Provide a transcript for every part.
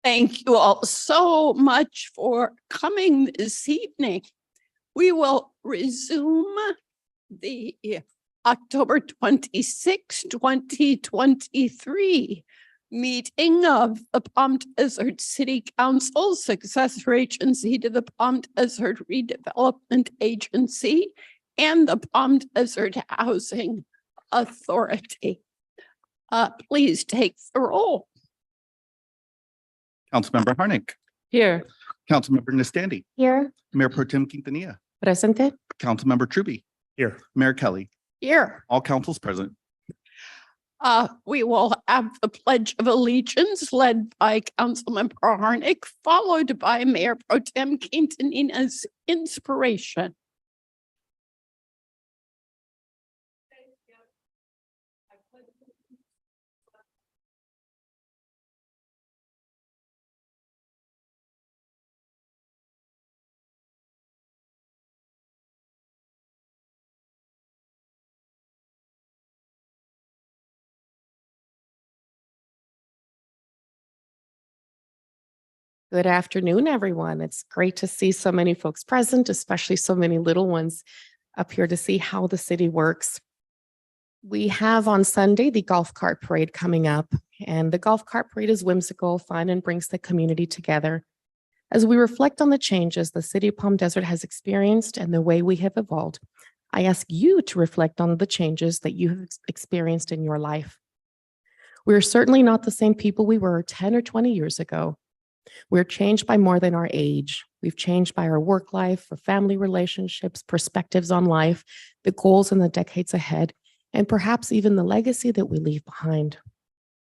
Thank you all so much for coming this evening. We will resume the October 26, 2023 meeting of the Palm Desert City Council, successor agency to the Palm Desert Redevelopment Agency and the Palm Desert Housing Authority. Please take the roll. Councilmember Harnick. Here. Councilmember Nastandi. Here. Mayor Pro Tem Quintanilla. Presente. Councilmember Truby. Here. Mayor Kelly. Here. All councils present. We will have the Pledge of Allegiance led by Councilmember Harnick, followed by Mayor Pro Tem Quintanilla's inspiration. Good afternoon, everyone. It's great to see so many folks present, especially so many little ones up here to see how the city works. We have on Sunday the golf cart parade coming up, and the golf cart parade is whimsical, fun, and brings the community together. As we reflect on the changes the city of Palm Desert has experienced and the way we have evolved, I ask you to reflect on the changes that you have experienced in your life. We're certainly not the same people we were 10 or 20 years ago. We're changed by more than our age. We've changed by our work life, our family relationships, perspectives on life, the goals in the decades ahead, and perhaps even the legacy that we leave behind.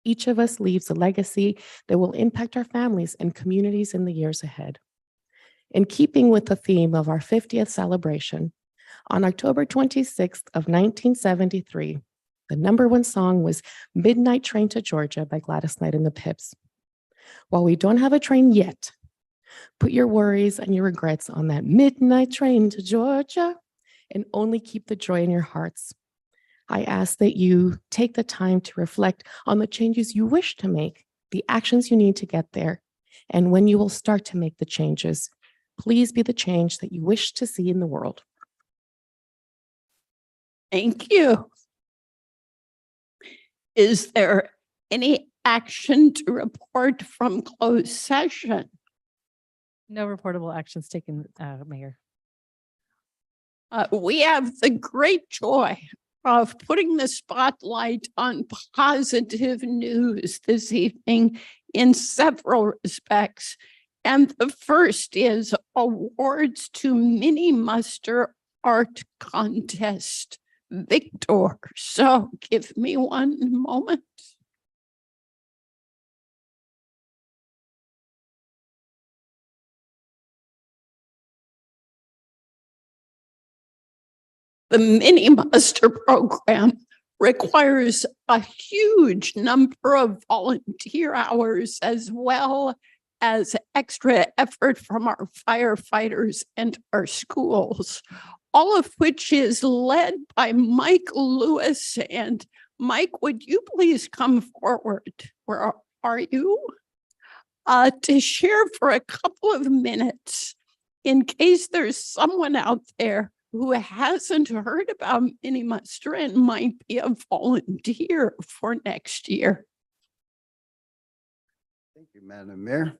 Each of us leaves a legacy that will impact our families and communities in the years ahead. In keeping with the theme of our 50th celebration, on October 26th of 1973, the #1 song was Midnight Train to Georgia by Gladys Knight and the Pips. While we don't have a train yet, put your worries and your regrets on that midnight train to Georgia and only keep the joy in your hearts. I ask that you take the time to reflect on the changes you wish to make, the actions you need to get there, and when you will start to make the changes. Please be the change that you wish to see in the world. Thank you. Is there any action to report from closed session? No reportable actions taken, Mayor. We have the great joy of putting the spotlight on positive news this evening in several respects. And the first is awards to Mini Muster Art Contest victor. So give me one moment. The Mini Muster program requires a huge number of volunteer hours as well as extra effort from our firefighters and our schools, all of which is led by Mike Lewis. And Mike, would you please come forward? Where are you? To share for a couple of minutes in case there's someone out there who hasn't heard about Mini Muster and might be a volunteer for next year. Thank you, Madam Mayor.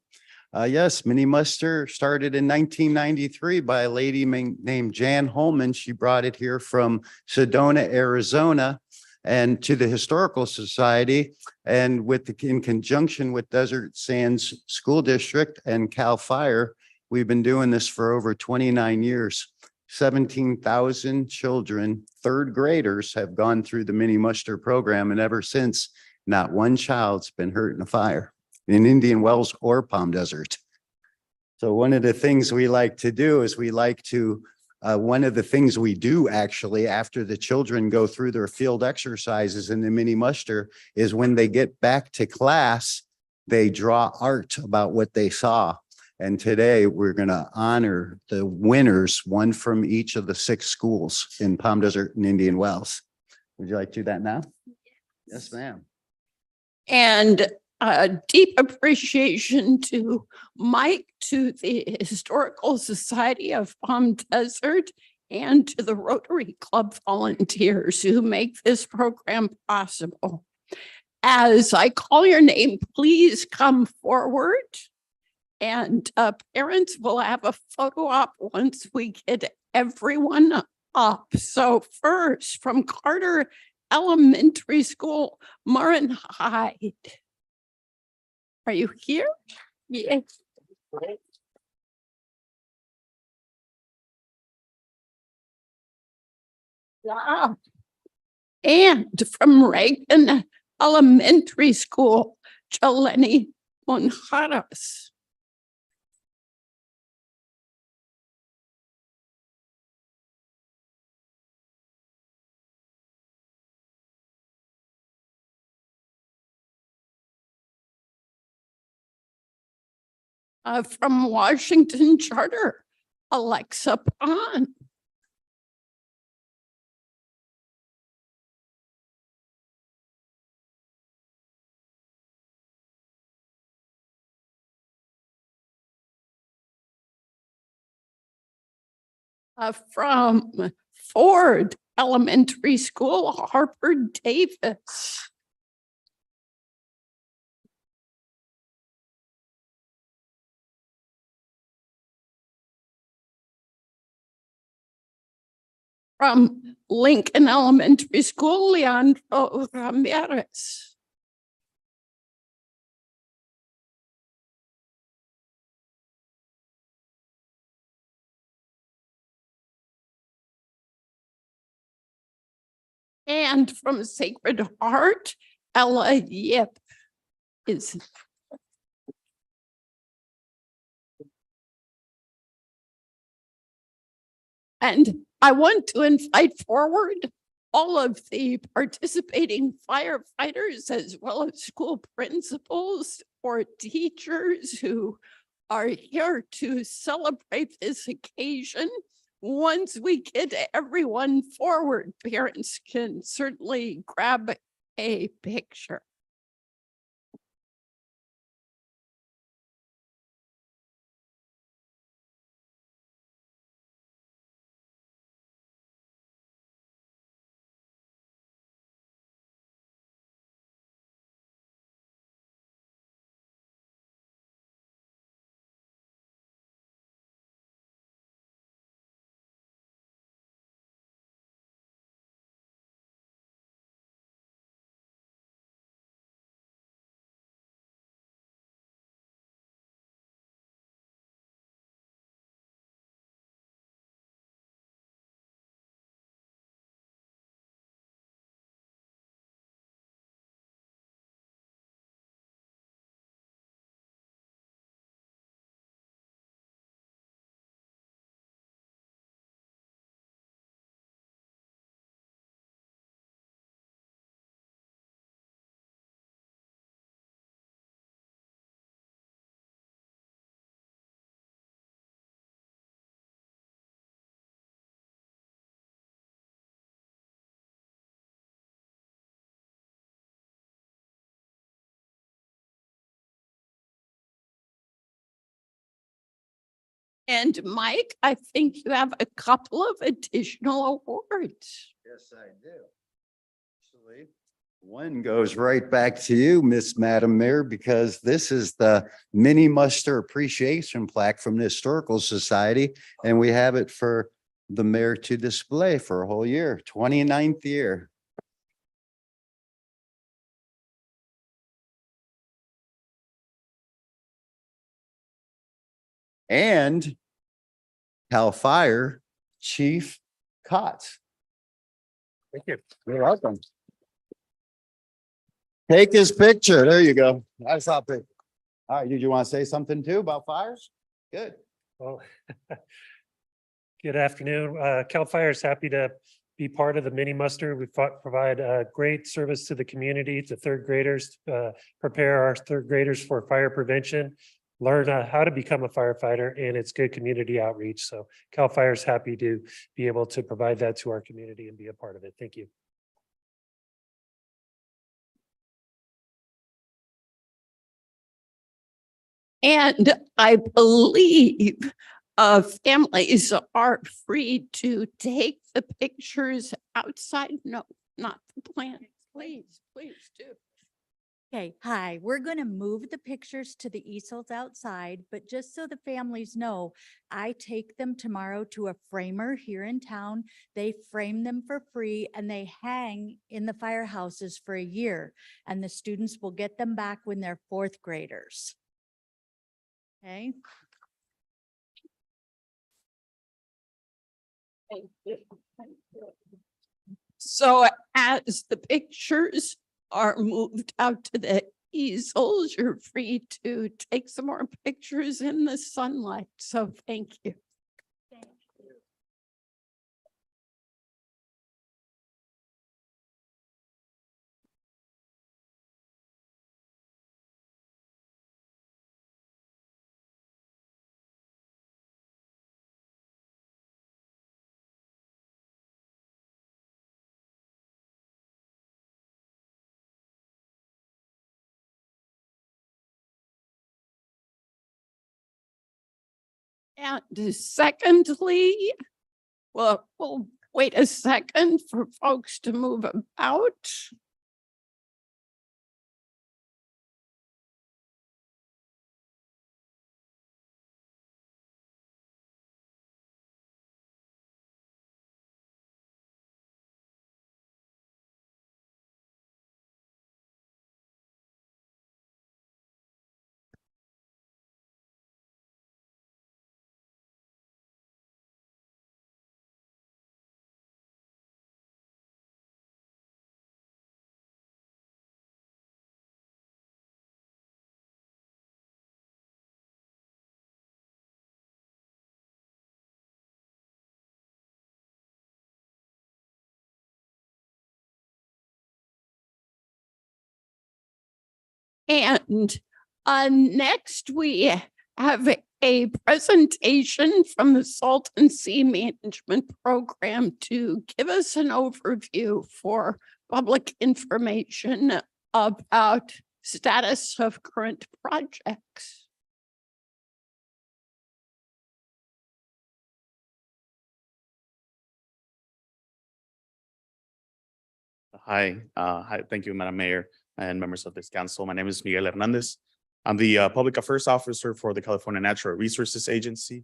Yes, Mini Muster started in 1993 by a lady named Jan Holman. She brought it here from Sedona, Arizona, and to the Historical Society, and in conjunction with Desert Sands School District and CAL FIRE, we've been doing this for over 29 years. 17,000 children, third graders, have gone through the Mini Muster program, and ever since, not one child's been hurt in a fire in Indian Wells or Palm Desert. So one of the things we like to do is one of the things we do actually after the children go through their field exercises in the Mini Muster is when they get back to class, they draw art about what they saw. And today we're going to honor the winners, one from each of the 6 schools in Palm Desert and Indian Wells. Would you like to do that now? Yes, ma'am. And a deep appreciation to Mike, to the Historical Society of Palm Desert, and to the Rotary Club volunteers who make this program possible. As I call your name, please come forward. And parents will have a photo op once we get everyone up. So first, from Carter Elementary School, Marin Hyde. Are you here? Yes. Yeah. And from Reagan Elementary School, Jeleni Monjaras. From Washington Charter, Alexa Pond. From Ford Elementary School, Harper Davis. From Lincoln Elementary School, Leandro Ramirez. And from Sacred Heart, Ella Yip is. And I want to invite forward all of the participating firefighters, as well as school principals or teachers who are here to celebrate this occasion. Once we get everyone forward, parents can certainly grab a picture. And Mike, I think you have a couple of additional awards. Yes, I do. Actually, one goes right back to you, Madam Mayor, because this is the Mini Muster Appreciation Plaque from the Historical Society, and we have it for the mayor to display for a whole year, 29th year. And CAL FIRE Chief Kotz. Thank you. You're welcome. Take his picture. There you go. I saw a picture. All right, did you want to say something too about fires? Good. Well, good afternoon. CAL FIRE is happy to be part of the mini muster. We provide great service to the community, to third graders, prepare our third graders for fire prevention, learn how to become a firefighter, and it's good community outreach. So CAL FIRE is happy to be able to provide that to our community and be a part of it. Thank you. And I believe families are free to take the pictures outside. No, not the plant. Please, please do. Okay, hi, we're going to move the pictures to the easels outside, but just so the families know, I take them tomorrow to a framer here in town. They frame them for free and they hang in the firehouses for a year. And the students will get them back when they're fourth graders. Okay, Thank you. Thank you. So as the pictures are moved out to the easels, you're free to take some more pictures in the sunlight. So thank you. And secondly, well, we'll wait a second for folks to move about. And next we have a presentation from the Salton Sea Management Program to give us an overview for public information about status of current projects. Hi, thank you, Madam Mayor and members of this council. My name is Miguel Hernandez. I'm the Public Affairs Officer for the California Natural Resources Agency,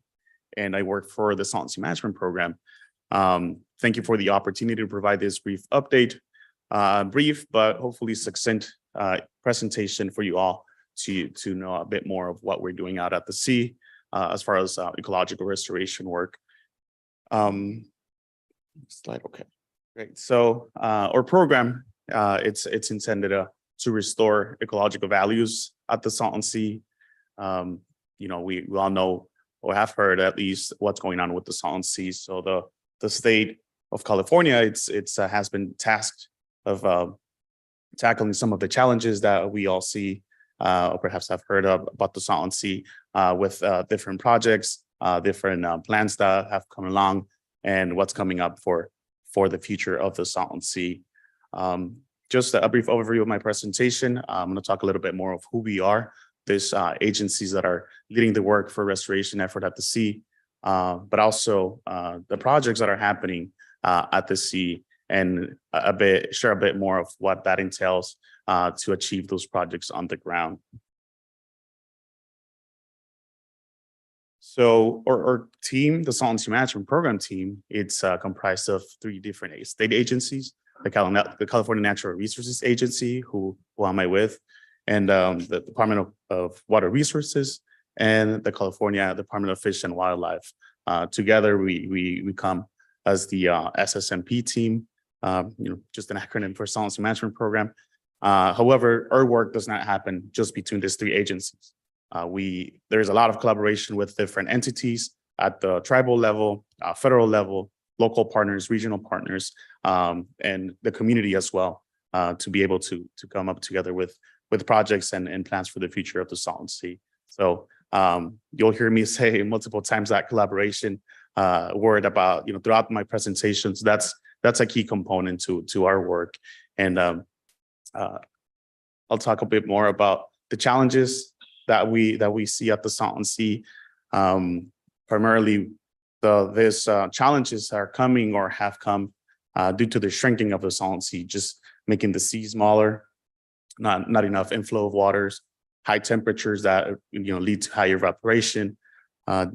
and I work for the Salton Sea Management Program. Thank you for the opportunity to provide this brief update, brief but hopefully succinct presentation for you all to know a bit more of what we're doing out at the sea as far as ecological restoration work. Slide, okay. Great. So our program, it's intended to restore ecological values at the Salton Sea. You know, we all know or have heard at least what's going on with the Salton Sea. So the state of California, it's has been tasked of tackling some of the challenges that we all see or perhaps have heard of about the Salton Sea with different projects, different plans that have come along, and what's coming up for the future of the Salton Sea. Just a brief overview of my presentation. I'm going to talk a little bit more of who we are, these agencies that are leading the work for restoration effort at the sea, but also the projects that are happening at the sea, and share a bit more of what that entails to achieve those projects on the ground. So our team, the Salton Sea Management Program team, it's comprised of 3 different state agencies: the California Natural Resources Agency, who am I with, and the Department of Water Resources, and the California Department of Fish and Wildlife. Together, we come as the SSMP team, just an acronym for Salton Sea Management Program. However, our work does not happen just between these 3 agencies. There's a lot of collaboration with different entities at the tribal level, federal level, local partners, regional partners, and the community as well, to be able to come up together with projects and plans for the future of the Salton Sea. So you'll hear me say multiple times that collaboration word about, throughout my presentations. That's a key component to our work. And I'll talk a bit more about the challenges that we see at the Salton Sea. Primarily, these challenges are coming or have come due to the shrinking of the Salton Sea, just making the sea smaller, not enough inflow of waters, high temperatures that lead to high evaporation,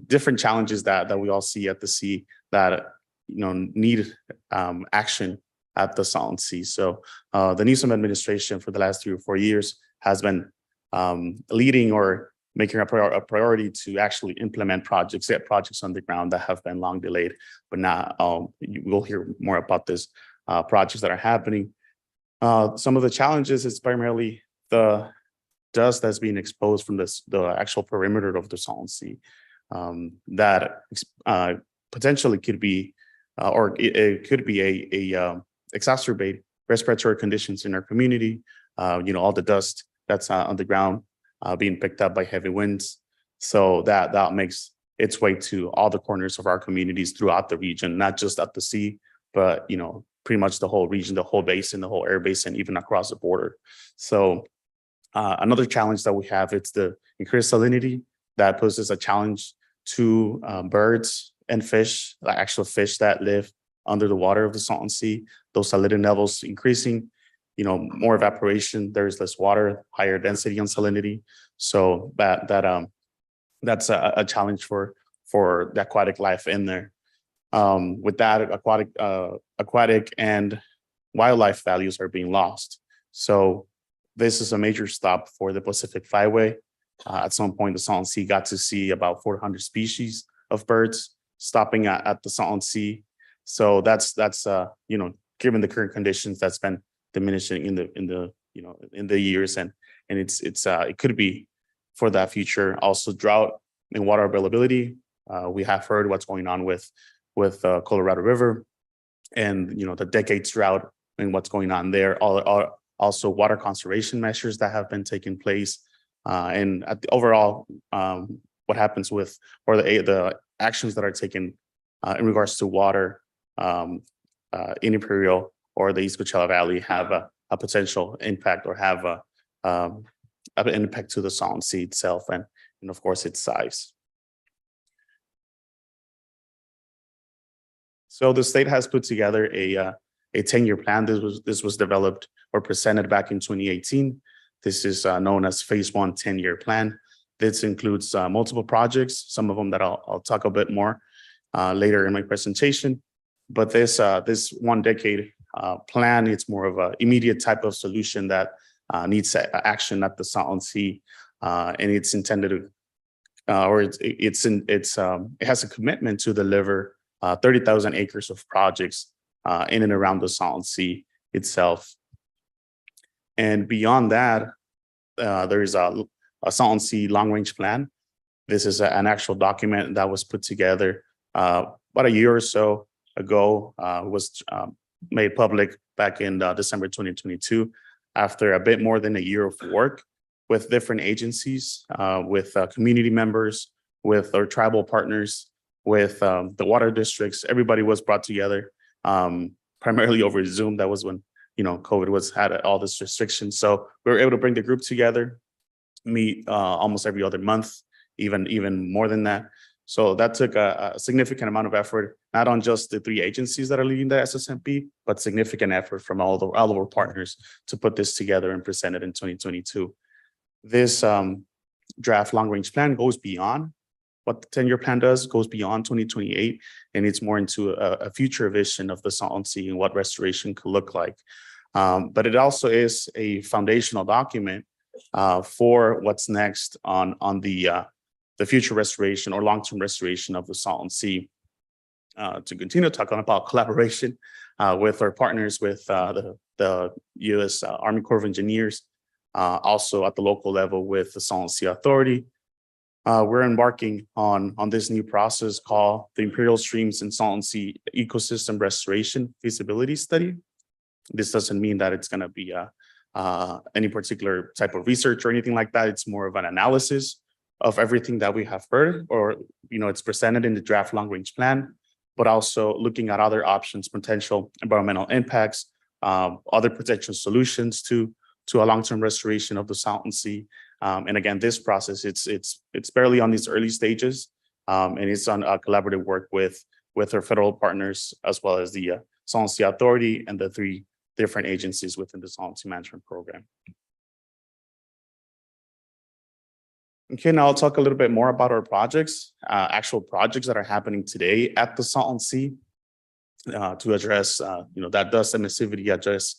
different challenges that we all see at the sea that need action at the Salton Sea. So the Newsom administration for the last 3 or 4 years has been leading or making a priority to actually implement projects, get projects on the ground that have been long delayed. But now we'll hear more about this projects that are happening. Some of the challenges is primarily the dust that's being exposed from the actual perimeter of the Salton Sea that potentially could be, or it could be a exacerbate respiratory conditions in our community. All the dust that's on the ground being picked up by heavy winds. So that makes its way to all the corners of our communities throughout the region, not just at the sea, but pretty much the whole region, the whole basin, the whole air basin, even across the border. So another challenge that we have, it's the increased salinity that poses a challenge to birds and fish, like actual fish that live under the water of the Salton Sea. Those salinity levels increasing, more evaporation, there's less water, higher density on salinity. So that's a challenge for the aquatic life in there. With that, aquatic and wildlife values are being lost. So this is a major stop for the Pacific Flyway. At some point, the Salton Sea got to see about 400 species of birds stopping at the Salton Sea. So that's given the current conditions, that's been diminishing in the years, and it could be for that future. Also, drought and water availability. We have heard what's going on with Colorado River, and the decades drought and what's going on there. Also, water conservation measures that have been taking place, and at the overall, what happens with the actions that are taken in regards to water in Imperial or the East Coachella Valley have a potential impact or have an impact to the Salton Sea itself and of course its size. So the state has put together a 10-year plan. This was developed or presented back in 2018. This is known as Phase 1 10-year plan. This includes multiple projects, some of them that I'll talk a bit more later in my presentation. But this 1 decade plan, it's more of an immediate type of solution that needs action at the Salton Sea, and it's intended to, it has a commitment to deliver 30,000 acres of projects in and around the Salton Sea itself. And beyond that, there is a Salton Sea long-range plan. This is an actual document that was put together about a year or so ago, was made public back in December 2022, after a bit more than a year of work with different agencies, with community members, with our tribal partners, with the water districts. Everybody was brought together, primarily over Zoom. That was when COVID had all this restrictions. So we were able to bring the group together, meet almost every other month, even more than that. So that took a significant amount of effort, not on just the 3 agencies that are leading the SSMP, but significant effort from all of our partners to put this together and present it in 2022. This draft long-range plan goes beyond what the 10-year plan does, goes beyond 2028, and it's more into a future vision of the Salton Sea and what restoration could look like. But it also is a foundational document for what's next on the future restoration or long-term restoration of the Salton Sea. To continue talking about collaboration with our partners, with the U.S. Army Corps of Engineers, also at the local level with the Salton Sea Authority. We're embarking on this new process called the Imperial Streams and Salton Sea Ecosystem Restoration Feasibility Study. This doesn't mean that it's going to be any particular type of research or anything like that. It's more of an analysis of everything that we have heard, or it's presented in the draft long-range plan, but also looking at other options, potential environmental impacts, other potential solutions to a long-term restoration of the Salton Sea, And again, this process, it's barely on these early stages. And it's on collaborative work with our federal partners, as well as the Solvency Authority and the 3 different agencies within the Solvency Management Program. Okay, now I'll talk a little bit more about our projects, actual projects that are happening today at the Salton Sea to address, that dust emissivity, address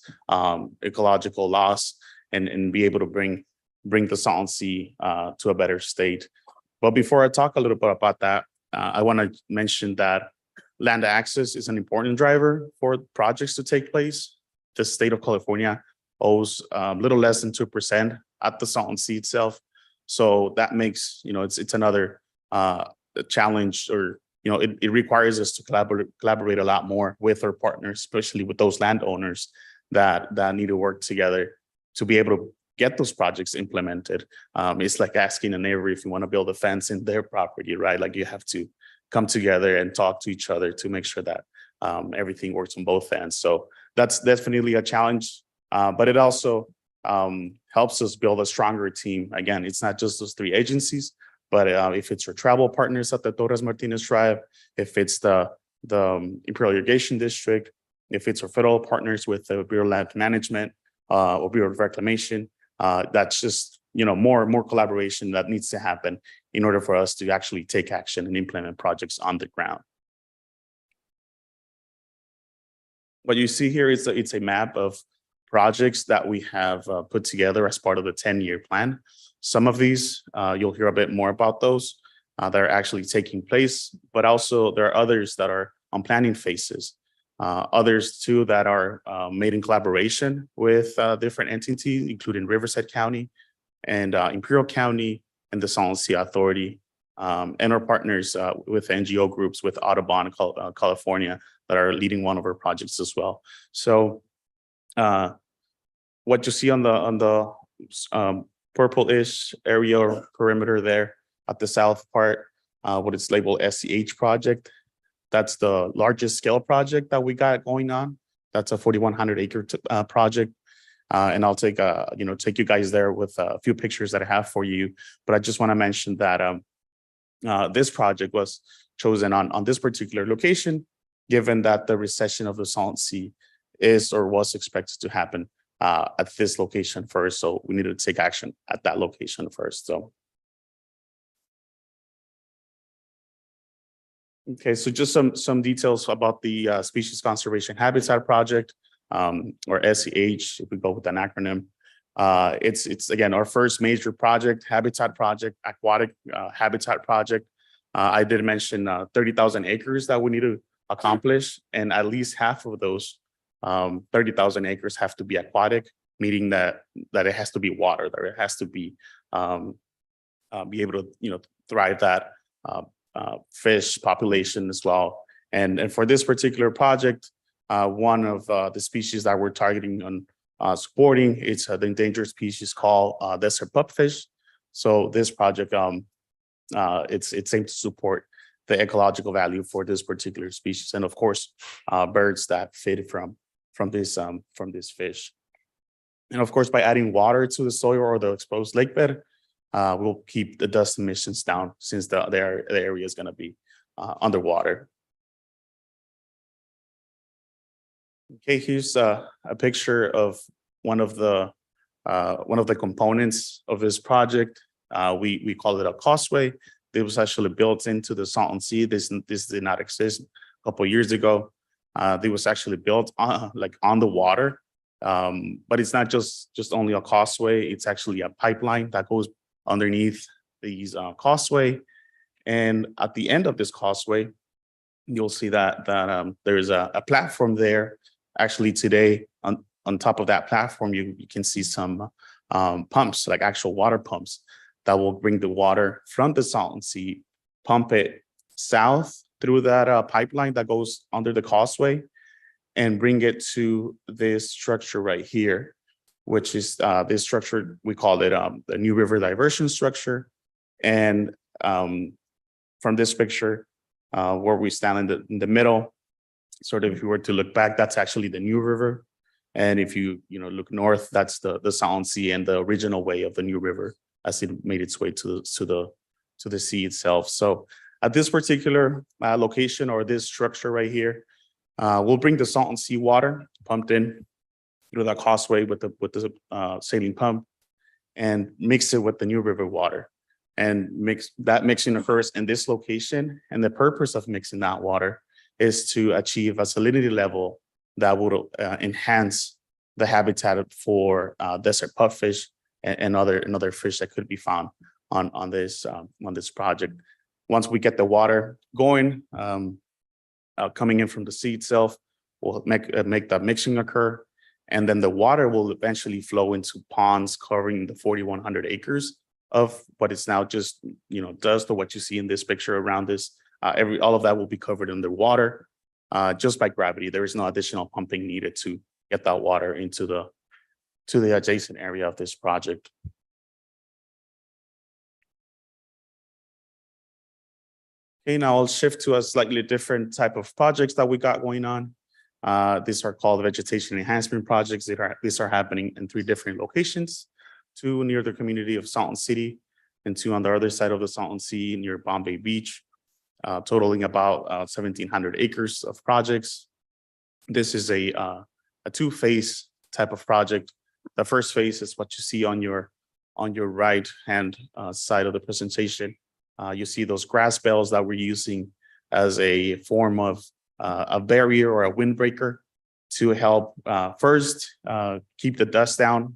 ecological loss, and be able to bring the Salton Sea to a better state. But before I talk a little bit about that, I want to mention that land access is an important driver for projects to take place. The state of California owes a little less than 2% at the Salton Sea itself. So that makes, it's another challenge, or, it requires us to collaborate a lot more with our partners, especially with those landowners that need to work together to be able to get those projects implemented. It's like asking a neighbor if you want to build a fence in their property, right? Like you have to come together and talk to each other to make sure that everything works on both ends. So that's definitely a challenge, but it also helps us build a stronger team. Again, it's not just those 3 agencies, but if it's your tribal partners at the Torres Martinez Tribe, if it's the Imperial Irrigation District, if it's our federal partners with the Bureau of Land Management or Bureau of Reclamation, that's just, more collaboration that needs to happen in order for us to actually take action and implement projects on the ground. What you see here is it's a map of projects that we have put together as part of the 10-year plan. Some of these, you'll hear a bit more about those that are actually taking place, but also there are others that are on planning phases. Others too that are made in collaboration with different entities, including Riverside County and Imperial County and the Solvency Authority, and our partners with NGO groups with Audubon, California, that are leading one of our projects as well. So what you see on the purple-ish area or perimeter there at the south part, what is labeled SCH project, that's the largest scale project that we got going on. That's a 4,100 acre project. And I'll take you guys there with a few pictures that I have for you. But I just want to mention that this project was chosen on this particular location, given that the recession of the Salton Sea is or was expected to happen at this location first. So we needed to take action at that location first. So. Okay, so just some details about the Species Conservation Habitat Project, or SCH, if we go with an acronym. It's again our first major project, habitat project, aquatic habitat project. I did mention 30,000 acres that we need to accomplish, and at least half of those 30,000 acres have to be aquatic, meaning that it has to be water, that it has to be able to thrive that fish population as well. And for this particular project, one of the species that we're targeting on supporting, it's the endangered species called desert pupfish. So this project, it's aimed to support the ecological value for this particular species, and of course, birds that feed from this fish. And of course, by adding water to the soil or the exposed lake bed, we'll keep the dust emissions down, since the area is going to be underwater. Okay, here's a picture of one of the components of this project. We call it a causeway. It was actually built into the Salton Sea. This did not exist a couple of years ago. It was actually built on the water, but it's not just only a causeway. It's actually a pipeline that goes underneath these causeway. And at the end of this causeway, you'll see that there is a platform there. Actually, today on top of that platform, you can see some pumps, like actual water pumps, that will bring the water from the Salton Sea, pump it south through that pipeline that goes under the causeway, and bring it to this structure right here, which is this structure, we call it the New River Diversion Structure. And from this picture, where we stand in the middle, sort of if you were to look back, that's actually the New River. And if you look north, that's the Salton Sea and the original way of the New River as it made its way to the sea itself. So at this particular location or this structure right here, we'll bring the Salton Sea water pumped in through the causeway with the saline pump and mix it with the New River water. And mixing occurs in this location. And the purpose of mixing that water is to achieve a salinity level that will enhance the habitat for desert pupfish and other fish that could be found on this project. Once we get the water going, coming in from the sea itself, we'll make that mixing occur. And then the water will eventually flow into ponds covering the 4,100 acres of what is now just, dust or what you see in this picture around this. All of that will be covered underwater just by gravity. There is no additional pumping needed to get that water into the adjacent area of this project. Okay, now I'll shift to a slightly different type of projects that we got going on. These are called vegetation enhancement projects. These are happening in 3 different locations, 2 near the community of Salton City and 2 on the other side of the Salton Sea near Bombay Beach, totaling about 1,700 acres of projects. This is a 2-phase type of project. The first phase is what you see on your right hand side of the presentation. You see those grass bells that we're using as a form of a barrier or a windbreaker to help first keep the dust down,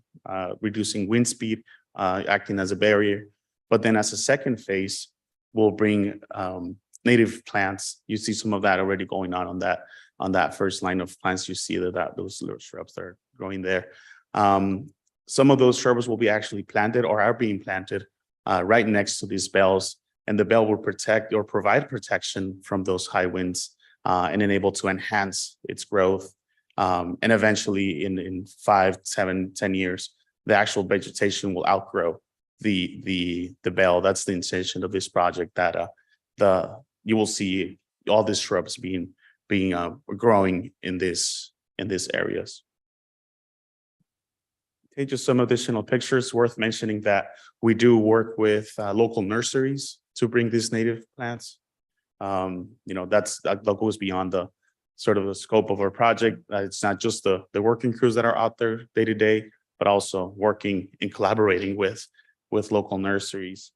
reducing wind speed, acting as a barrier. But then as a second phase, we'll bring native plants. You see some of that already going on that first line of plants. You see those little shrubs that are growing there. Some of those shrubs will be actually planted or are being planted right next to these bells. And the bell will protect or provide protection from those high winds and enable to enhance its growth. And eventually in 5, 7, 10 years, the actual vegetation will outgrow the bell. That's the intention of this project, that you will see all these shrubs being growing in these areas. Okay, just some additional pictures. Worth mentioning that we do work with local nurseries to bring these native plants. That goes beyond the sort of the scope of our project. It's not just the working crews that are out there day to day, but also working and collaborating with local nurseries.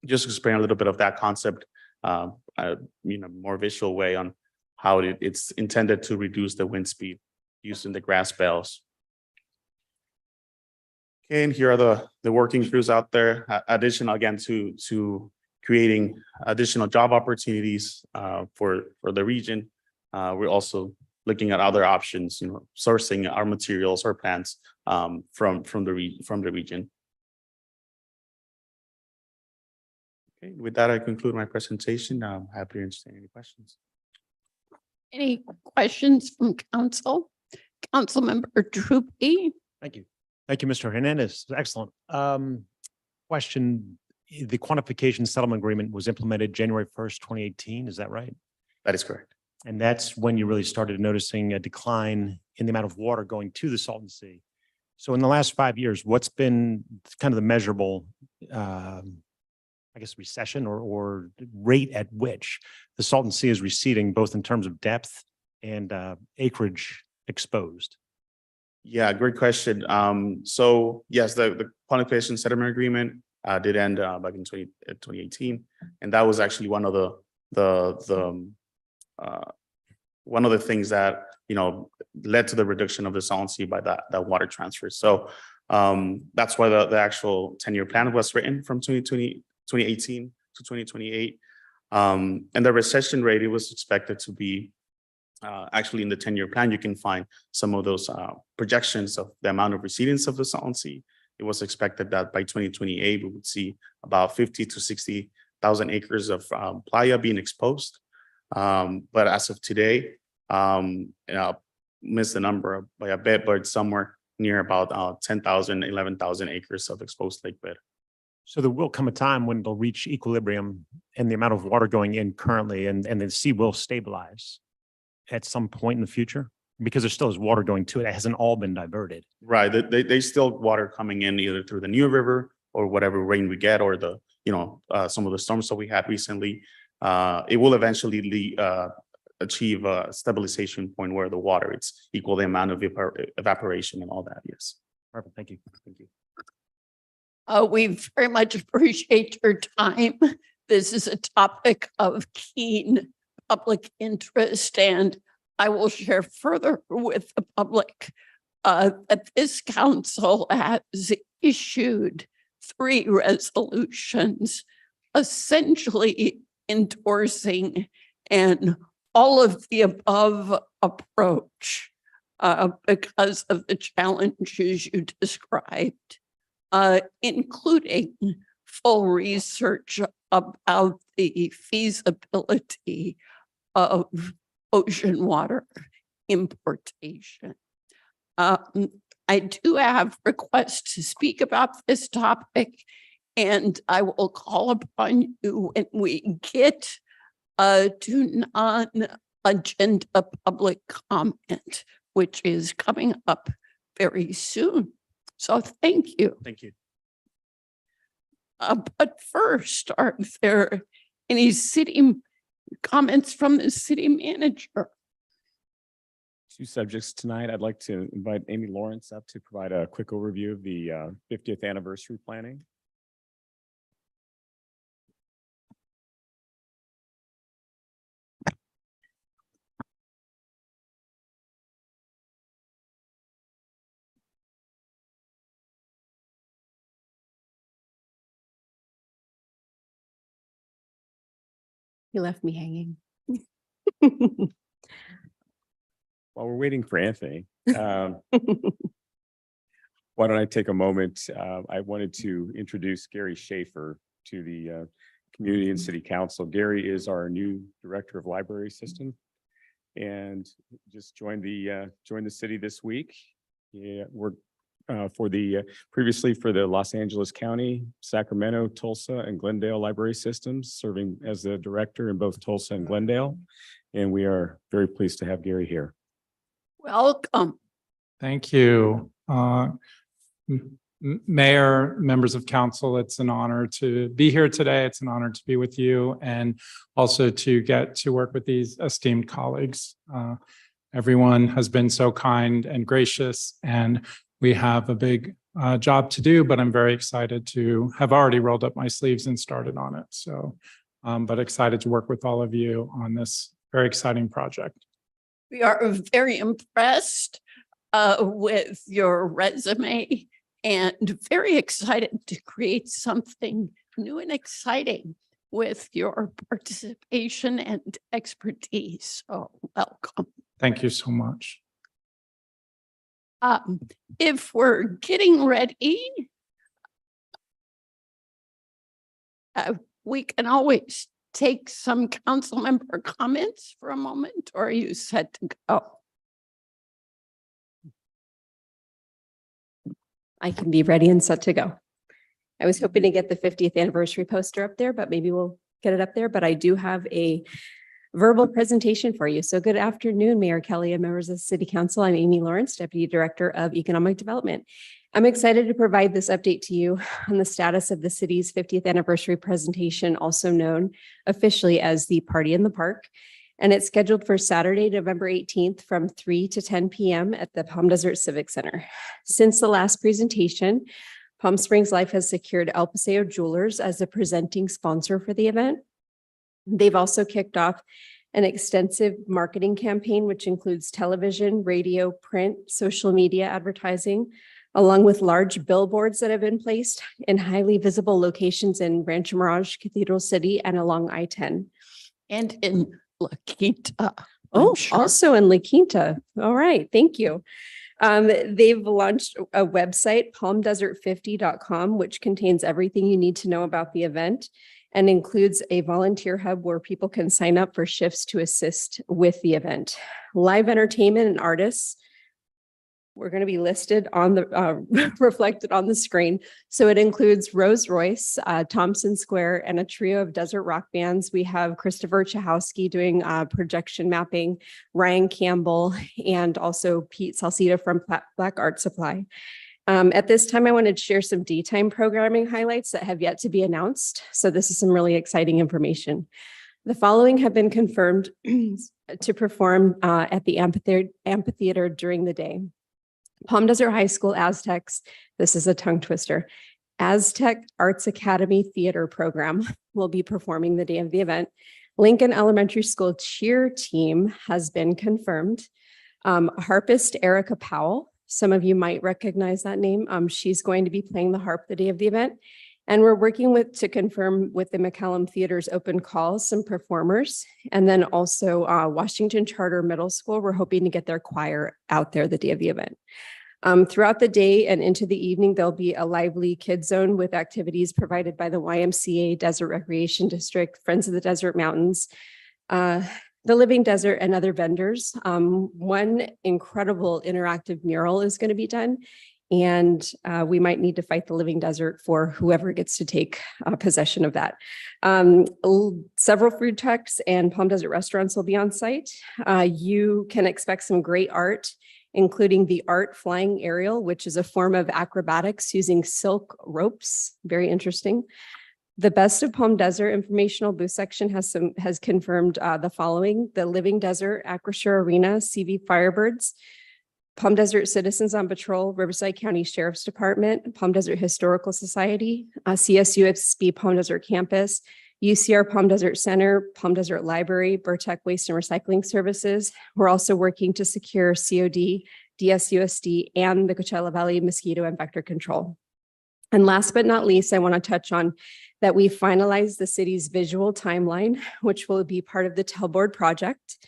Just to explain a little bit of that concept, more visual way on how it's intended to reduce the wind speed using the grass bells. Okay, and here are the working crews out there. Additional again to creating additional job opportunities for the region. We're also looking at other options, sourcing our materials or plants from the region. Okay, with that, I conclude my presentation. I'm happy to entertain any questions. Any questions from council? Councilmember Drupi? Thank you. Thank you, Mr. Hernandez. Excellent. Question, the quantification settlement agreement was implemented January 1st, 2018. Is that right? That is correct. And that's when you really started noticing a decline in the amount of water going to the Salton Sea. So in the last 5 years, what's been kind of the measurable, recession or rate at which the Salton Sea is receding, both in terms of depth and acreage exposed? Yeah, great question. So yes, the quantification settlement agreement did end back in 2018, and that was actually one of the things that led to the reduction of the Salton Sea by that water transfer. So that's why the actual 10-year plan was written from 2018 to 2028, and the recession rate, it was expected to be actually in the 10-year plan. You can find some of those projections of the amount of recedance of the Salton Sea. It was expected that by 2028 we would see about 50 to 60,000 acres of playa being exposed. But as of today, I'll miss the number by a bit, but it's somewhere near about 10,000, 11,000 acres of exposed lake bed. So there will come a time when it'll reach equilibrium and the amount of water going in currently, and the sea will stabilize at some point in the future, because there still is water going to it. It hasn't all been diverted. Right. They still water coming in either through the New River or whatever rain we get, or the, some of the storms that we had recently, it will eventually achieve a stabilization point where the water, it's equal the amount of evaporation and all that. Yes. Perfect. Thank you. Thank you. We very much appreciate your time. This is a topic of keen public interest, and I will share further with the public that this council has issued 3 resolutions essentially endorsing an all of the above approach because of the challenges you described, including full research about the feasibility of ocean water importation. I do have requests to speak about this topic, and I will call upon you when we get to non-agenda public comment, which is coming up very soon. So thank you. Thank you. But first, are there any city comments from the city manager? 2 subjects tonight. I'd like to invite Amy Lawrence up to provide a quick overview of the 50th anniversary planning. You left me hanging. While we're waiting for Anthony, why don't I take a moment? I wanted to introduce Gary Schaefer to the community and city council. Gary is our new director of library system and just joined the city this week. Yeah, we're previously for the Los Angeles County, Sacramento, Tulsa, and Glendale library systems, serving as the director in both Tulsa and Glendale. And we are very pleased to have Gary here. Welcome. Thank you. Mayor, members of council, it's an honor to be here today. It's an honor to be with you and also to get to work with these esteemed colleagues. Everyone has been so kind and gracious, and we have a big job to do, but I'm very excited to have already rolled up my sleeves and started on it. So, but excited to work with all of you on this very exciting project. We are very impressed with your resume and very excited to create something new and exciting with your participation and expertise. So welcome. Thank you so much. If we're getting ready, we can always take some council member comments for a moment, or are you set to go? I can be ready and set to go. I was hoping to get the 50th anniversary poster up there, but maybe we'll get it up there. But I do have a verbal presentation for you. So good afternoon, Mayor Kelly and members of the City Council. I'm Amy Lawrence, Deputy Director of Economic Development. I'm excited to provide this update to you on the status of the city's 50th anniversary presentation, also known officially as the Party in the Park. And it's scheduled for Saturday, November 18th from 3 to 10 p.m. at the Palm Desert Civic Center. Since the last presentation, Palm Springs Life has secured El Paseo Jewelers as a presenting sponsor for the event. They've also kicked off an extensive marketing campaign, which includes television, radio, print, social media advertising, along with large billboards that have been placed in highly visible locations in Rancho Mirage, Cathedral City, and along I-10. And in La Quinta. Oh, also in La Quinta. All right, thank you. They've launched a website, palmdesert50.com, which contains everything you need to know about the event and includes a volunteer hub where people can sign up for shifts to assist with the event. Live entertainment and artists, we're going to be listed on the reflected on the screen. So it includes Rose Royce, Thompson Square, and a trio of desert rock bands. We have Christopher Chahowski doing projection mapping, Ryan Campbell, and also Pete Salcida from Black Art Supply. At this time, I wanted to share some daytime programming highlights that have yet to be announced. So this is some really exciting information. The following have been confirmed to perform at the amphitheater during the day. Palm Desert High School Aztecs, this is a tongue twister, Aztec Arts Academy Theater Program will be performing the day of the event. Lincoln Elementary School cheer team has been confirmed. Harpist Erica Powell, some of you might recognize that name. She's going to be playing the harp the day of the event. And we're working to confirm with the McCallum Theater's open calls, some performers. And then also Washington Charter Middle School, we're hoping to get their choir out there the day of the event. Throughout the day and into the evening, there'll be a lively kids zone with activities provided by the YMCA, Desert Recreation District, Friends of the Desert Mountains, the Living Desert, and other vendors. One incredible interactive mural is going to be done, and we might need to fight the Living Desert for whoever gets to take possession of that. Several food trucks and Palm Desert restaurants will be on site. You can expect some great art, including the art flying aerial, which is a form of acrobatics using silk ropes. Very interesting. The Best of Palm Desert informational booth section has confirmed the following: the Living Desert, Acrisure Arena, CV Firebirds, Palm Desert Citizens on Patrol, Riverside County Sheriff's Department, Palm Desert Historical Society, CSUSB Palm Desert Campus, UCR Palm Desert Center, Palm Desert Library, Burtec Waste and Recycling Services. We're also working to secure COD, DSUSD, and the Coachella Valley Mosquito and Vector Control. And last but not least, I want to touch on that we finalized the city's visual timeline, which will be part of the Tailboard project.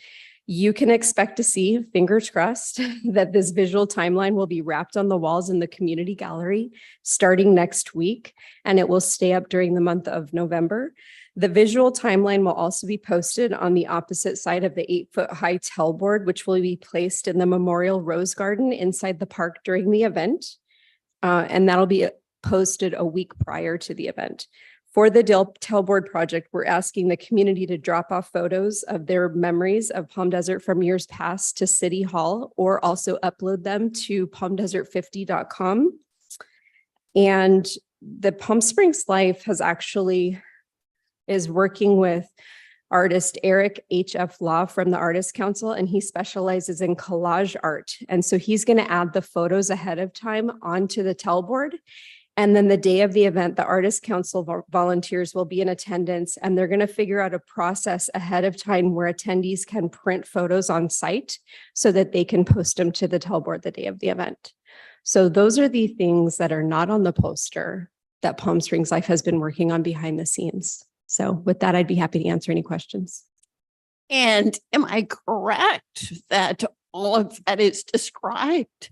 You can expect to see, fingers crossed, that this visual timeline will be wrapped on the walls in the community gallery starting next week, and it will stay up during the month of November. The visual timeline will also be posted on the opposite side of the 8-foot-high tailboard, which will be placed in the Memorial Rose Garden inside the park during the event. And that'll be posted a week prior to the event. For the Tailboard project, we're asking the community to drop off photos of their memories of Palm Desert from years past to City Hall, or also upload them to palmdesert50.com. And the Palm Springs Life is working with artist Eric H.F. Law from the Artists Council, and he specializes in collage art. And so he's going to add the photos ahead of time onto the Tailboard. And then the day of the event, the Artists Council volunteers will be in attendance, and they're going to figure out a process ahead of time where attendees can print photos on site so that they can post them to the Tailboard the day of the event. So those are the things that are not on the poster that Palm Springs Life has been working on behind the scenes. So with that, I'd be happy to answer any questions. And am I correct that all of that is described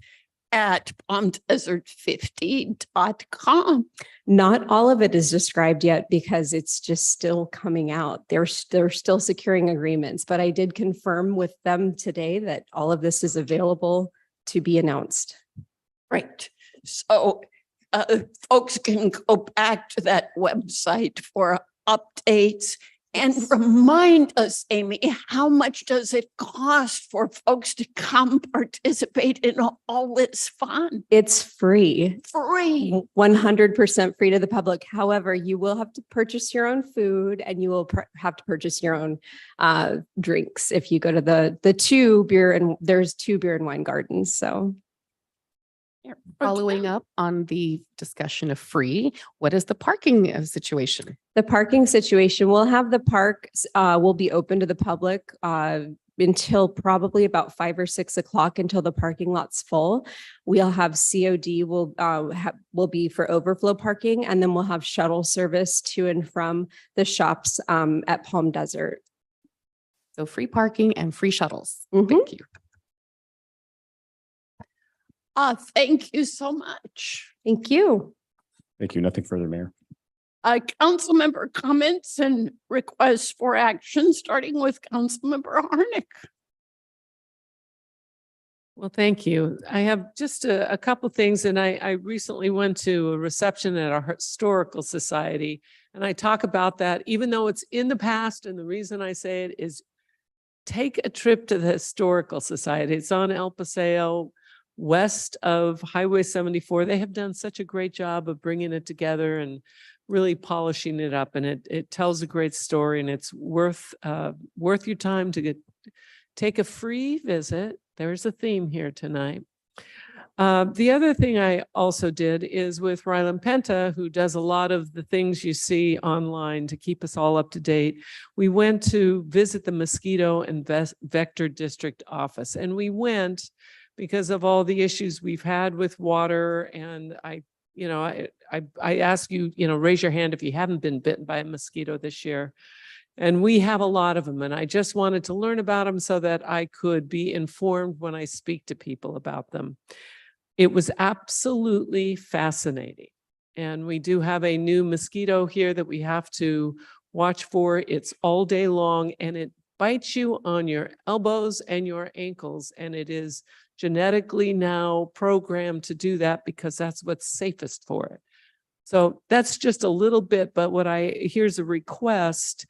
at palmdesert50.com? Not all of it is described yet because it's just still coming out. They're still securing agreements, but I did confirm with them today that all of this is available to be announced. Right. So folks can go back to that website for updates. And remind us, Amy, how much does it cost for folks to come participate in all this fun? It's free. Free. 100% free to the public. However, you will have to purchase your own food, and you will have to purchase your own drinks if you go to there's 2 beer and wine gardens. So Following up on the discussion of free, what is the parking situation? the parking situation, we'll have the park will be open to the public until probably about 5 or 6 o'clock until the parking lot's full. We'll have COD will be for overflow parking, and then we'll have shuttle service to and from the shops at Palm Desert. So free parking and free shuttles. Mhm. Thank you. Thank you so much. Thank you. Thank you. Nothing further, Mayor. Council member comments and requests for action, starting with Council member Harnick. Well, thank you. I have just a couple things, and I recently went to a reception at our historical society, and I talk about that, even though it's in the past. And the reason I say it is take a trip to the historical society. It's on El Paseo. west of Highway 74. They have done such a great job of bringing it together and really polishing it up. And it tells a great story, and it's worth your time to take a free visit. There's a theme here tonight. The other thing I also did is with Rylan Penta, who does a lot of the things you see online to keep us all up to date. We went to visit the Mosquito and Vector District office, and we went because of all the issues we've had with water. And I ask you, raise your hand if you haven't been bitten by a mosquito this year. And we have a lot of them. And I just wanted to learn about them so that I could be informed when I speak to people about them. It was absolutely fascinating. And we do have a new mosquito here that we have to watch for. It's all day long, and it bites you on your elbows and your ankles. And it is genetically now programmed to do that because that's what's safest for it. So that's just a little bit, but here's a request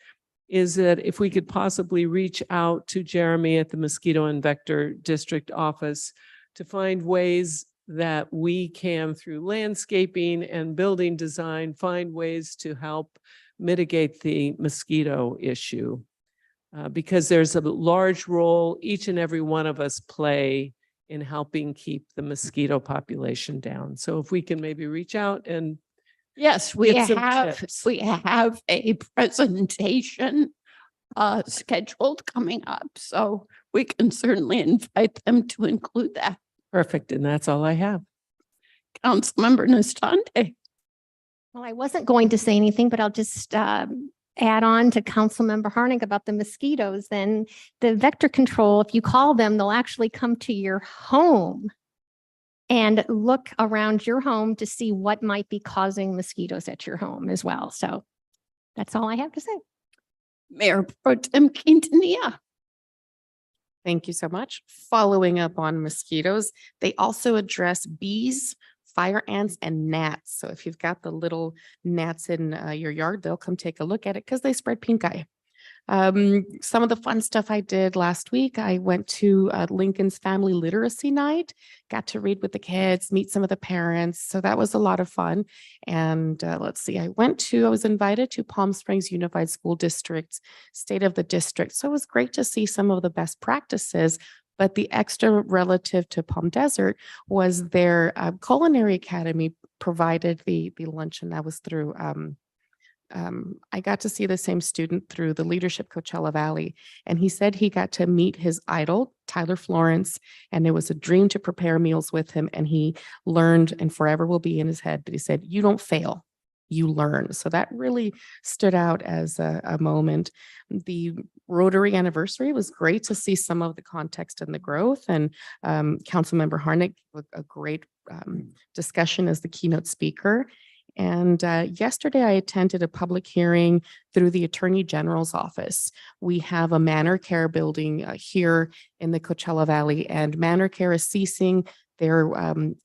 is that if we could possibly reach out to Jeremy at the Mosquito and Vector District office to find ways that we can, through landscaping and building design, find ways to help mitigate the mosquito issue. Because there's a large role each and every one of us play in helping keep the mosquito population down. So if we can maybe reach out and Yes, we get some have, tips. we have a presentation scheduled coming up, so we can certainly invite them to include that. Perfect, and that's all I have. Councilmember Nastande. Well, I wasn't going to say anything, but I'll just add on to Councilmember Harnik about the mosquitoes. Then the vector control, if you call them, they'll actually come to your home and look around your home to see what might be causing mosquitoes at your home as well. So that's all I have to say. Mayor Pro Tem Quintanilla. Thank you so much. Following up on mosquitoes, they also address bees, fire ants, and gnats. So if you've got the little gnats in your yard, they'll come take a look at it because they spread pink eye. Some of the fun stuff I did last week, I went to Lincoln's Family Literacy Night, got to read with the kids, meet some of the parents. So that was a lot of fun. And let's see, I was invited to Palm Springs Unified School District's State of the District. So it was great to see some of the best practices. But the extra relative to Palm Desert was their Culinary Academy provided the luncheon. That was through I got to see the same student through the Leadership Coachella Valley, and he said he got to meet his idol, Tyler Florence, and it was a dream to prepare meals with him, and he learned and forever will be in his head. But he said, you don't fail, you learn. So that really stood out as a moment. The Rotary anniversary was great to see some of the context and the growth, and Councilmember Harnik with a great discussion as the keynote speaker. And yesterday I attended a public hearing through the Attorney General's office. We have a Manor Care building here in the Coachella Valley, and Manor Care is ceasing their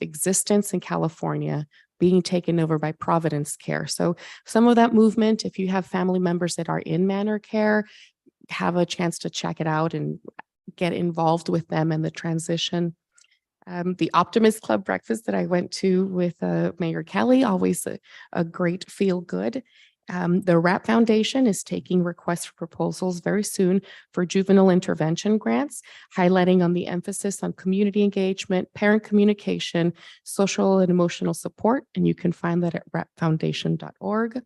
existence in California, being taken over by Providence Care. So some of that movement, if you have family members that are in Manor Care, have a chance to check it out and get involved with them in the transition. The Optimist Club breakfast that I went to with Mayor Kelly, always a great feel good. The RAP Foundation is taking requests for proposals very soon for juvenile intervention grants, highlighting on the emphasis on community engagement, parent communication, social and emotional support, and you can find that at rapfoundation.org.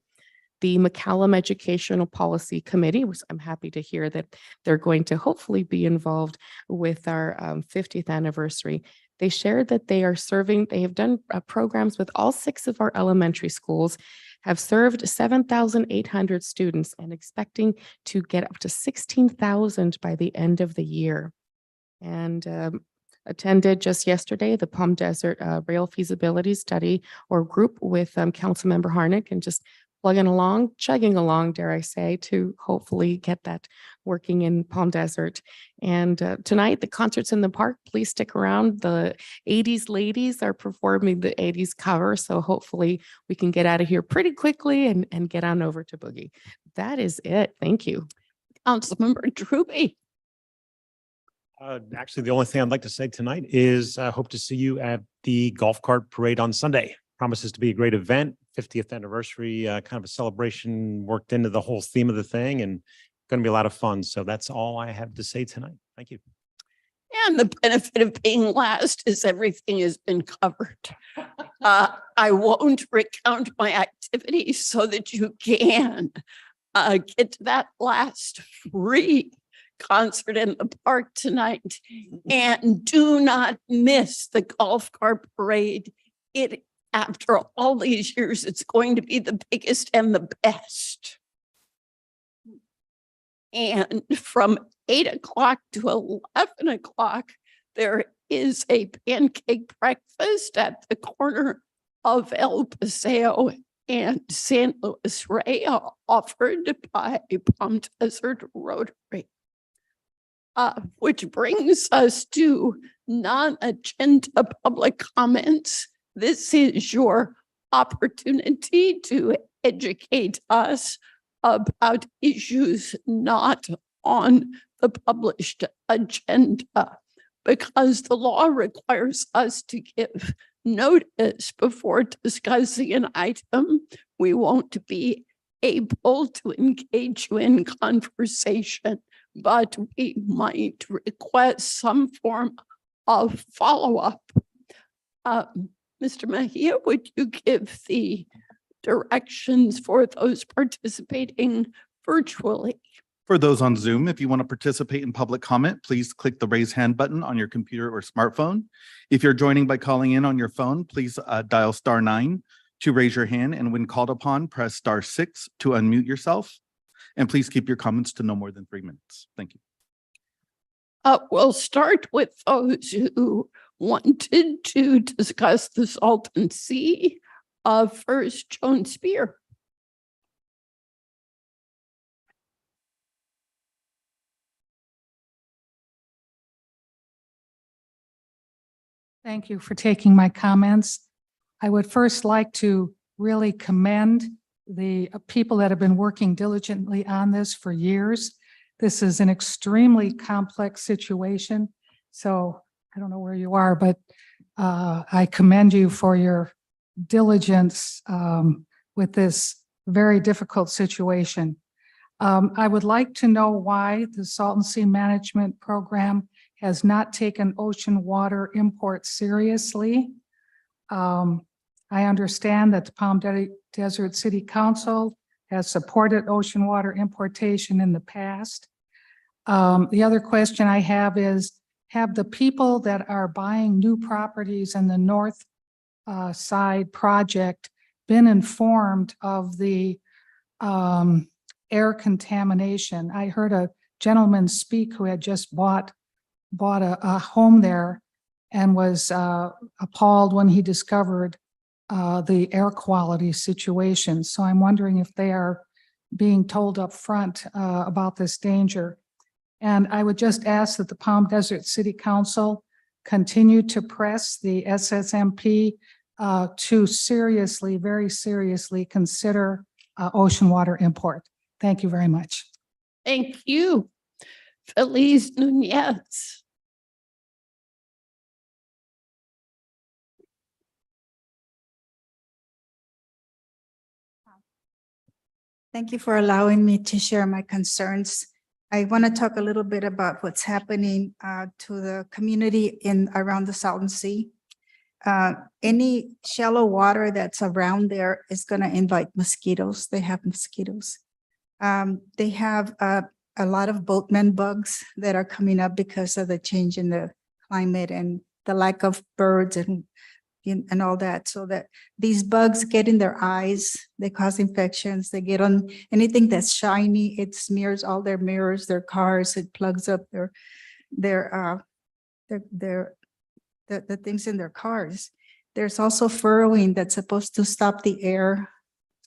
The McCallum Educational Policy Committee, which I'm happy to hear that they're going to hopefully be involved with our 50th anniversary. They shared that they have done programs with all 6 of our elementary schools, have served 7,800 students and expecting to get up to 16,000 by the end of the year. And attended just yesterday the Palm Desert Rail Feasibility Study or group with Councilmember Harnik, and just chugging along, dare I say, to hopefully get that working in Palm Desert. And tonight, the concert's in the park. Please stick around. The 80s ladies are performing the 80s cover, so hopefully we can get out of here pretty quickly and get on over to Boogie. That is it. Thank you. Councilmember Drewby. Actually, the only thing I'd like to say tonight is I hope to see you at the golf cart parade on Sunday. Promises to be a great event, 50th anniversary, kind of a celebration worked into the whole theme of the thing and going to be a lot of fun. So that's all I have to say tonight. Thank you. And the benefit of being last is everything has been covered. I won't recount my activities so that you can get to that last free concert in the park tonight. And do not miss the golf cart parade. After all these years, it's going to be the biggest and the best. And from 8 o'clock to 11 o'clock, there is a pancake breakfast at the corner of El Paseo and San Luis Rey, offered by Palm Desert Rotary. Which brings us to non-agenda public comments. This is your opportunity to educate us about issues not on the published agenda, because the law requires us to give notice before discussing an item. We won't be able to engage you in conversation, but we might request some form of follow-up. Mr. Mejia, would you give the directions for those participating virtually? For those on Zoom, if you want to participate in public comment, please click the raise hand button on your computer or smartphone. If you're joining by calling in on your phone, please dial *9 to raise your hand, and when called upon, press *6 to unmute yourself. And please keep your comments to no more than 3 minutes. Thank you. We'll start with those who wanted to discuss the Salton Sea. First, Joan Spear. Thank you for taking my comments. I would first like to really commend the people that have been working diligently on this for years. This is an extremely complex situation. So I don't know where you are, but I commend you for your diligence with this very difficult situation. I would like to know why the Salton Sea Management Program has not taken ocean water imports seriously. I understand that the Palm Desert City Council has supported ocean water importation in the past. The other question I have is, have the people that are buying new properties in the north side project been informed of the air contamination? I heard a gentleman speak who had just bought a home there and was appalled when he discovered the air quality situation. So I'm wondering if they are being told up front about this danger. And I would just ask that the Palm Desert City Council continue to press the SSMP to seriously, very seriously consider ocean water import. Thank you very much. Thank you. Feliz Nunez. Thank you for allowing me to share my concerns. I want to talk a little bit about what's happening to the community around the Salton Sea. Any shallow water that's around there is going to invite mosquitoes. They have mosquitoes. They have a lot of boatman bugs that are coming up because of the change in the climate and the lack of birds and all that. So that these bugs get in their eyes, they cause infections. They get on anything that's shiny. It smears all their mirrors, their cars. It plugs up the things in their cars. There's also furrowing that's supposed to stop the air,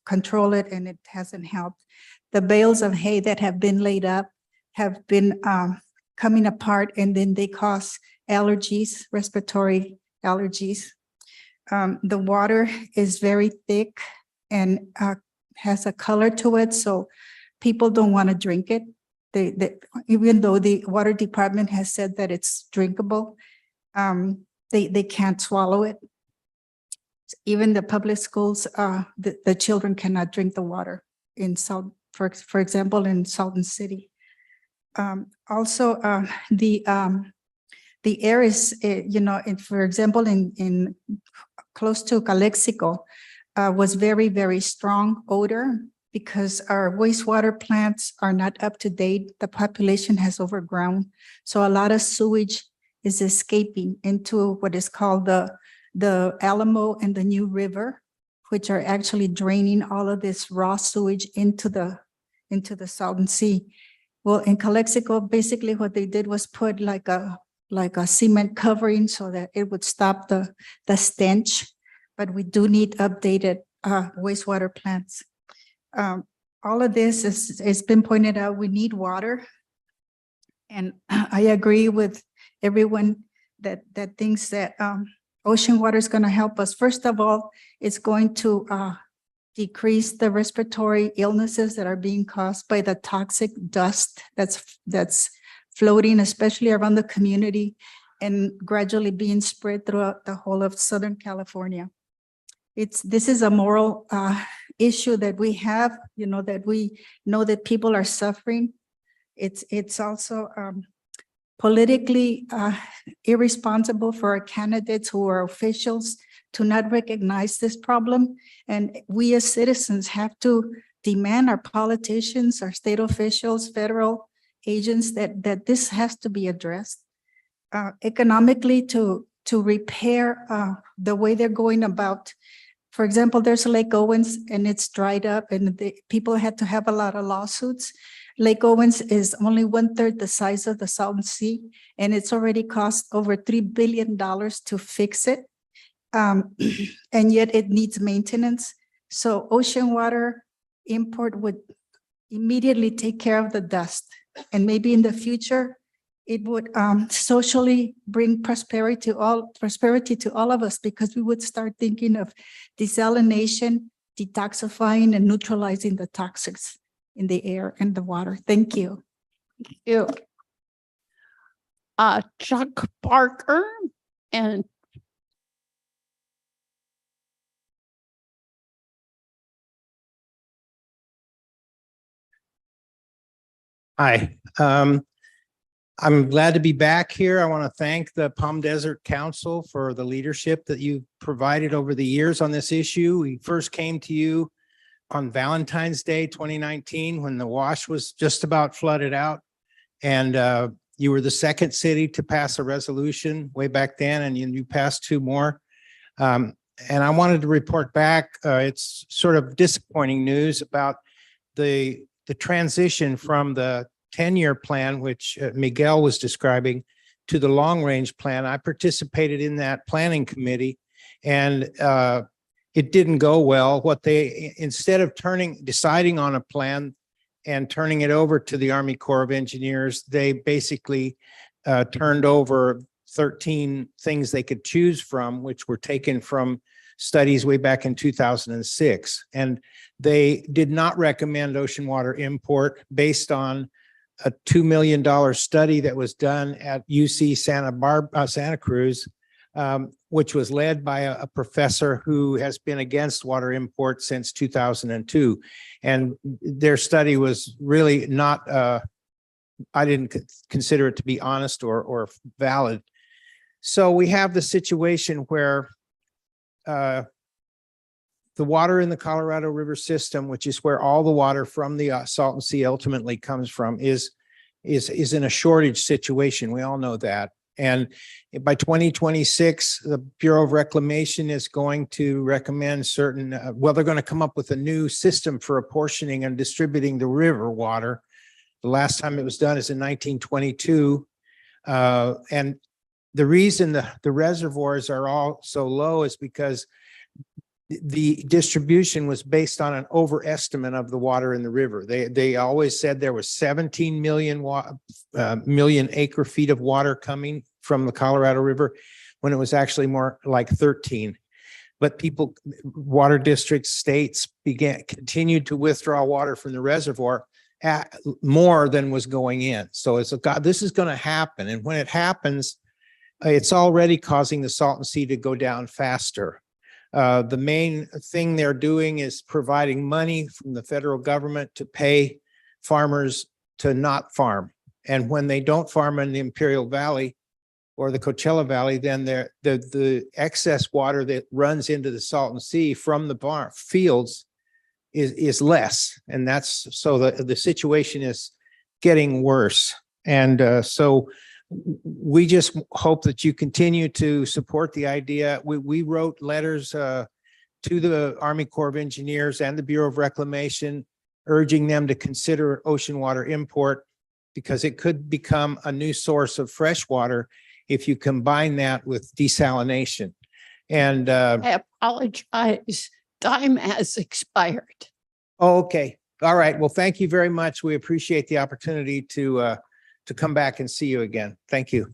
control it, and it hasn't helped. The bales of hay that have been laid up have been coming apart, and then they cause allergies, respiratory allergies. The water is very thick and has a color to it, so people don't want to drink it. even though the water department has said that it's drinkable, they can't swallow it. Even the public schools, the children cannot drink the water in for example, in Salton City. Also, the air is, for example, in close to Calexico, was very, very strong odor because our wastewater plants are not up to date. The population has overgrown. So a lot of sewage is escaping into what is called the Alamo and the New River, which are actually draining all of this raw sewage into the Salton Sea. Well, in Calexico, basically what they did was put like a cement covering so that it would stop the stench, but we do need updated wastewater plants. All of this has been pointed out, we need water. And I agree with everyone that thinks that ocean water is going to help us. First of all, it's going to decrease the respiratory illnesses that are being caused by the toxic dust that's floating, especially around the community and gradually being spread throughout the whole of Southern California. This is a moral issue that we have, that we know that people are suffering. It's also politically irresponsible for our candidates who are officials to not recognize this problem. And we as citizens have to demand our politicians, our state officials, federal agents that this has to be addressed. Economically, to repair the way they're going about. For example, there's Lake Owens and it's dried up and people had to have a lot of lawsuits. Lake Owens is only 1/3 the size of the Salton Sea, and it's already cost over $3 billion to fix it. And yet it needs maintenance. So ocean water import would immediately take care of the dust. And maybe in the future, it would socially bring prosperity to all of us, because we would start thinking of desalination, detoxifying, and neutralizing the toxins in the air and the water. Thank you. Thank you. Chuck Barker and Hi, I'm glad to be back here. I want to thank the Palm Desert Council for the leadership that you've provided over the years on this issue. We first came to you on Valentine's Day, 2019, when the Wash was just about flooded out. And you were the second city to pass a resolution way back then, and you passed two more. And I wanted to report back, it's sort of disappointing news about the transition from the 10-year plan, which Miguel was describing, to the long-range plan. I participated in that planning committee, and it didn't go well. Instead of deciding on a plan and turning it over to the Army Corps of Engineers, they basically turned over 13 things they could choose from, which were taken from studies way back in 2006. And they did not recommend ocean water import based on a $2 million study that was done at UC Santa Cruz, which was led by a professor who has been against water import since 2002. And their study was really not, I didn't consider it to be honest or valid. So we have the situation where the water in the Colorado River system, which is where all the water from the Salton Sea ultimately comes from, is in a shortage situation. We all know that. And by 2026, the Bureau of Reclamation is going to recommend certain, they're going to come up with a new system for apportioning and distributing the river water. The last time it was done is in 1922. And the reason the reservoirs are all so low is because the distribution was based on an overestimate of the water in the river. They always said there was 17 million acre feet of water coming from the Colorado River, when it was actually more like 13. But water districts, states continued to withdraw water from the reservoir more than was going in. So it's God, this is going to happen. And when it happens, it's already causing the Salton Sea to go down faster. The main thing they're doing is providing money from the federal government to pay farmers to not farm. And when they don't farm in the Imperial Valley or the Coachella Valley, then the excess water that runs into the Salton Sea from the fields is less. And that's, so the situation is getting worse. And so we just hope that you continue to support the idea. We wrote letters to the Army Corps of Engineers and the Bureau of Reclamation, urging them to consider ocean water import because it could become a new source of fresh water if you combine that with desalination. And I apologize. Time has expired. okay. All right. Well, thank you very much. We appreciate the opportunity to come back and see you again. Thank you.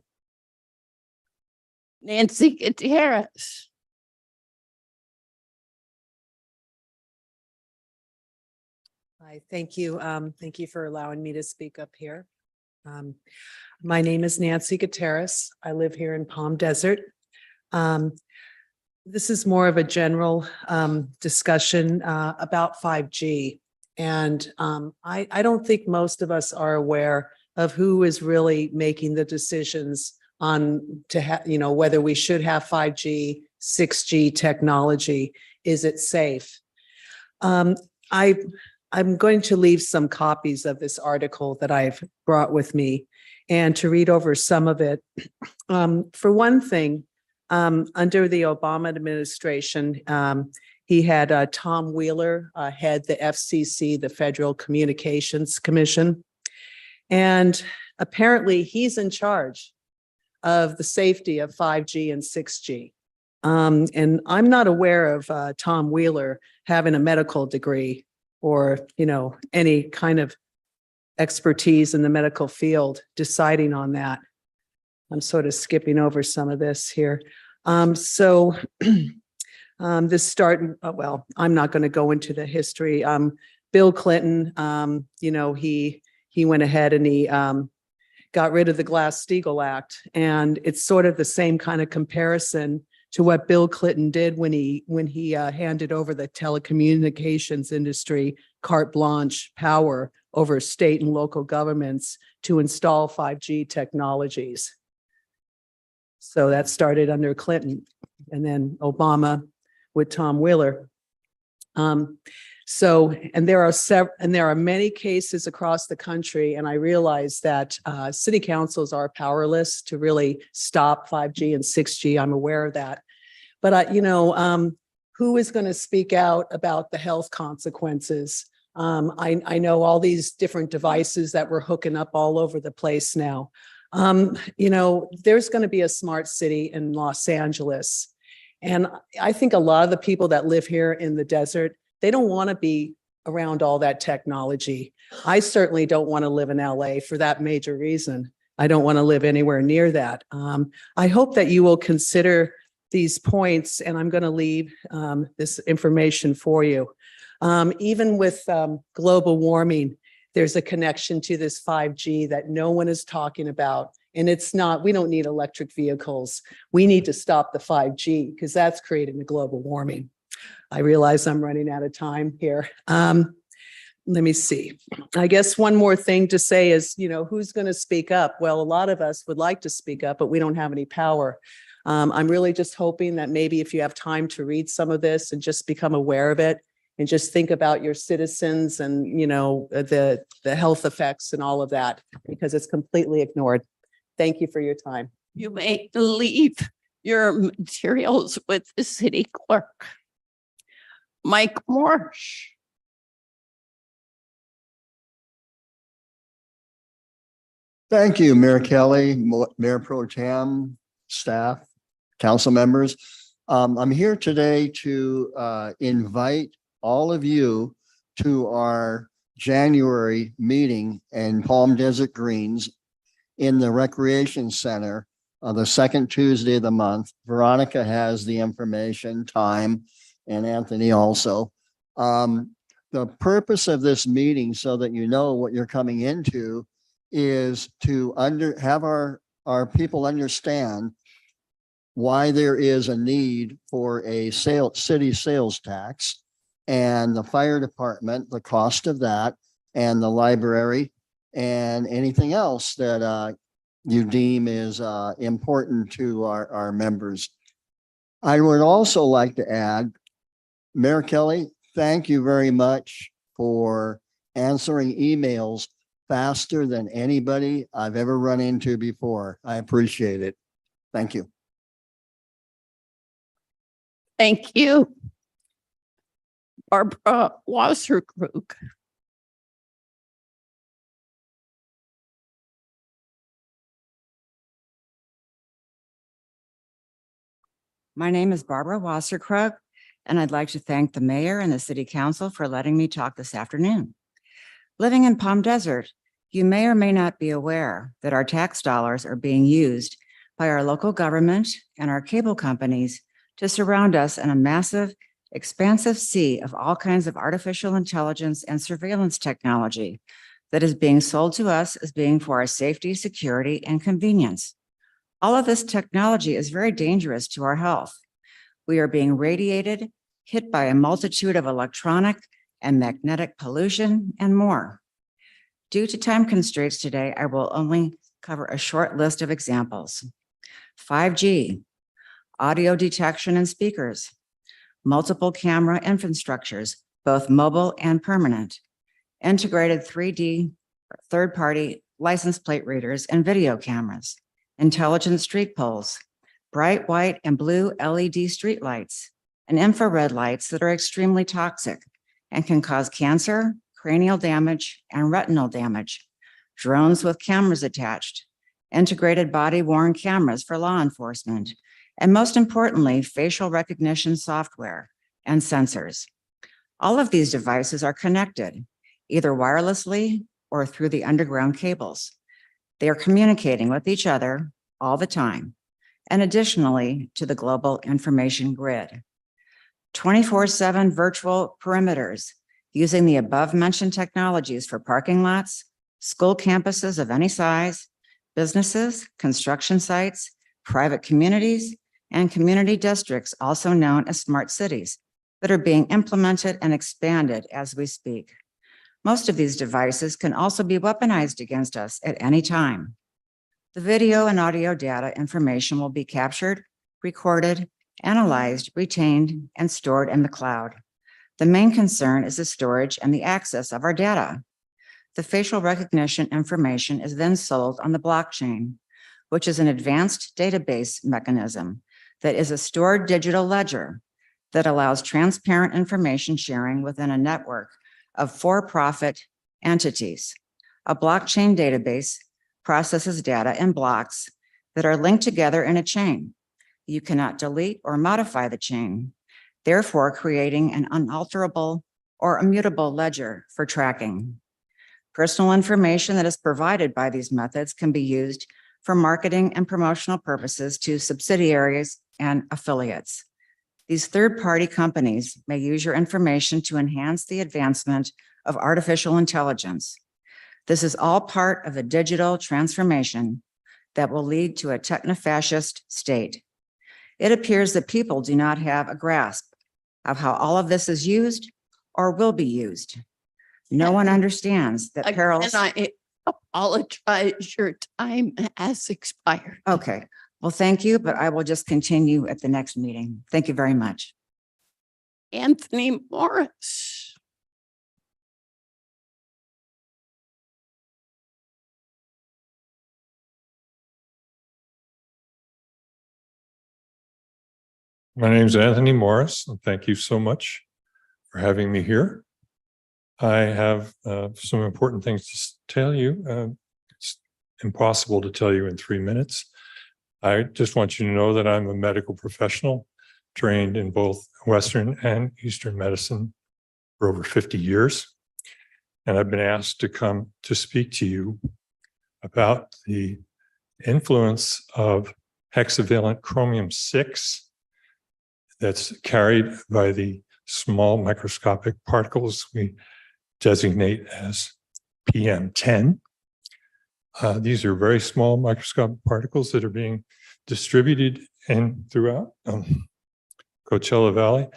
Nancy Gutierrez. Hi, thank you. Thank you for allowing me to speak up here. My name is Nancy Gutierrez. I live here in Palm Desert. This is more of a general discussion about 5G. And I don't think most of us are aware of who is really making the decisions on to have, whether we should have 5G, 6G technology. Is it safe? I'm going to leave some copies of this article that I've brought with me and to read over some of it. For one thing, under the Obama administration, he had Tom Wheeler head the FCC, the Federal Communications Commission. And apparently he's in charge of the safety of 5G and 6G. And I'm not aware of Tom Wheeler having a medical degree or, any kind of expertise in the medical field deciding on that. I'm sort of skipping over some of this here. This started, well, I'm not going to go into the history. Bill Clinton, he went ahead and he got rid of the Glass-Steagall Act. And it's sort of the same kind of comparison to what Bill Clinton did when he handed over the telecommunications industry carte blanche power over state and local governments to install 5G technologies. So that started under Clinton and then Obama with Tom Wheeler. And there are many cases across the country, and I realize that city councils are powerless to really stop 5G and 6G. I'm aware of that. But who is going to speak out about the health consequences? I know all these different devices that we're hooking up all over the place now. There's going to be a smart city in Los Angeles. And I think a lot of the people that live here in the desert, they don't want to be around all that technology. I certainly don't want to live in LA for that major reason. I don't want to live anywhere near that. I hope that you will consider these points, and I'm going to leave this information for you. Even with global warming, there's a connection to this 5G that no one is talking about. And it's not, we don't need electric vehicles. We need to stop the 5G because that's creating the global warming. I realize I'm running out of time here. Let me see. I guess one more thing to say is, who's going to speak up? Well, a lot of us would like to speak up, but we don't have any power. I'm really just hoping that maybe if you have time to read some of this and just become aware of it and just think about your citizens and, the health effects and all of that, because it's completely ignored. Thank you for your time. You may leave your materials with the city clerk. Mike Marsh. Thank you, Mayor Kelly, Mayor Pro Tem, staff, council members. I'm here today to invite all of you to our January meeting in Palm Desert Greens in the Recreation Center on the second Tuesday of the month. Veronica has the information, time, and Anthony also. the purpose of this meeting, so that you know what you're coming into, is to have our people understand why there is a need for a city sales tax, and the fire department, the cost of that, and the library, and anything else that you deem is important to our members. I would also like to add, Mayor Kelly, thank you very much for answering emails faster than anybody I've ever run into before. I appreciate it. Thank you. Thank you. Barbara Wasserkrug. My name is Barbara Wasserkrug, and I'd like to thank the mayor and the city council for letting me talk this afternoon. Living in Palm Desert, you may or may not be aware that our tax dollars are being used by our local government and our cable companies to surround us in a massive, expansive sea of all kinds of artificial intelligence and surveillance technology that is being sold to us as being for our safety, security, and convenience. All of this technology is very dangerous to our health. We are being radiated, hit by a multitude of electronic and magnetic pollution, and more. Due to time constraints today, I will only cover a short list of examples. 5G, audio detection and speakers, multiple camera infrastructures, both mobile and permanent, integrated 3D third-party license plate readers and video cameras, intelligent street poles, bright white and blue LED streetlights, and infrared lights that are extremely toxic and can cause cancer, cranial damage, and retinal damage, drones with cameras attached, integrated body-worn cameras for law enforcement, and most importantly, facial recognition software and sensors. All of these devices are connected, either wirelessly or through the underground cables. They are communicating with each other all the time, and additionally to the global information grid. 24/7 virtual perimeters using the above-mentioned technologies for parking lots, school campuses of any size, businesses, construction sites, private communities, and community districts, also known as smart cities, that are being implemented and expanded as we speak. Most of these devices can also be weaponized against us at any time. The video and audio data information will be captured, recorded, analyzed, retained, and stored in the cloud. The main concern is the storage and the access of our data. The facial recognition information is then sold on the blockchain, which is an advanced database mechanism that is a stored digital ledger that allows transparent information sharing within a network of for-profit entities. A blockchain database processes data in blocks that are linked together in a chain. You cannot delete or modify the chain, therefore creating an unalterable or immutable ledger for tracking. Personal information that is provided by these methods can be used for marketing and promotional purposes to subsidiaries and affiliates. These third-party companies may use your information to enhance the advancement of artificial intelligence. This is all part of a digital transformation that will lead to a techno-fascist state. It appears that people do not have a grasp of how all of this is used or will be used. No one understands that perils. And I apologize, your time has expired. Okay, well, thank you, but I will just continue at the next meeting. Thank you very much. Anthony Morris. My name is Anthony Morris, and thank you so much for having me here. I have some important things to tell you. It's impossible to tell you in 3 minutes. I just want you to know that I'm a medical professional trained in both Western and Eastern medicine for over 50 years. And I've been asked to come to speak to you about the influence of hexavalent chromium-6 that's carried by the small microscopic particles we designate as PM10. These are very small microscopic particles that are being distributed throughout Coachella Valley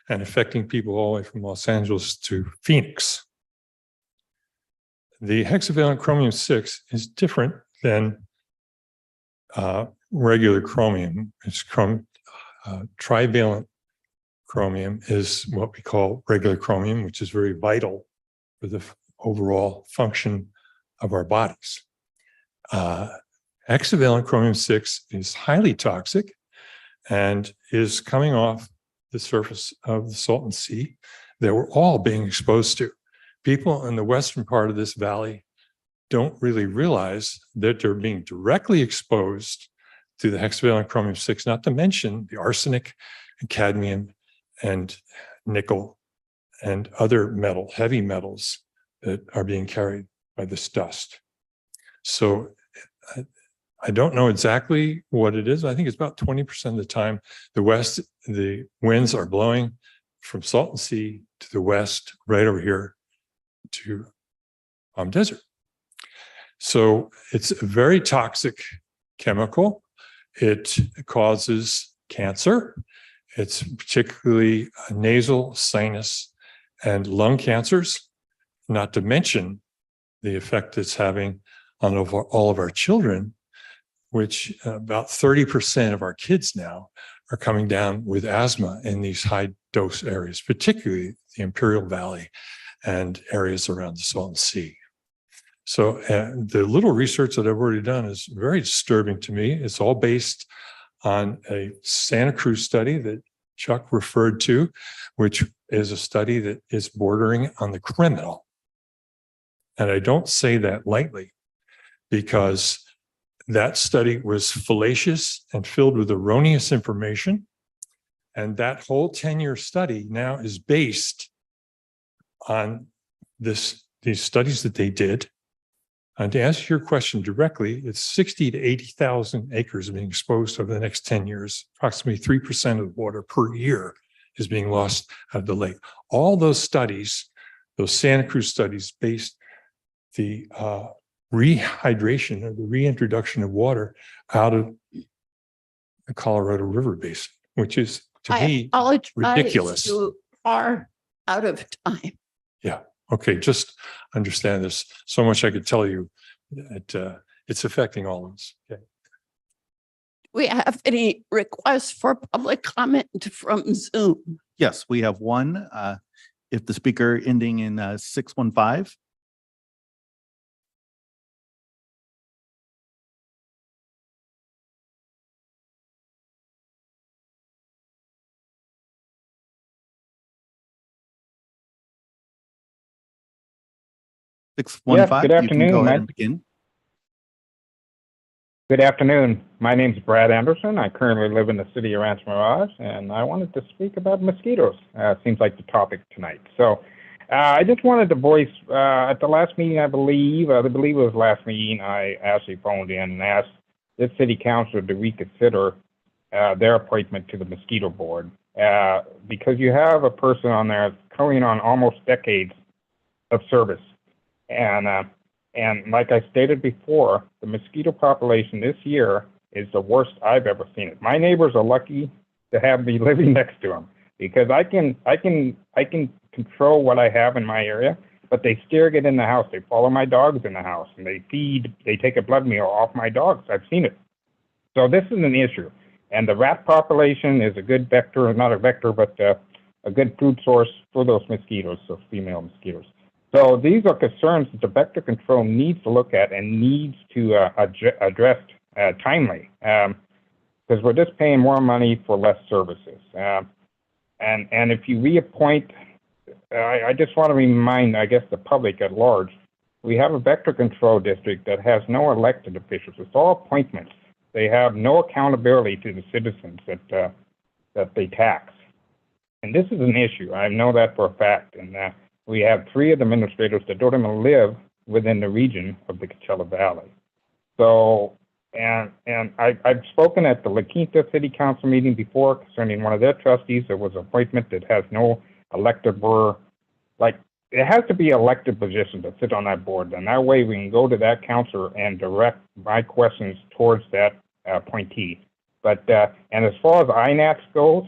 and affecting people all the way from Los Angeles to Phoenix. The hexavalent chromium-6 is different than regular chromium. It's trivalent chromium is what we call regular chromium, which is very vital for the overall function of our bodies. Hexavalent chromium-6 is highly toxic and is coming off the surface of the Salton Sea that we're all being exposed to. People in the western part of this valley don't really realize that they're being directly exposed to the hexavalent chromium-6, not to mention the arsenic and cadmium and nickel and other heavy metals that are being carried by this dust. So I don't know exactly what it is. I think it's about 20% of the time the winds are blowing from Salton Sea to the west, right over here to Palm Desert. So it's a very toxic chemical. It causes cancer. It's particularly nasal, sinus, and lung cancers, not to mention the effect it's having on all of our children, which about 30% of our kids now are coming down with asthma in these high dose areas, particularly the Imperial Valley and areas around the Salton Sea. So the little research that I've already done is very disturbing to me. It's all based on a Santa Cruz study that Chuck referred to, which is a study that is bordering on the criminal. And I don't say that lightly, because that study was fallacious and filled with erroneous information. And that whole 10-year study now is based on these studies that they did. And to answer your question directly, it's 60 to 80,000 acres being exposed over the next 10 years. Approximately 3% of the water per year is being lost out of the lake. All those studies, those Santa Cruz studies, based the rehydration or the reintroduction of water out of the Colorado River Basin, which is, to me, ridiculous. You are out of time. Yeah. Okay. Just understand there's so much I could tell you that it's affecting all of us. Okay. Do we have any requests for public comment from Zoom? Yes, we have one. If the speaker ending in 615. Yes, good You can go afternoon. ahead and begin. Good afternoon. My name is Brad Anderson. I currently live in the city of Rancho Mirage, and I wanted to speak about mosquitoes. Seems like the topic tonight. So I just wanted to voice, at the last meeting, I believe it was last meeting, I actually phoned in and asked this city council to reconsider their appointment to the mosquito board, because you have a person on there coming on almost decades of service. And like I stated before, the mosquito population this year is the worst I've ever seen it. My neighbors are lucky to have me living next to them, because I can control what I have in my area, but they still get in the house. They follow my dogs in the house, and they take a blood meal off my dogs. I've seen it. So this is an issue. And the rat population is a good vector, not a vector, but a good food source for those mosquitoes, those female mosquitoes. So these are concerns that the vector control needs to look at and needs to address timely, because we're just paying more money for less services. And if you reappoint, I just want to remind, I guess, the public at large, we have a vector control district that has no elected officials. It's all appointments. They have no accountability to the citizens that they tax. And this is an issue. I know that for a fact. And we have 3 of the administrators that don't even live within the region of the Coachella Valley. So, and I've spoken at the La Quinta City Council meeting before concerning one of their trustees. There was an appointment that has no elected were, like, it has to be elected position to sit on that board. And that way we can go to that counselor and direct my questions towards that appointee. But, and as far as INAX goes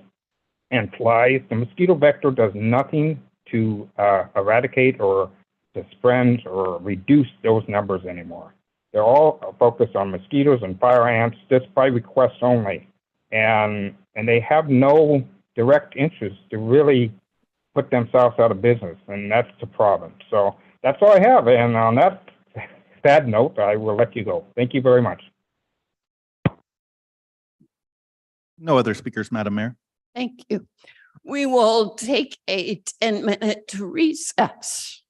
and flies, the mosquito vector does nothing to eradicate or suspend or reduce those numbers anymore. They're all focused on mosquitoes and fire ants, just by request only. And they have no direct interest to really put themselves out of business, and that's the problem. So that's all I have. And on that sad note, I will let you go. Thank you very much. No other speakers, Madam Mayor. Thank you. We will take a 10-minute recess.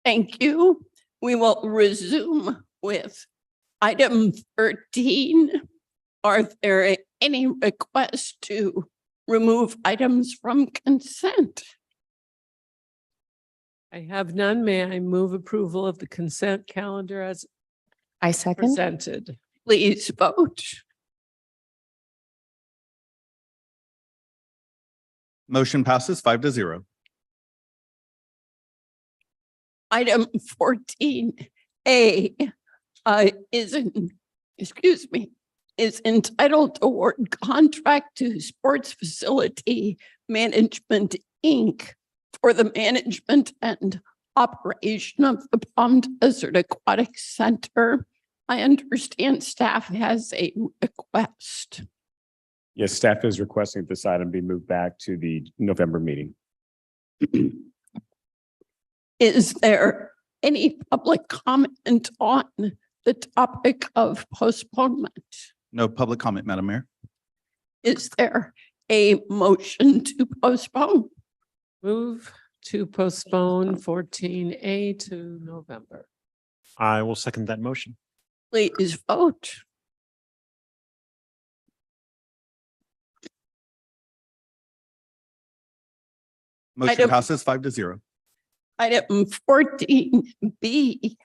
Thank you. We will resume with item 13. Are there any requests to remove items from consent? I have none. May I move approval of the consent calendar as I second. presented? Please vote. Motion passes 5-0. Item 14A is entitled Award Contract to Sports Facility Management, Inc. for the management and operation of the Palm Desert Aquatic Center. I understand staff has a request. Yes, staff is requesting that this item be moved back to the November meeting. Is there any public comment on the topic of postponement? No public comment, Madam Mayor. Is there a motion to postpone? Move to postpone 14A to November. I will second that motion. Please vote. Motion Item- passes 5-0. Item 14B,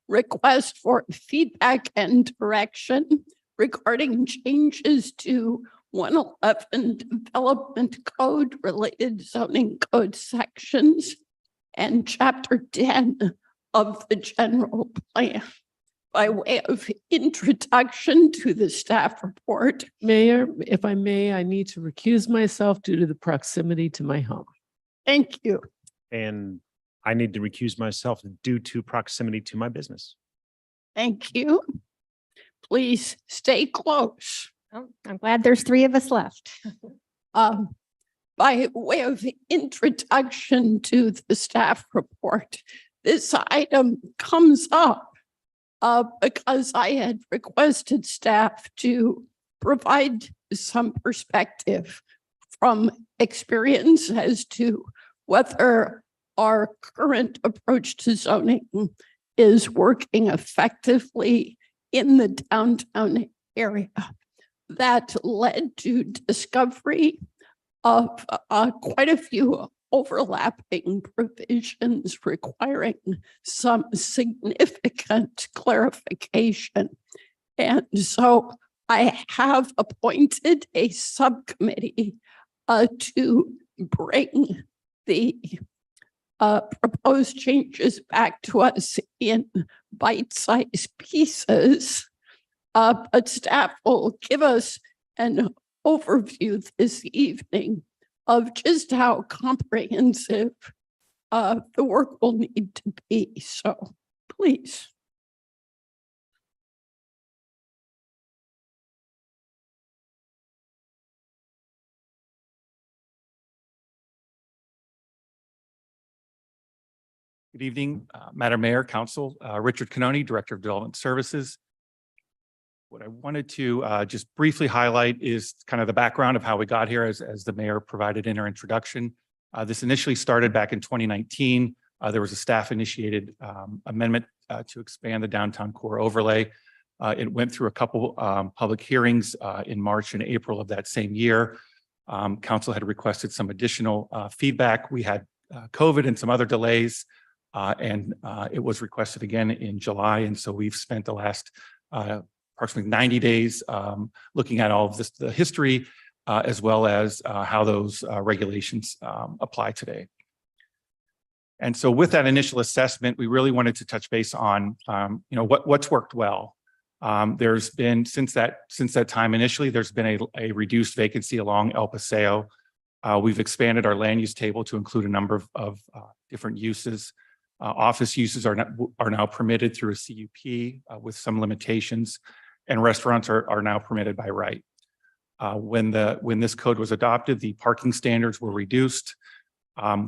request for feedback and direction regarding changes to 111 Development Code related zoning code sections and Chapter 10 of the general plan. By way of introduction to the staff report, Mayor, if I may, I need to recuse myself due to the proximity to my home. thank you. And I need to recuse myself due to proximity to my business. Thank you. Please stay close. Oh, I'm glad there's 3 of us left. By way of introduction to the staff report, this item comes up because I had requested staff to provide some perspective from experience as to whether our current approach to zoning is working effectively in the downtown area. That led to discovery of quite a few overlapping provisions requiring some significant clarification. And so I have appointed a subcommittee to bring the proposed changes back to us in bite-sized pieces. But staff will give us an overview this evening of just how comprehensive the work will need to be. So please. Good evening, Madam Mayor, Council, Richard Canoni, Director of Development Services. What I wanted to just briefly highlight is kind of the background of how we got here as the mayor provided in her introduction. This initially started back in 2019. There was a staff initiated amendment to expand the downtown core overlay. It went through a couple public hearings in March and April of that same year. Council had requested some additional feedback. We had COVID and some other delays. And it was requested again in July. And so we've spent the last approximately 90 days looking at all of this, the history, as well as how those regulations apply today. And so with that initial assessment, we really wanted to touch base on, what's worked well. There's been, since that time initially, there's been a reduced vacancy along El Paseo. We've expanded our land use table to include a number of different uses. Office uses are now permitted through a CUP with some limitations, and restaurants are now permitted by right. When this code was adopted, the parking standards were reduced.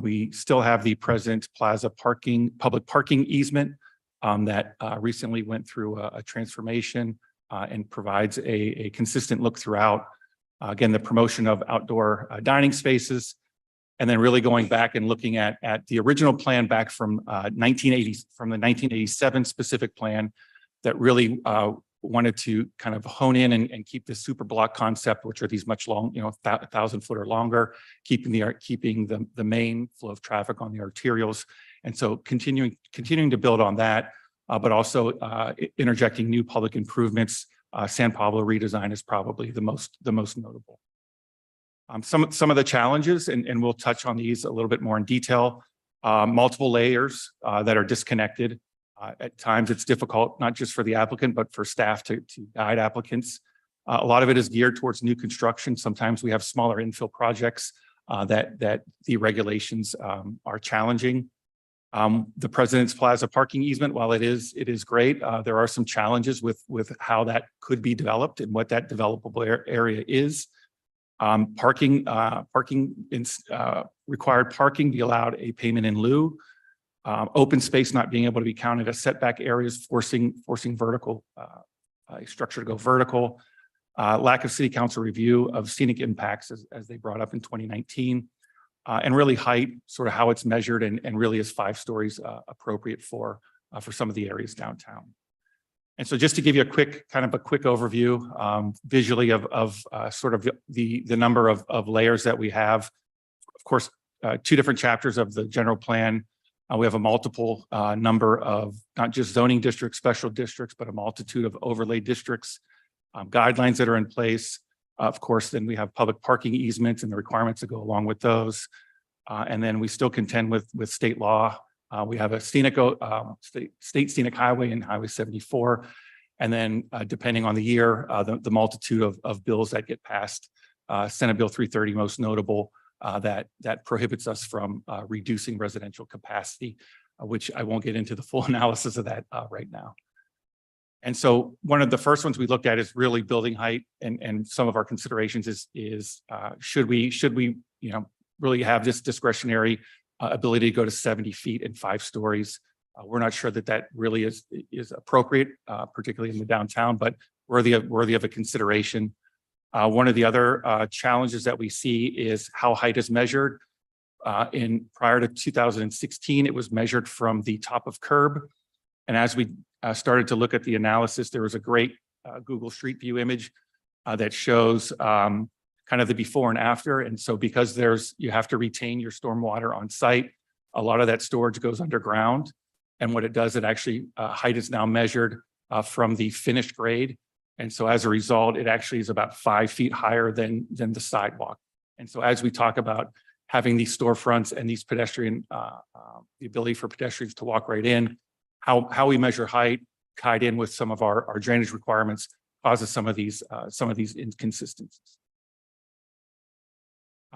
We still have the present plaza public parking easement that recently went through a transformation and provides a consistent look throughout. Again, the promotion of outdoor dining spaces, And then really going back and looking at the original plan back from 1980, from the 1987 specific plan that really wanted to kind of hone in and keep the super block concept, which are these much long, 1,000 foot or longer, keeping the main flow of traffic on the arterials. And so continuing to build on that, but also interjecting new public improvements. San Pablo redesign is probably the most notable. Some of the challenges, and we'll touch on these a little bit more in detail, multiple layers that are disconnected. At times it's difficult, not just for the applicant, but for staff to guide applicants. A lot of it is geared towards new construction. Sometimes we have smaller infill projects that the regulations are challenging. The President's Plaza parking easement, while it is great, there are some challenges with how that could be developed and what that developable area is. Required parking be allowed a payment in lieu. Open space not being able to be counted as setback areas, forcing vertical structure to go vertical. Lack of city council review of scenic impacts as they brought up in 2019. And really height, sort of how it's measured, and really is 5 stories appropriate for some of the areas downtown. And so just to give you a quick overview visually of sort of the number of layers that we have. Of course, 2 different chapters of the general plan. We have a multiple number of not just zoning districts, special districts, but a multitude of overlay districts, guidelines that are in place. Of course, then we have public parking easements and the requirements that go along with those. And then we still contend with state law. We have a scenic state scenic highway and Highway 74. And then depending on the year, the multitude of bills that get passed, Senate Bill 330 most notable, that prohibits us from reducing residential capacity, which I won't get into the full analysis of that right now. And so one of the first ones we looked at is really building height, and some of our considerations is should we really have this discretionary ability to go to 70 feet and 5 stories. We're not sure that really is appropriate, particularly in the downtown, but worthy of a consideration. One of the other challenges that we see is how height is measured. Prior to 2016, it was measured from the top of curb. And as we started to look at the analysis, there was a great Google Street View image that shows kind of the before and after. And so because you have to retain your stormwater on site, a lot of that storage goes underground. And what it does, it actually, height is now measured from the finished grade. And so as a result, it actually is about 5 feet higher than the sidewalk. And so as we talk about having these storefronts and these pedestrian, the ability for pedestrians to walk right in, how we measure height tied in with some of our drainage requirements causes some of these inconsistencies.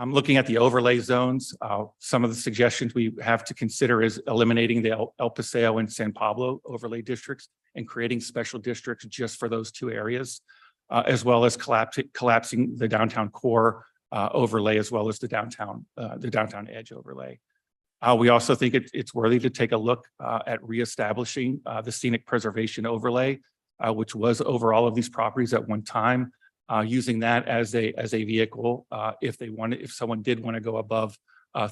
I'm looking at the overlay zones. Some of the suggestions we have to consider is eliminating the El Paseo and San Pablo overlay districts and creating special districts just for those 2 areas, as well as collapsing the downtown core overlay, as well as the downtown edge overlay. We also think it's worthy to take a look at reestablishing the scenic preservation overlay, which was over all of these properties at one time. Using that as a vehicle, if someone did want to go above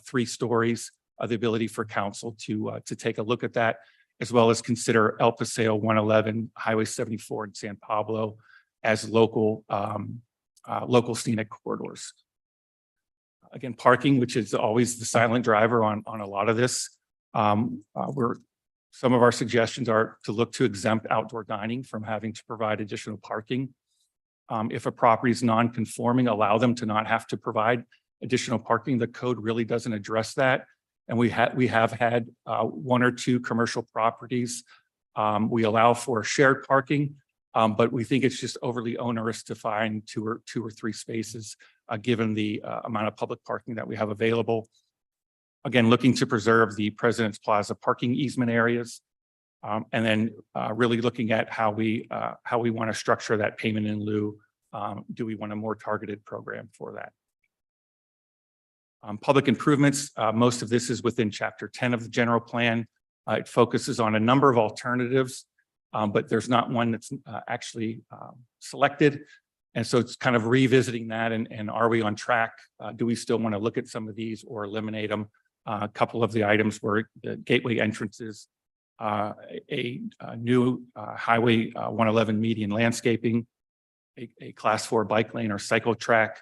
3 stories, the ability for council to take a look at that, as well as consider El Paseo 111, Highway 74, and San Pablo as local scenic corridors. Again, parking, which is always the silent driver on a lot of this. Some of our suggestions are to look to exempt outdoor dining from having to provide additional parking. If a property is non-conforming, allow them to not have to provide additional parking. The code really doesn't address that. And we have had 1 or 2 commercial properties. We allow for shared parking, but we think it's just overly onerous to find 2 or 3 spaces, given the amount of public parking that we have available. Again, looking to preserve the President's Plaza parking easement areas. And then really looking at how we want to structure that payment in lieu. Do we want a more targeted program for that? Public improvements, most of this is within Chapter 10 of the general plan. It focuses on a number of alternatives, but there's not one that's actually selected. And so it's kind of revisiting that and are we on track? Do we still want to look at some of these or eliminate them? A couple of the items were the gateway entrances, a new Highway 111 median landscaping, a class 4 bike lane or cycle track,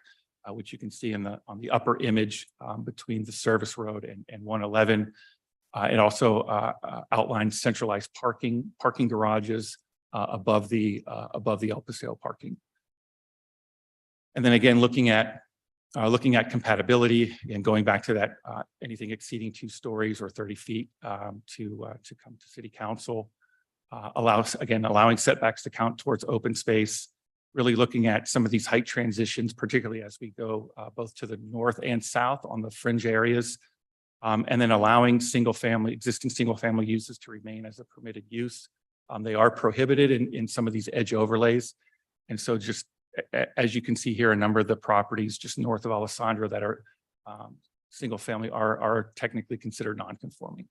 which you can see on the upper image between the service road and 111. It also outlines centralized parking garages above the El Paseo parking. And then again, looking at compatibility and going back to that, anything exceeding 2 stories or 30 feet to come to city council, allowing setbacks to count towards open space, really looking at some of these height transitions, particularly as we go both to the north and south on the fringe areas, and then allowing existing single family uses to remain as a permitted use. They are prohibited in some of these edge overlays. And so just as you can see here, a number of the properties just north of Alessandra that are single family are technically considered non-conforming.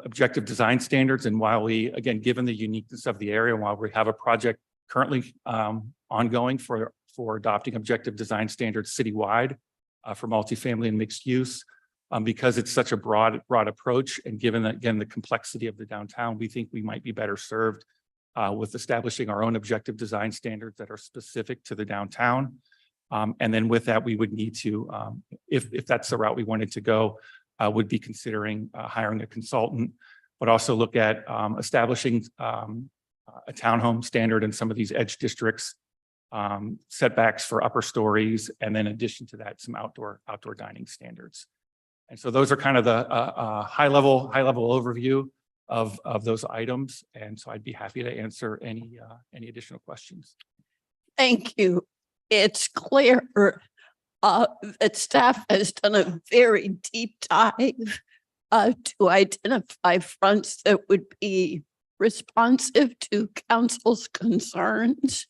Objective design standards, and while again, given the uniqueness of the area, while we have a project currently ongoing for adopting objective design standards citywide for multifamily and mixed use, because it's such a broad approach, and given that, again, the complexity of the downtown, we think we might be better served with establishing our own objective design standards that are specific to the downtown. And then with that, we would need to, if that's the route we wanted to go, would be considering hiring a consultant, but also look at establishing a townhome standard in some of these edge districts, setbacks for upper stories, and then in addition to that, some outdoor dining standards. And so those are kind of the high level overview of those items. And so I'd be happy to answer any additional questions. Thank you. It's clear that staff has done a very deep dive to identify fronts that would be responsive to council's concerns,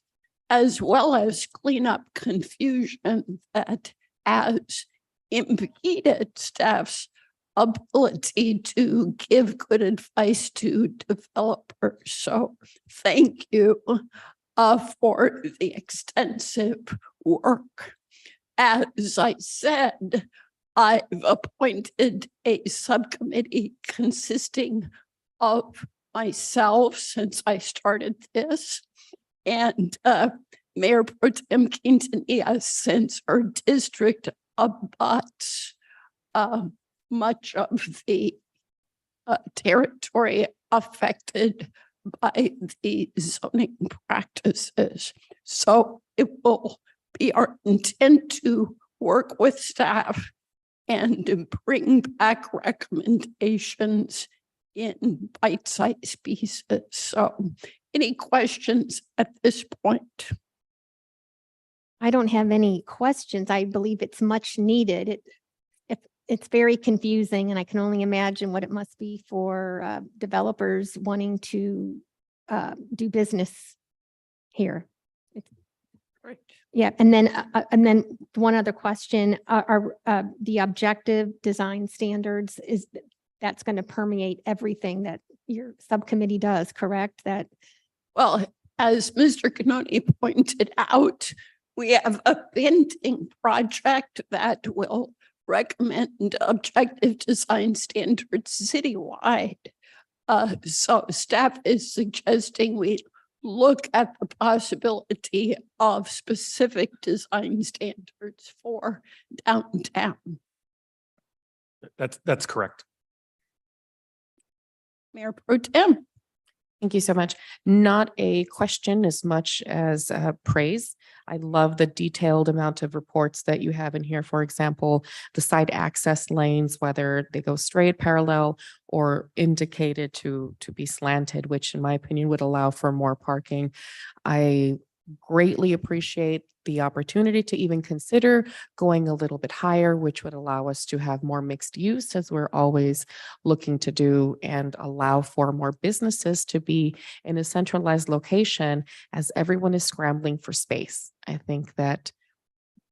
as well as clean up confusion that has impeded staff's ability to give good advice to developers. So thank you for the extensive work. As I said, I've appointed a subcommittee consisting of myself since I started this, and Mayor Pro Tem Quintanilla, since her district abuts much of the territory affected by the zoning practices. So it will be our intent to work with staff and bring back recommendations in bite-sized pieces. So any questions at this point? I don't have any questions. I believe it's much needed. It's very confusing, and I can only imagine what it must be for developers wanting to do business here. Great. Yeah, and then one other question: are the objective design standards, that's going to permeate everything that your subcommittee does, correct? Well, as Mr. Canoni pointed out, we have a pending project that will recommend objective design standards citywide. So staff is suggesting we look at the possibility of specific design standards for downtown. That's correct. Mayor Pro Tem. Thank you so much. Not a question as much as praise. I love the detailed amount of reports that you have in here. For example, the side access lanes, whether they go straight, parallel, or indicated to be slanted, which in my opinion would allow for more parking. I greatly appreciate the opportunity to even consider going a little bit higher, which would allow us to have more mixed use, as we're always looking to do, and allow for more businesses to be in a centralized location as everyone is scrambling for space. I think that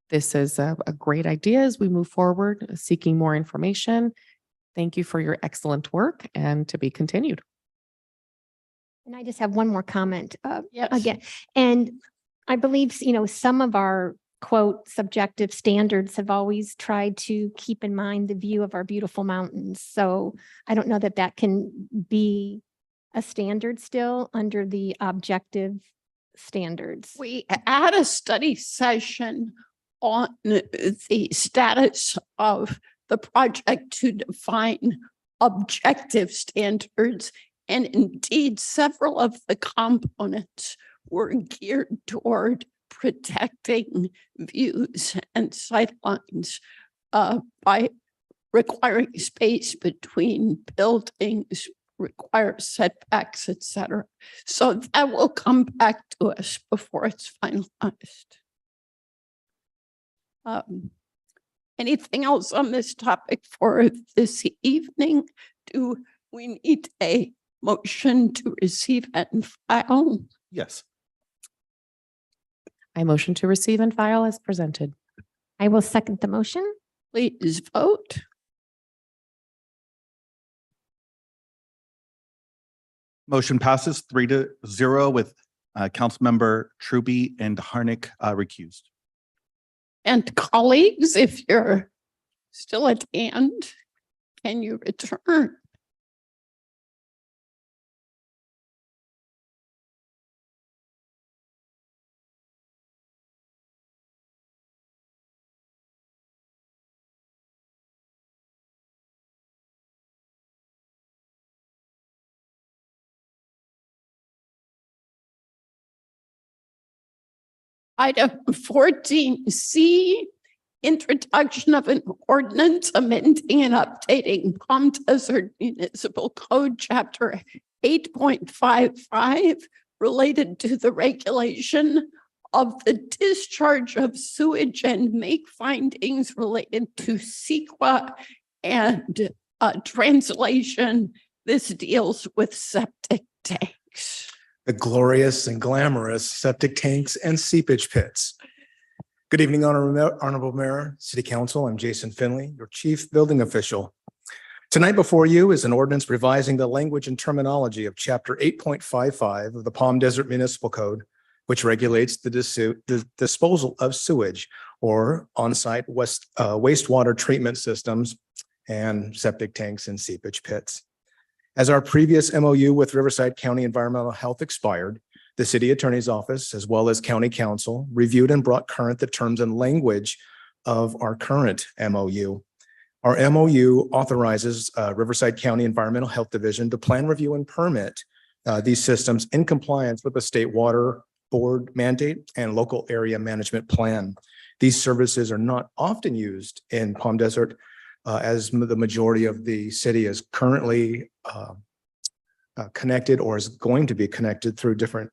this is a great idea as we move forward, seeking more information. Thank you for your excellent work, and to be continued. And I just have one more comment. Yes. Again, and I believe, some of our quote subjective standards have always tried to keep in mind the view of our beautiful mountains. So I don't know that that can be a standard still under the objective standards. We had a study session on the status of the project to define objective standards. And indeed, several of the components were geared toward protecting views and sightlines by requiring space between buildings, require setbacks, etc. So that will come back to us before it's finalized. Anything else on this topic for this evening? Do we need a motion to receive and file? Yes. I motion to receive and file as presented. I will second the motion. Please vote. Motion passes 3-0 with Councilmember Truby and Harnick recused. And colleagues, if you're still at hand, can you return? Item 14C, introduction of an ordinance amending and updating Palm Desert Municipal Code, Chapter 8.55, related to the regulation of the discharge of sewage and make findings related to CEQA and translation. This deals with septic tanks. The glorious and glamorous septic tanks and seepage pits. Good evening, Honorable Mayor, City Council. I'm Jason Finley, your Chief Building Official. Tonight before you is an ordinance revising the language and terminology of Chapter 8.55 of the Palm Desert Municipal Code, which regulates the disposal of sewage or on-site wastewater treatment systems and septic tanks and seepage pits. As our previous MOU with Riverside County Environmental Health expired, the City Attorney's Office, as well as County Council, reviewed and brought current the terms and language of our current MOU. Our MOU authorizes Riverside County Environmental Health Division to plan, review, and permit these systems in compliance with the State Water Board mandate and local area management plan. These services are not often used in Palm Desert, as the majority of the city is currently connected or is going to be connected through different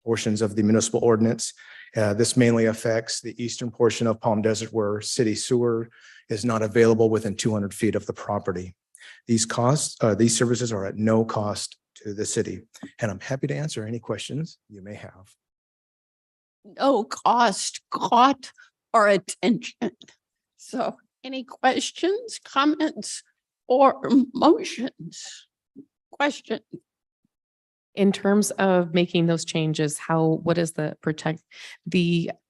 portions of the municipal ordinance. This mainly affects the eastern portion of Palm Desert where city sewer is not available within 200 feet of the property. These services are at no cost to the city, and I'm happy to answer any questions you may have. No cost caught our attention. So any questions, comments, or motions? Question. In terms of making those changes, what is the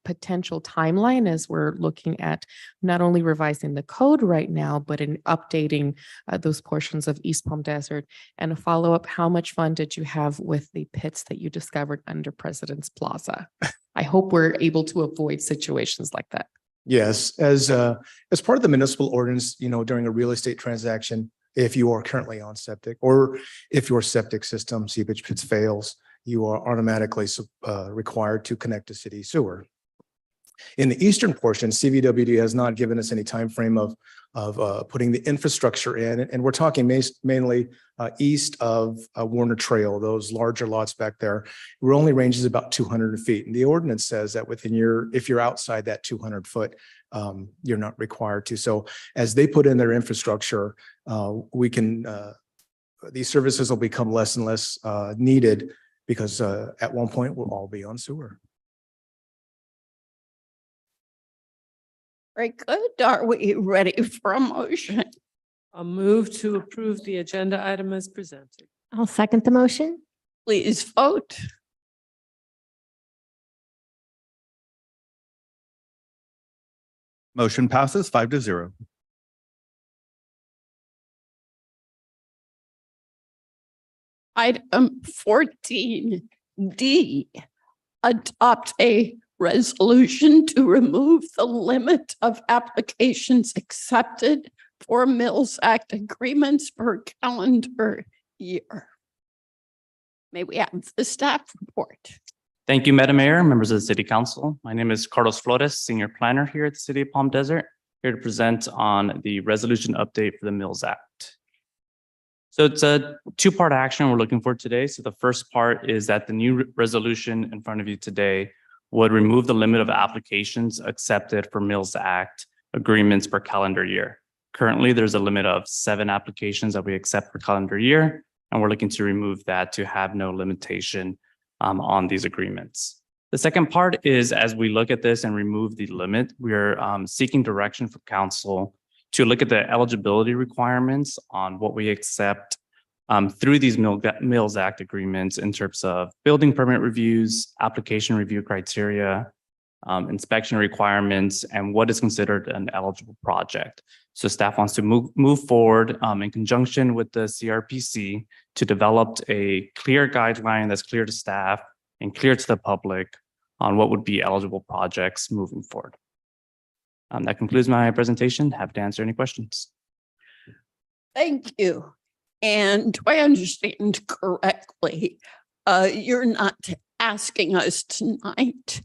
potential timeline as we're looking at not only revising the code right now, but in updating those portions of East Palm Desert? And a follow-up, how much fun did you have with the pits that you discovered under President's Plaza? I hope we're able to avoid situations like that. Yes, as part of the municipal ordinance, during a real estate transaction, if you are currently on septic or if your septic system seepage pits fails, you are automatically required to connect to city sewer. In the eastern portion, CVWD has not given us any time frame of putting the infrastructure in, and we're talking mainly east of Warner Trail, those larger lots back there. It only ranges about 200 feet, and the ordinance says that if you're outside that 200 foot, you're not required to. So as they put in their infrastructure, these services will become less and less needed because at one point we'll all be on sewer. Very good. Are we ready for a motion? A move to approve the agenda item as presented. I'll second the motion. Please vote. Motion passes 5-0. Item 14D, adopt a resolution to remove the limit of applications accepted for Mills Act agreements per calendar year. May we have the staff report? Thank you, Madam Mayor, members of the City Council. My name is Carlos Flores, Senior Planner here at the City of Palm Desert, here to present on the resolution update for the Mills Act. So it's a two-part action we're looking for today. So the first part is that the new resolution in front of you today would remove the limit of applications accepted for Mills Act agreements per calendar year. Currently, there's a limit of 7 applications that we accept per calendar year, and we're looking to remove that to have no limitation on these agreements. The second part is, as we look at this and remove the limit, we are seeking direction from council to look at the eligibility requirements on what we accept through these Mills Act agreements in terms of building permit reviews, application review criteria, inspection requirements, and what is considered an eligible project. So staff wants to move forward in conjunction with the CRPC to develop a clear guideline that's clear to staff and clear to the public on what would be eligible projects moving forward. That concludes my presentation. Happy to answer any questions. Thank you. And do I understand correctly, you're not asking us tonight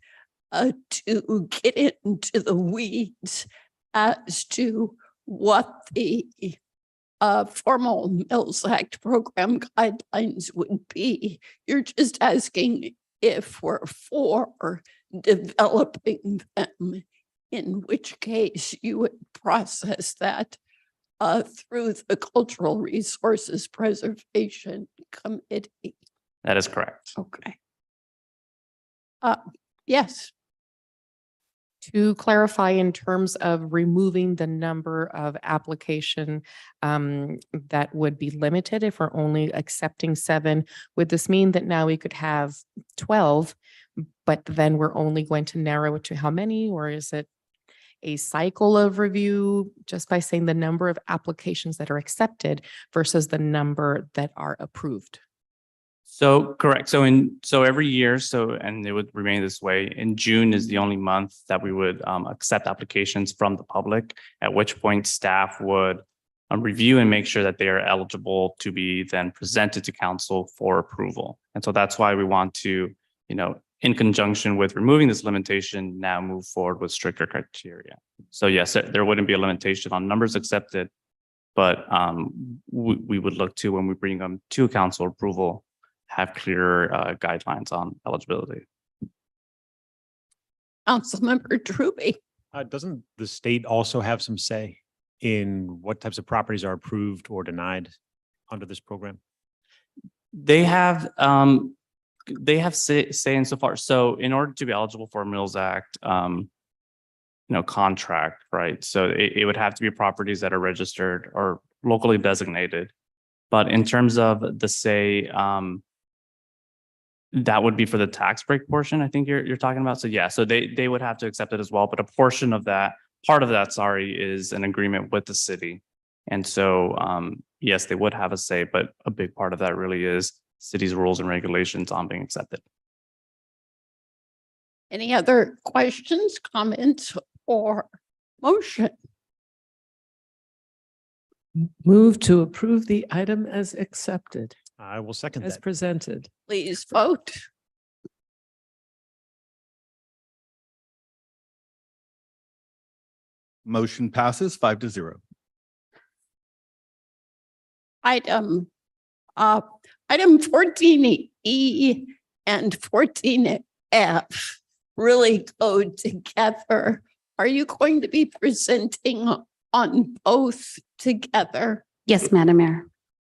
to get into the weeds as to what the formal Mills Act program guidelines would be. You're just asking if we're for developing them, in which case you would process that through the Cultural Resources Preservation Committee. That is correct. Okay. Yes. To clarify, in terms of removing the number of application that would be limited, if we're only accepting 7, would this mean that now we could have 12, but then we're only going to narrow it to how many? Or is it a cycle of review just by saying the number of applications that are accepted versus the number that are approved? So correct. So every year, and it would remain this way. In June is the only month that we would accept applications from the public, at which point staff would review and make sure that they are eligible to be then presented to council for approval. And so that's why we want to, in conjunction with removing this limitation, now move forward with stricter criteria. So yes, there wouldn't be a limitation on numbers accepted, but we would look to, when we bring them to council approval, have clearer guidelines on eligibility. Councilmember Truby. Doesn't the state also have some say in what types of properties are approved or denied under this program? They have say insofar. So in order to be eligible for a Mills Act, contract, right? So it would have to be properties that are registered or locally designated. But in terms of the say, that would be for the tax break portion, I think you're talking about. So yeah, so they would have to accept it as well. But a portion of that, part of that, is an agreement with the city. And so yes, they would have a say, but a big part of that really is city's rules and regulations on being accepted. Any other questions, comments, or motion? Move to approve the item as accepted, I will second as that. presented. Please vote. Motion passes 5-0. Item 14E and 14F really go together. Are you going to be presenting on both together? Yes, Madam Mayor.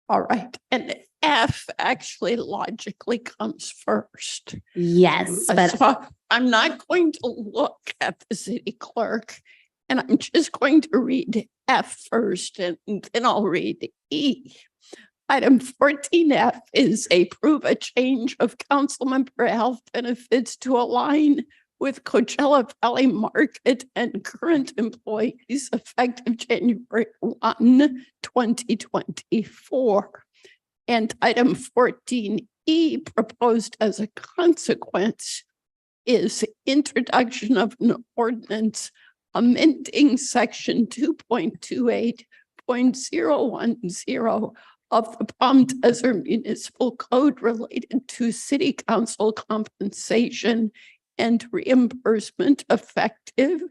All right. And F actually logically comes first. Yes, but So I'm not going to look at the city clerk, and I'm just going to read F first, and then I'll read E. Item 14F is approve a change of council member health benefits to align with Coachella Valley Market and current employees effective January 1, 2024. And item 14E, proposed as a consequence, is introduction of an ordinance amending section 2.28.010 of the Palm Desert Municipal Code related to city council compensation and reimbursement effective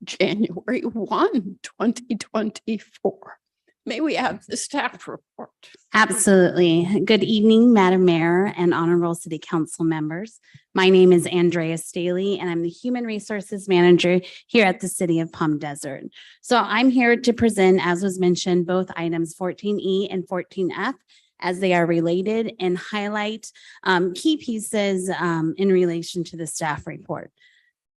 January 1, 2024. May we have the staff report? Absolutely. Good evening, Madam Mayor and honorable city council members. My name is Andrea Staley, and I'm the Human Resources Manager here at the City of Palm Desert. So I'm here to present, as was mentioned, both items 14E and 14F as they are related and highlight key pieces in relation to the staff report.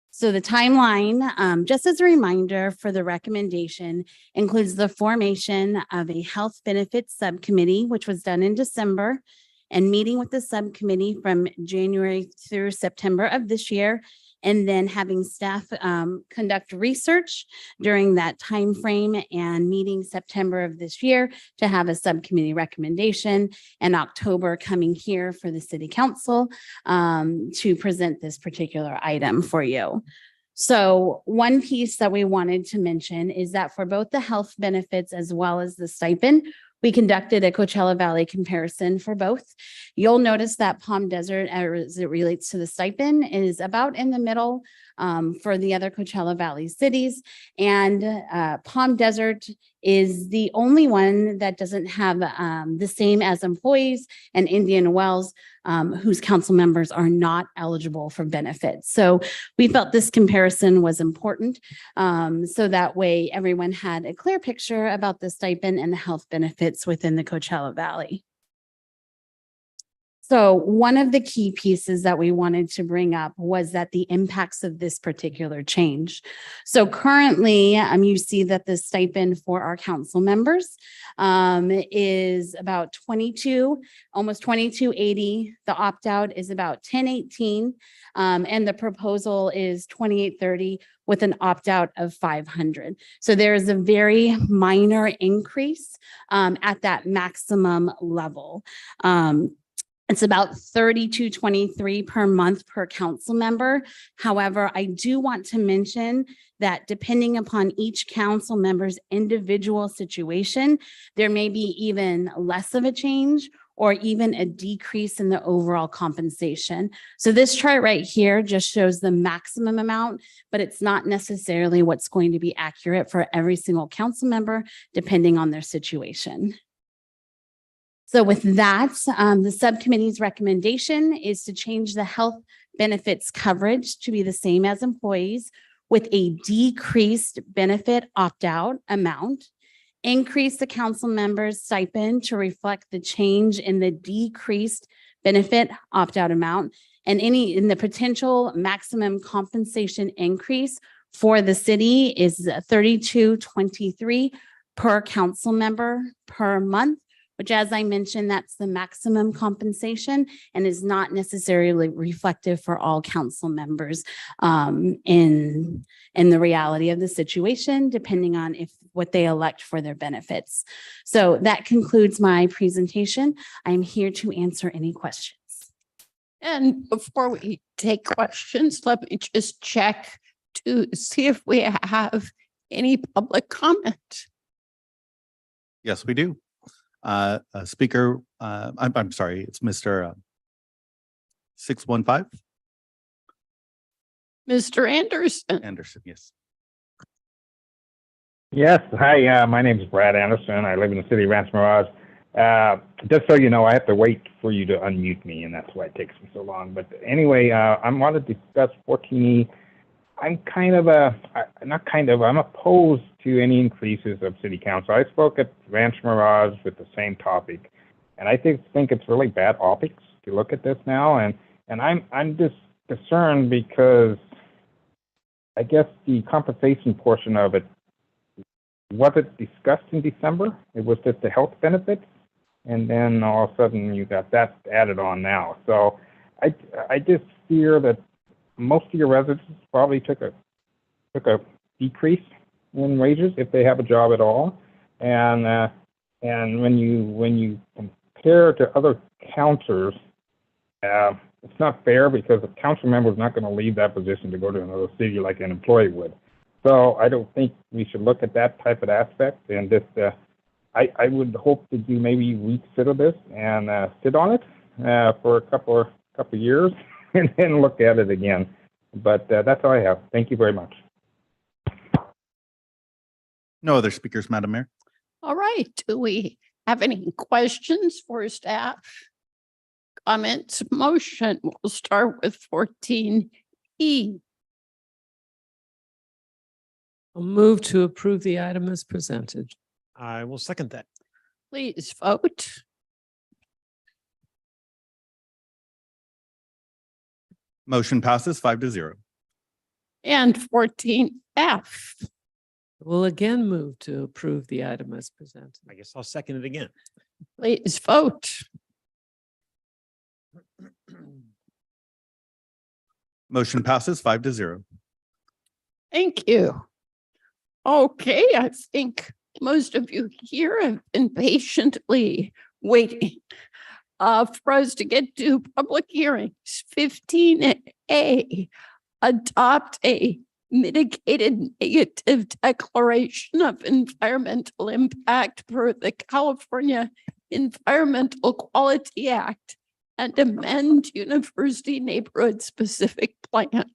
So the timeline, just as a reminder for the recommendation, includes the formation of a health benefits subcommittee, which was done in December, and meeting with the subcommittee from January through September of this year, and then having staff conduct research during that time frame and meeting September of this year to have a subcommittee recommendation, and October coming here for the city council to present this particular item for you. So one piece that we wanted to mention is that for both the health benefits as well as the stipend, we conducted a Coachella Valley comparison for both. You'll notice that Palm Desert, as it relates to the stipend, is about in the middle for the other Coachella Valley cities. And Palm Desert is the only one that doesn't have the same as employees, and Indian Wells, whose council members are not eligible for benefits. So we felt this comparison was important, so that way everyone had a clear picture about the stipend and the health benefits within the Coachella Valley. So one of the key pieces that we wanted to bring up was that the impacts of this particular change. So currently, you see that the stipend for our council members is about 22, almost 2280. The opt-out is about 1018, and the proposal is 2830 with an opt-out of 500. So there is a very minor increase at that maximum level. It's about $32.23 per month per council member. However, I do want to mention that depending upon each council member's individual situation, there may be even less of a change or even a decrease in the overall compensation. So this chart right here just shows the maximum amount, but it's not necessarily what's going to be accurate for every single council member, depending on their situation. So with that, the subcommittee's recommendation is to change the health benefits coverage to be the same as employees with a decreased benefit opt-out amount, increase the council members' stipend to reflect the change in the decreased benefit opt-out amount, and in the potential maximum compensation increase for the city is $32.23 per council member per month, which, as I mentioned, that's the maximum compensation and is not necessarily reflective for all council members in the reality of the situation, depending on what they elect for their benefits. So that concludes my presentation. I'm here to answer any questions. And before we take questions, let me just check to see if we have any public comment. Yes, we do. Speaker, I'm sorry, it's Mr. 615. Mr. Anderson. Anderson, yes. Yes, hi, my name is Brad Anderson. I live in the city of Rancho Mirage. Just so you know, I have to wait for you to unmute me, and that's why it takes me so long. But anyway, I want to discuss 14E. I'm I'm opposed to any increases of city council. I spoke at Rancho Mirage with the same topic, and I think it's really bad optics to look at this now. And I'm just concerned because I guess the compensation portion of it, was it discussed in December? It was just the health benefits. and then all of a sudden you got that added on now. So I just fear that most of your residents probably took a decrease in wages if they have a job at all, and when you compare to other councils, it's not fair because a council member is not going to leave that position to go to another city like an employee would. So I don't think we should look at that type of aspect, and just I would hope that you maybe reconsider this and sit on it for a couple of years and then look at it again. But that's all I have. Thank you very much. No other speakers, Madam Mayor. All right, do we have any questions for staff? Comments, motion? We'll start with 14E. I'll move to approve the item as presented. I will second that. Please vote. Motion passes 5-0. And 14F. We'll again move to approve the item as presented. I guess I'll second it again. Please vote. Motion passes 5-0. Thank you. Okay, I think most of you here have been patiently waiting for us to get to public hearings. 15A, adopt a mitigated negative declaration of environmental impact per the California Environmental Quality Act and amend University Neighborhood Specific Plan.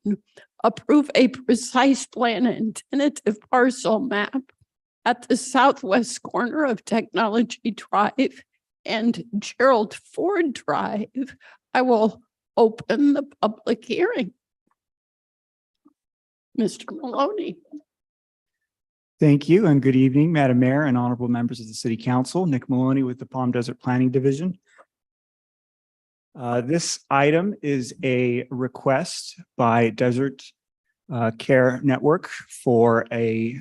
Approve a precise plan and tentative parcel map at the southwest corner of Technology Drive and Gerald Ford Drive. I will open the public hearing. Mr. Maloney. Thank you and good evening, Madam Mayor and honorable members of the City Council. Nick Maloney with the Palm Desert Planning Division. This item is a request by Desert Care Network for a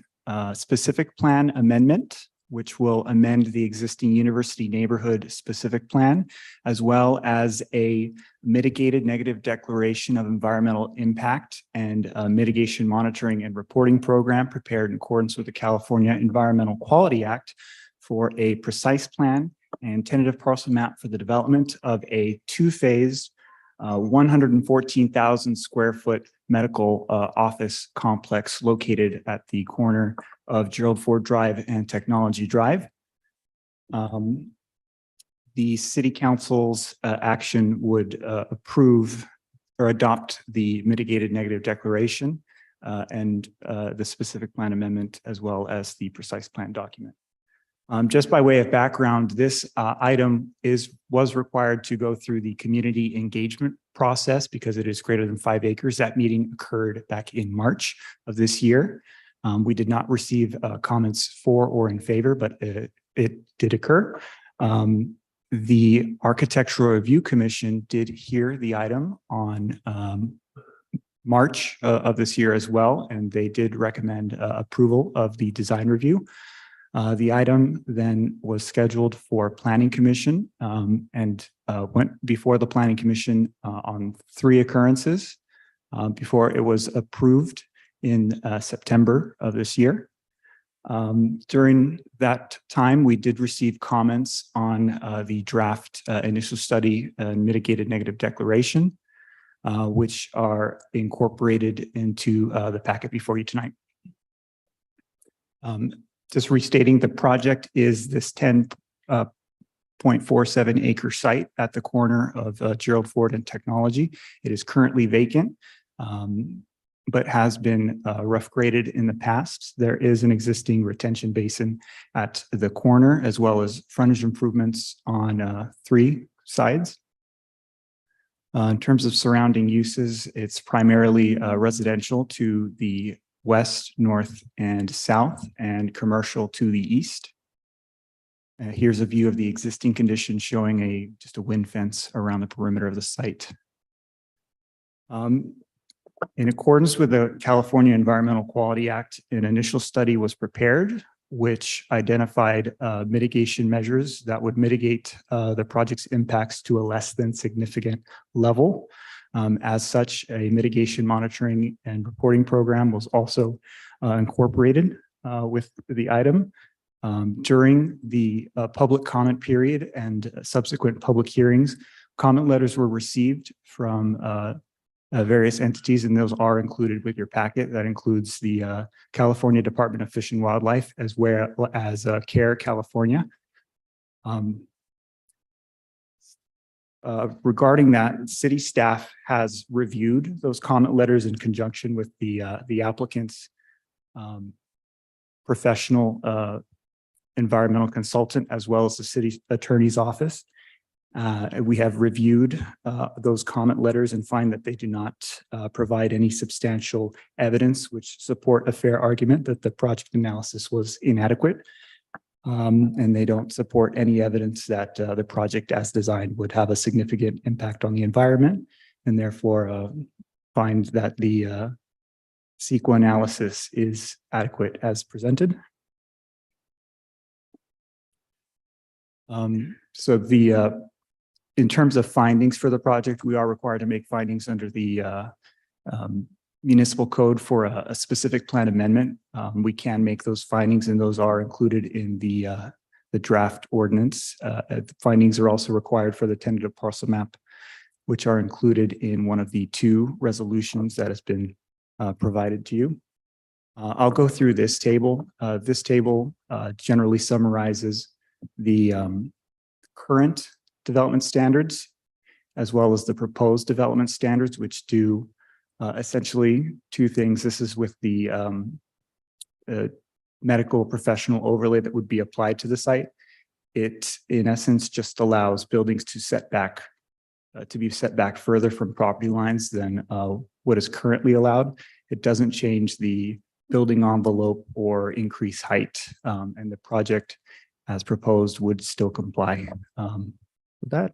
specific plan amendment, which will amend the existing university neighborhood specific plan, as well as a mitigated negative declaration of environmental impact and mitigation monitoring and reporting program prepared in accordance with the California Environmental Quality Act for a precise plan and tentative parcel map for the development of a two-phase 114,000 square foot medical office complex located at the corner of Gerald Ford Drive and Technology Drive. The City Council's action would approve or adopt the mitigated negative declaration and the specific plan amendment, as well as the precise plan document. Just by way of background, this item was required to go through the community engagement process because it is greater than 5 acres. That meeting occurred back in March of this year. We did not receive comments for or in favor, but it did occur. The Architectural Review Commission did hear the item on March of this year as well, and they did recommend approval of the design review. The item then was scheduled for Planning Commission and went before the Planning Commission on 3 occurrences before it was approved in September of this year. During that time, we did receive comments on the draft initial study and mitigated negative declaration, which are incorporated into the packet before you tonight. Just restating, the project is this 10.47 acre site at the corner of Gerald Ford and Technology. It is currently vacant, but has been rough graded in the past. There is an existing retention basin at the corner, as well as frontage improvements on 3 sides. In terms of surrounding uses, it's primarily residential to the west, north, and south, and commercial to the east. Here's a view of the existing condition showing just a wind fence around the perimeter of the site. In accordance with the California Environmental Quality Act, an initial study was prepared which identified mitigation measures that would mitigate the project's impacts to a less than significant level. As such, a mitigation monitoring and reporting program was also incorporated with the item. During the public comment period and subsequent public hearings, comment letters were received from various entities, and those are included with your packet. That includes the California Department of Fish and Wildlife, as well as CARE California. Regarding that, city staff has reviewed those comment letters in conjunction with the applicant's professional environmental consultant, as well as the city attorney's office. We have reviewed those comment letters and find that they do not provide any substantial evidence which support a fair argument that the project analysis was inadequate. And they don't support any evidence that the project as designed would have a significant impact on the environment, and therefore find that the CEQA analysis is adequate as presented. In terms of findings for the project, we are required to make findings under the municipal code for a specific plan amendment. We can make those findings, and those are included in the draft ordinance. The findings are also required for the tentative parcel map, which are included in one of the two resolutions that has been provided to you. I'll go through this table. This table generally summarizes the current development standards, as well as the proposed development standards, which do essentially two things. This is with the medical professional overlay that would be applied to the site. It, in essence, just allows buildings to be set back further from property lines than what is currently allowed. It doesn't change the building envelope or increase height, and the project as proposed would still comply with that.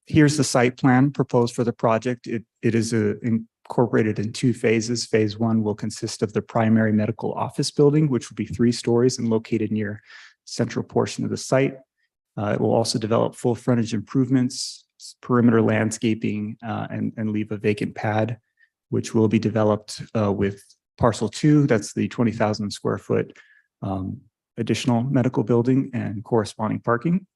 Here's the site plan proposed for the project. It is incorporated in two phases. Phase one will consist of the primary medical office building, which will be 3 stories and located near central portion of the site. It will also develop full frontage improvements, perimeter landscaping, and leave a vacant pad, which will be developed with parcel 2. That's the 20,000 square foot additional medical building and corresponding parking.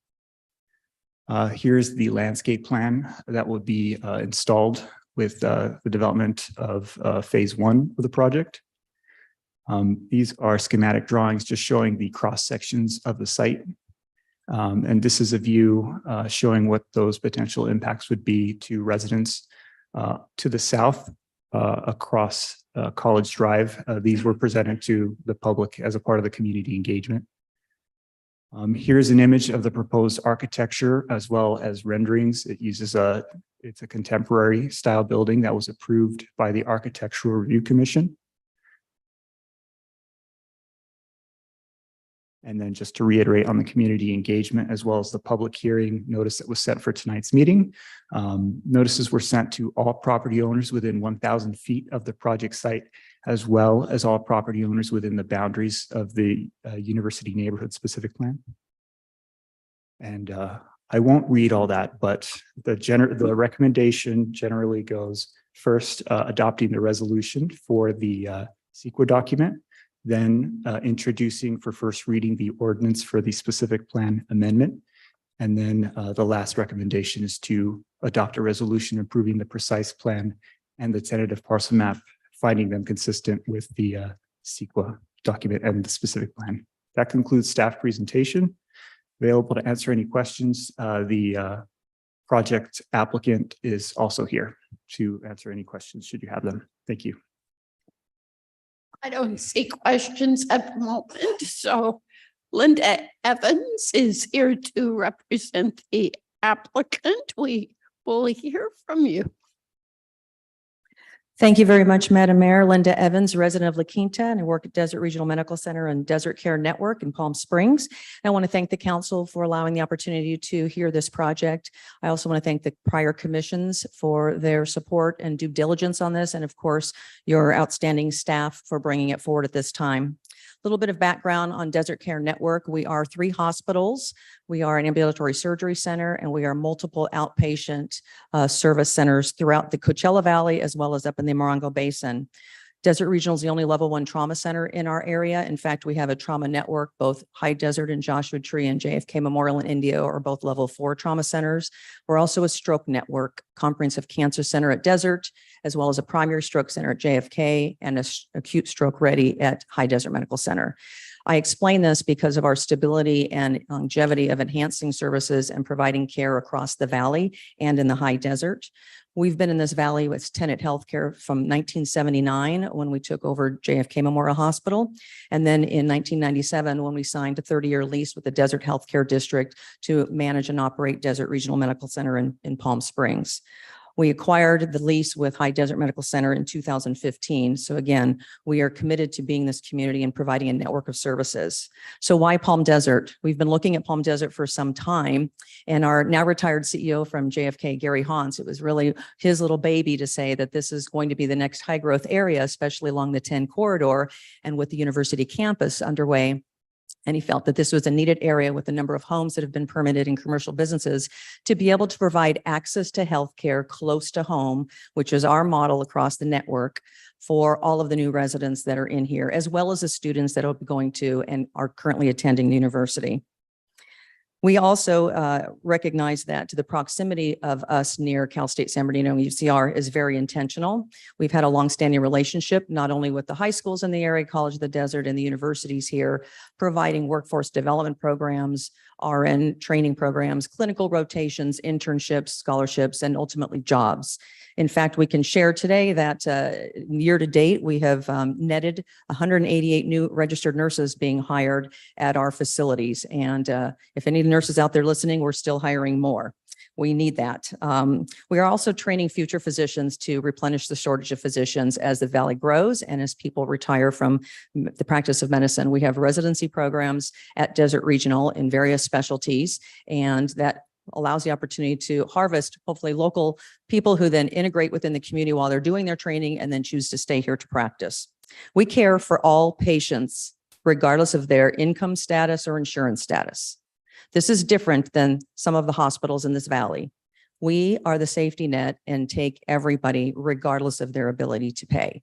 Here's the landscape plan that will be installed with the development of phase 1 of the project. These are schematic drawings just showing the cross sections of the site. And this is a view showing what those potential impacts would be to residents to the south across College Drive. These were presented to the public as a part of the community engagement. Here's an image of the proposed architecture as well as renderings. It's a contemporary style building that was approved by the Architectural Review Commission. And then just to reiterate on the community engagement as well as the public hearing notice that was sent for tonight's meeting. Notices were sent to all property owners within 1,000 feet of the project site, as well as all property owners within the boundaries of the University Neighborhood Specific Plan. And I won't read all that, but the recommendation generally goes first, adopting the resolution for the CEQA document, then introducing for first reading the ordinance for the specific plan amendment. And then the last recommendation is to adopt a resolution approving the precise plan and the tentative parcel map, finding them consistent with the CEQA document and the specific plan. That concludes staff presentation. Available to answer any questions. The project applicant is also here to answer any questions should you have them. Thank you. I don't see questions at the moment, so Linda Evans is here to represent the applicant. We will hear from you. Thank you very much, Madam Mayor. Linda Evans, resident of La Quinta, and I work at Desert Regional Medical Center and Desert Care Network in Palm Springs. I want to thank the council for allowing the opportunity to hear this project. I also want to thank the prior commissions for their support and due diligence on this, and of course, your outstanding staff for bringing it forward at this time. little bit of background on Desert Care Network. We are 3 hospitals. We are an ambulatory surgery center, and we are multiple outpatient service centers throughout the Coachella Valley as well as up in the Morongo Basin. Desert Regional is the only level 1 trauma center in our area. In fact, we have a trauma network. Both High Desert and Joshua Tree and JFK Memorial in Indio are both level 4 trauma centers. We're also a stroke network, comprehensive cancer center at Desert, as well as a primary stroke center at JFK and a acute stroke ready at High Desert Medical Center. I explain this because of our stability and longevity of enhancing services and providing care across the valley and in the high desert. We've been in this valley with Tenet Healthcare from 1979 when we took over JFK Memorial Hospital. And then in 1997, when we signed a 30-year lease with the Desert Healthcare District to manage and operate Desert Regional Medical Center in Palm Springs. We acquired the lease with High Desert Medical Center in 2015. So again, we are committed to being this community and providing a network of services. So why Palm Desert? We've been looking at Palm Desert for some time, and our now retired CEO from JFK, Gary Hans, it was really his little baby to say that this is going to be the next high growth area, especially along the 10 corridor and with the university campus underway. And he felt that this was a needed area with a number of homes that have been permitted in commercial businesses to be able to provide access to healthcare close to home, which is our model across the network for all of the new residents that are in here, as well as the students that will be going to and are currently attending the university. We also recognize that the proximity of us near Cal State San Bernardino and UCR is very intentional. We've had a longstanding relationship, not only with the high schools in the area, College of the Desert, and the universities here, providing workforce development programs, RN training programs, clinical rotations, internships, scholarships, and ultimately jobs. In fact, we can share today that year to date, we have netted 188 new registered nurses being hired at our facilities. And if any nurses out there listening, we're still hiring more. We need that. We are also training future physicians to replenish the shortage of physicians as the valley grows and as people retire from the practice of medicine. We have residency programs at Desert Regional in various specialties, and that allows the opportunity to harvest hopefully local people who then integrate within the community while they're doing their training and then choose to stay here to practice. We care for all patients, regardless of their income status or insurance status. This is different than some of the hospitals in this valley. We are the safety net and take everybody regardless of their ability to pay.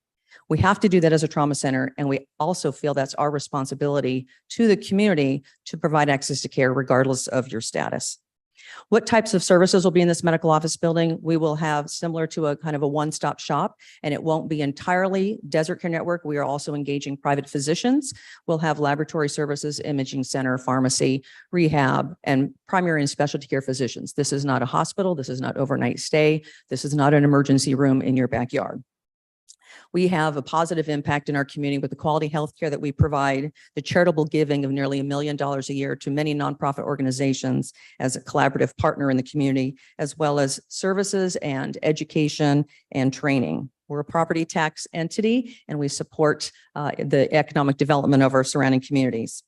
We have to do that as a trauma center, and we also feel that's our responsibility to the community to provide access to care regardless of your status. What types of services will be in this medical office building? We will have similar to a kind of a one-stop shop, and it won't be entirely Desert Care Network. We are also engaging private physicians. We'll have laboratory services, imaging center, pharmacy, rehab, and primary and specialty care physicians. This is not a hospital. This is not overnight stay. This is not an emergency room in your backyard. We have a positive impact in our community with the quality healthcare that we provide, the charitable giving of nearly $1 million a year to many nonprofit organizations as a collaborative partner in the community, as well as services and education and training. We're a property tax entity, and we support the economic development of our surrounding communities.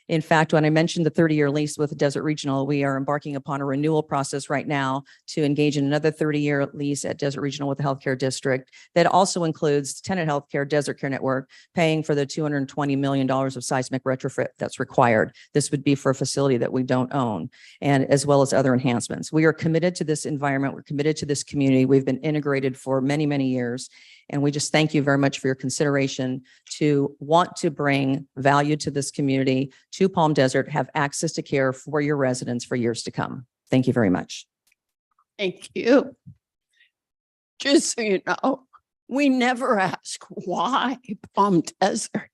In fact, when I mentioned the 30-year lease with Desert Regional, we are embarking upon a renewal process right now to engage in another 30-year lease at Desert Regional with the Healthcare District that also includes Tenet Healthcare, Desert Care Network, paying for the $220 million of seismic retrofit that's required. This would be for a facility that we don't own, and as well as other enhancements. We are committed to this environment. We're committed to this community. We've been integrated for many, many years. And we just thank you very much for your consideration to want to bring value to this community, to Palm Desert, have access to care for your residents for years to come. Thank you very much. Thank you. Just so you know, we never ask why Palm Desert.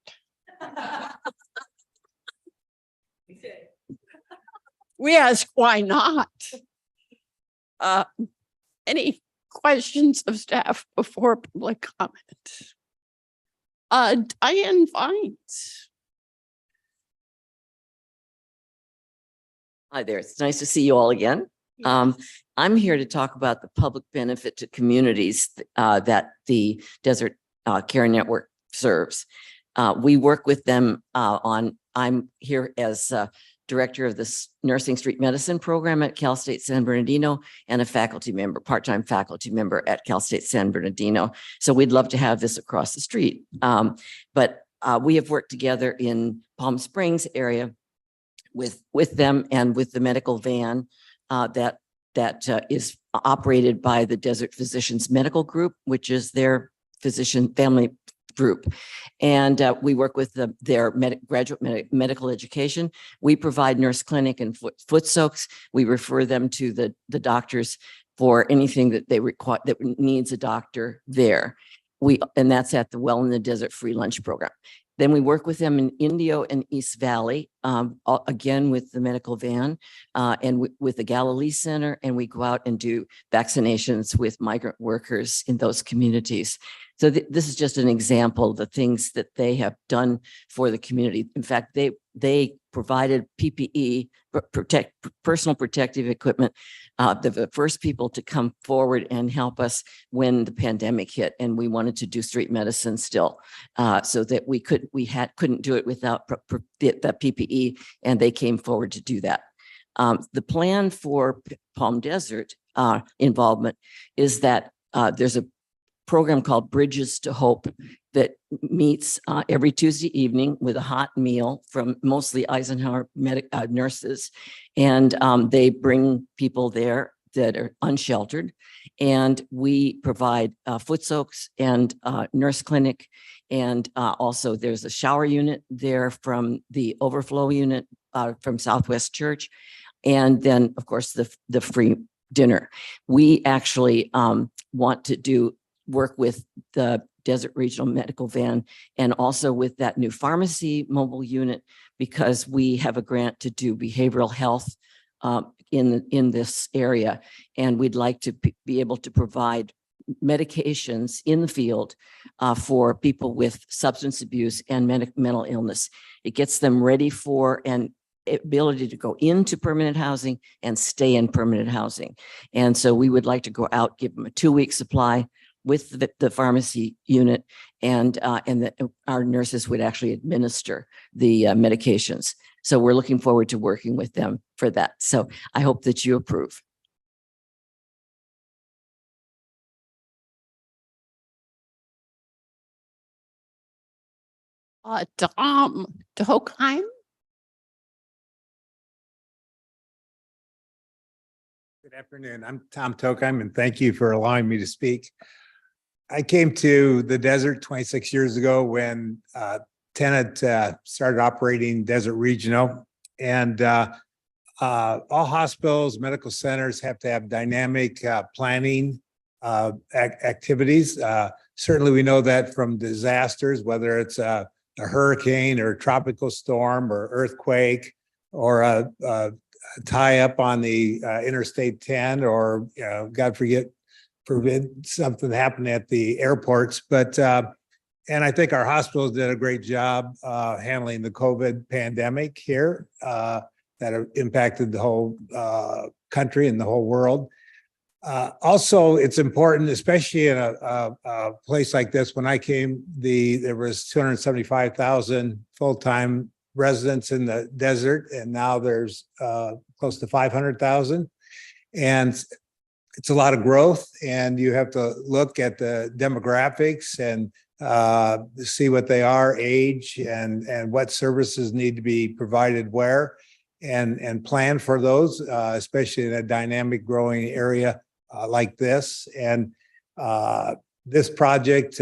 We ask why not. Any questions of staff before public comment? Diane Vines. Hi there. It's nice to see you all again. I'm here to talk about the public benefit to communities that the Desert Care Network serves. We work with them I'm here as director of the Nursing Street Medicine program at Cal State San Bernardino and a faculty member, part-time faculty member at Cal State San Bernardino. So we'd love to have this across the street. But we have worked together in Palm Springs area with them and with the medical van that is operated by the Desert Physicians Medical Group, which is their physician family group. And we work with their graduate medical education. We provide nurse clinic and foot soaks. We refer them to the doctors for anything that they require that needs a doctor there. And that's at the Well in the Desert free lunch program. Then we work with them in Indio and East Valley, again with the medical van and with the Galilee Center, and we go out and do vaccinations with migrant workers in those communities. So this is just an example of the things that they have done for the community. In fact, they provided PPE, personal protective equipment, the first people to come forward and help us when the pandemic hit, and we wanted to do street medicine still, so that we couldn't do it without the PPE, and they came forward to do that. The plan for Palm Desert involvement is that there's a program called Bridges to Hope that meets every Tuesday evening with a hot meal from mostly Eisenhower nurses. And they bring people there that are unsheltered. And we provide foot soaks and nurse clinic. And also there's a shower unit there from the overflow unit from Southwest Church. And then, of course, the free dinner. We actually want to work with the Desert Regional Medical Van and also with that new pharmacy mobile unit, because we have a grant to do behavioral health in this area. And we'd like to be able to provide medications in the field for people with substance abuse and mental illness. It gets them ready for an ability to go into permanent housing and stay in permanent housing. And so we would like to go out, give them a 2-week supply with the pharmacy unit, and our nurses would actually administer the medications. So we're looking forward to working with them for that. So I hope that you approve. Tom Dokheim. Good afternoon. I'm Tom Dokheim, and thank you for allowing me to speak. I came to the desert 26 years ago when Tenet started operating Desert Regional, and all hospitals, medical centers have to have dynamic planning activities. Certainly, we know that from disasters, whether it's a hurricane or tropical storm or earthquake or a tie up on the Interstate 10, or God forbid something happened at the airports. But and I think our hospitals did a great job handling the COVID pandemic here that impacted the whole country and the whole world. Also, it's important, especially in a place like this. When I came, there was 275,000 full-time residents in the desert, and now there's close to 500,000. And it's a lot of growth, and you have to look at the demographics and see what they are, age, and what services need to be provided where, and plan for those, especially in a dynamic growing area like this. And this project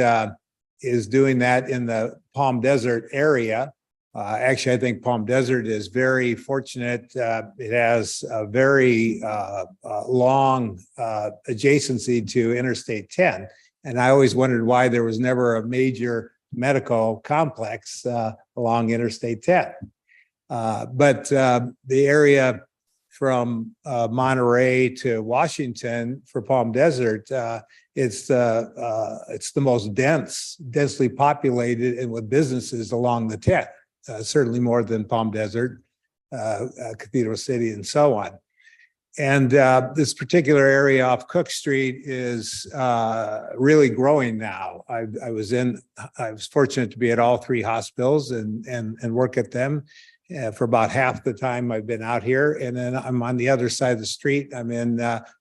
is doing that in the Palm Desert area. Actually, I think Palm Desert is very fortunate. It has a very long adjacency to Interstate 10. And I always wondered why there was never a major medical complex along Interstate 10. But the area from Monterey to Washington for Palm Desert, it's the most densely populated and with businesses along the 10. Certainly more than Palm Desert, Cathedral City, and so on. And this particular area off Cook Street is really growing now. I was fortunate to be at all 3 hospitals and work at them for about half the time I've been out here. And then I'm on the other side of the street. I'm in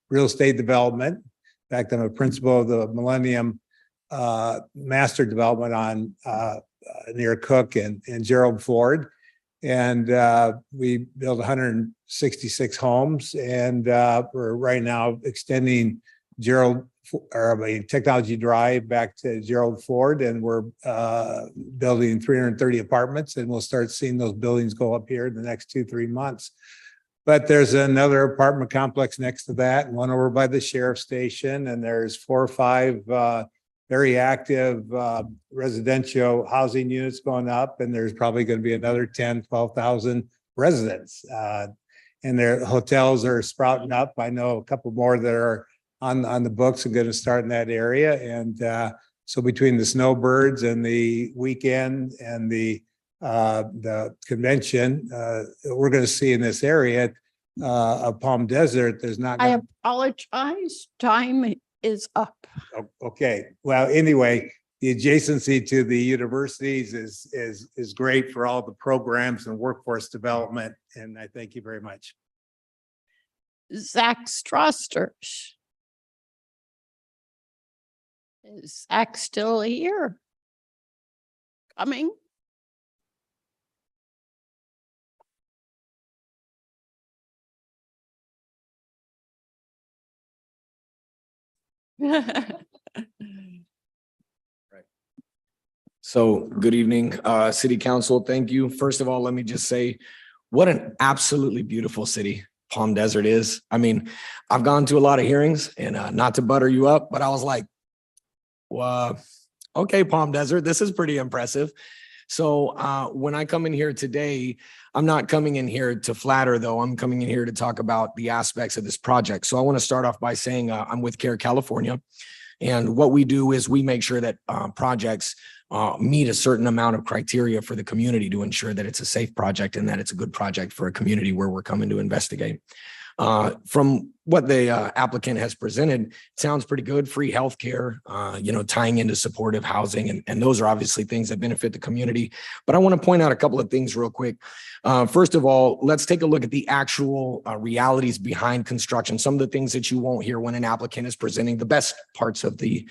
real estate development. In fact, I'm a principal of the Millennium Master Development on near Cook and Gerald Ford. And we built 166 homes, and we're right now extending Technology Drive back to Gerald Ford, and we're building 330 apartments, and we'll start seeing those buildings go up here in the next 2-3 months. But there's another apartment complex next to that, and one over by the sheriff's station, and there's 4 or 5 very active residential housing units going up, and there's probably going to be another 10,000-12,000 residents. And their hotels are sprouting up. I know a couple more that are on the books and going to start in that area. And so between the snowbirds and the weekend and the convention, we're going to see in this area of Palm Desert, there's not. I apologize. Time is up. Okay. Well, anyway, the adjacency to the universities is great for all the programs and workforce development. And I thank you very much. Zach Strosters. Is Zach still here? Coming? So good evening, City Council. Thank you. First of all, let me just say what an absolutely beautiful city Palm Desert is. I mean, I've gone to a lot of hearings, and not to butter you up, but I was like, well, okay, Palm Desert, this is pretty impressive. So when I come in here today, I'm not coming in here to flatter, though. I'm coming in here to talk about the aspects of this project. So I want to start off by saying I'm with CARE California. And what we do is we make sure that projects meet a certain amount of criteria for the community to ensure that it's a safe project and that it's a good project for a community where we're coming to investigate. From what the applicant has presented, it sounds pretty good. Free healthcare, tying into supportive housing, and those are obviously things that benefit the community. But I want to point out a couple of things real quick. First of all, let's take a look at the actual realities behind construction. Some of the things that you won't hear when an applicant is presenting the best parts of the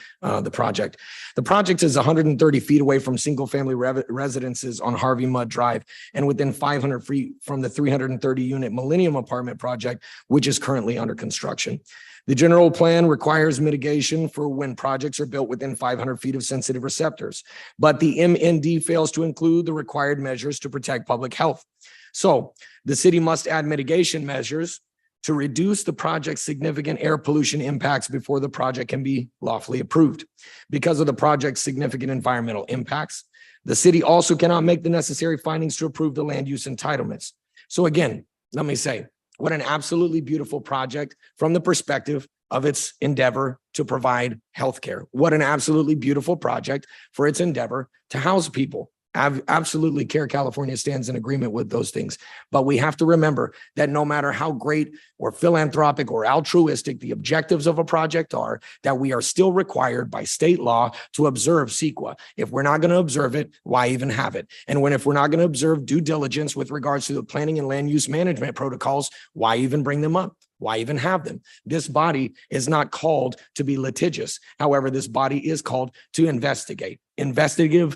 project. The project is 130 feet away from single-family residences on Harvey Mudd Drive, and within 500 feet from the 330-unit Millennium Apartment project, which is currently under construction. The general plan requires mitigation for when projects are built within 500 feet of sensitive receptors, but the MND fails to include the required measures to protect public health. So the city must add mitigation measures to reduce the project's significant air pollution impacts before the project can be lawfully approved. Because of the project's significant environmental impacts, the city also cannot make the necessary findings to approve the land use entitlements. So again, let me say, what an absolutely beautiful project from the perspective of its endeavor to provide healthcare. What an absolutely beautiful project for its endeavor to house people. Absolutely, CARE California stands in agreement with those things. But we have to remember that no matter how great or philanthropic or altruistic the objectives of a project are, that we are still required by state law to observe CEQA. If we're not going to observe it, why even have it? And if we're not going to observe due diligence with regards to the planning and land use management protocols, why even bring them up? Why even have them? This body is not called to be litigious. However, this body is called to investigate. Investigative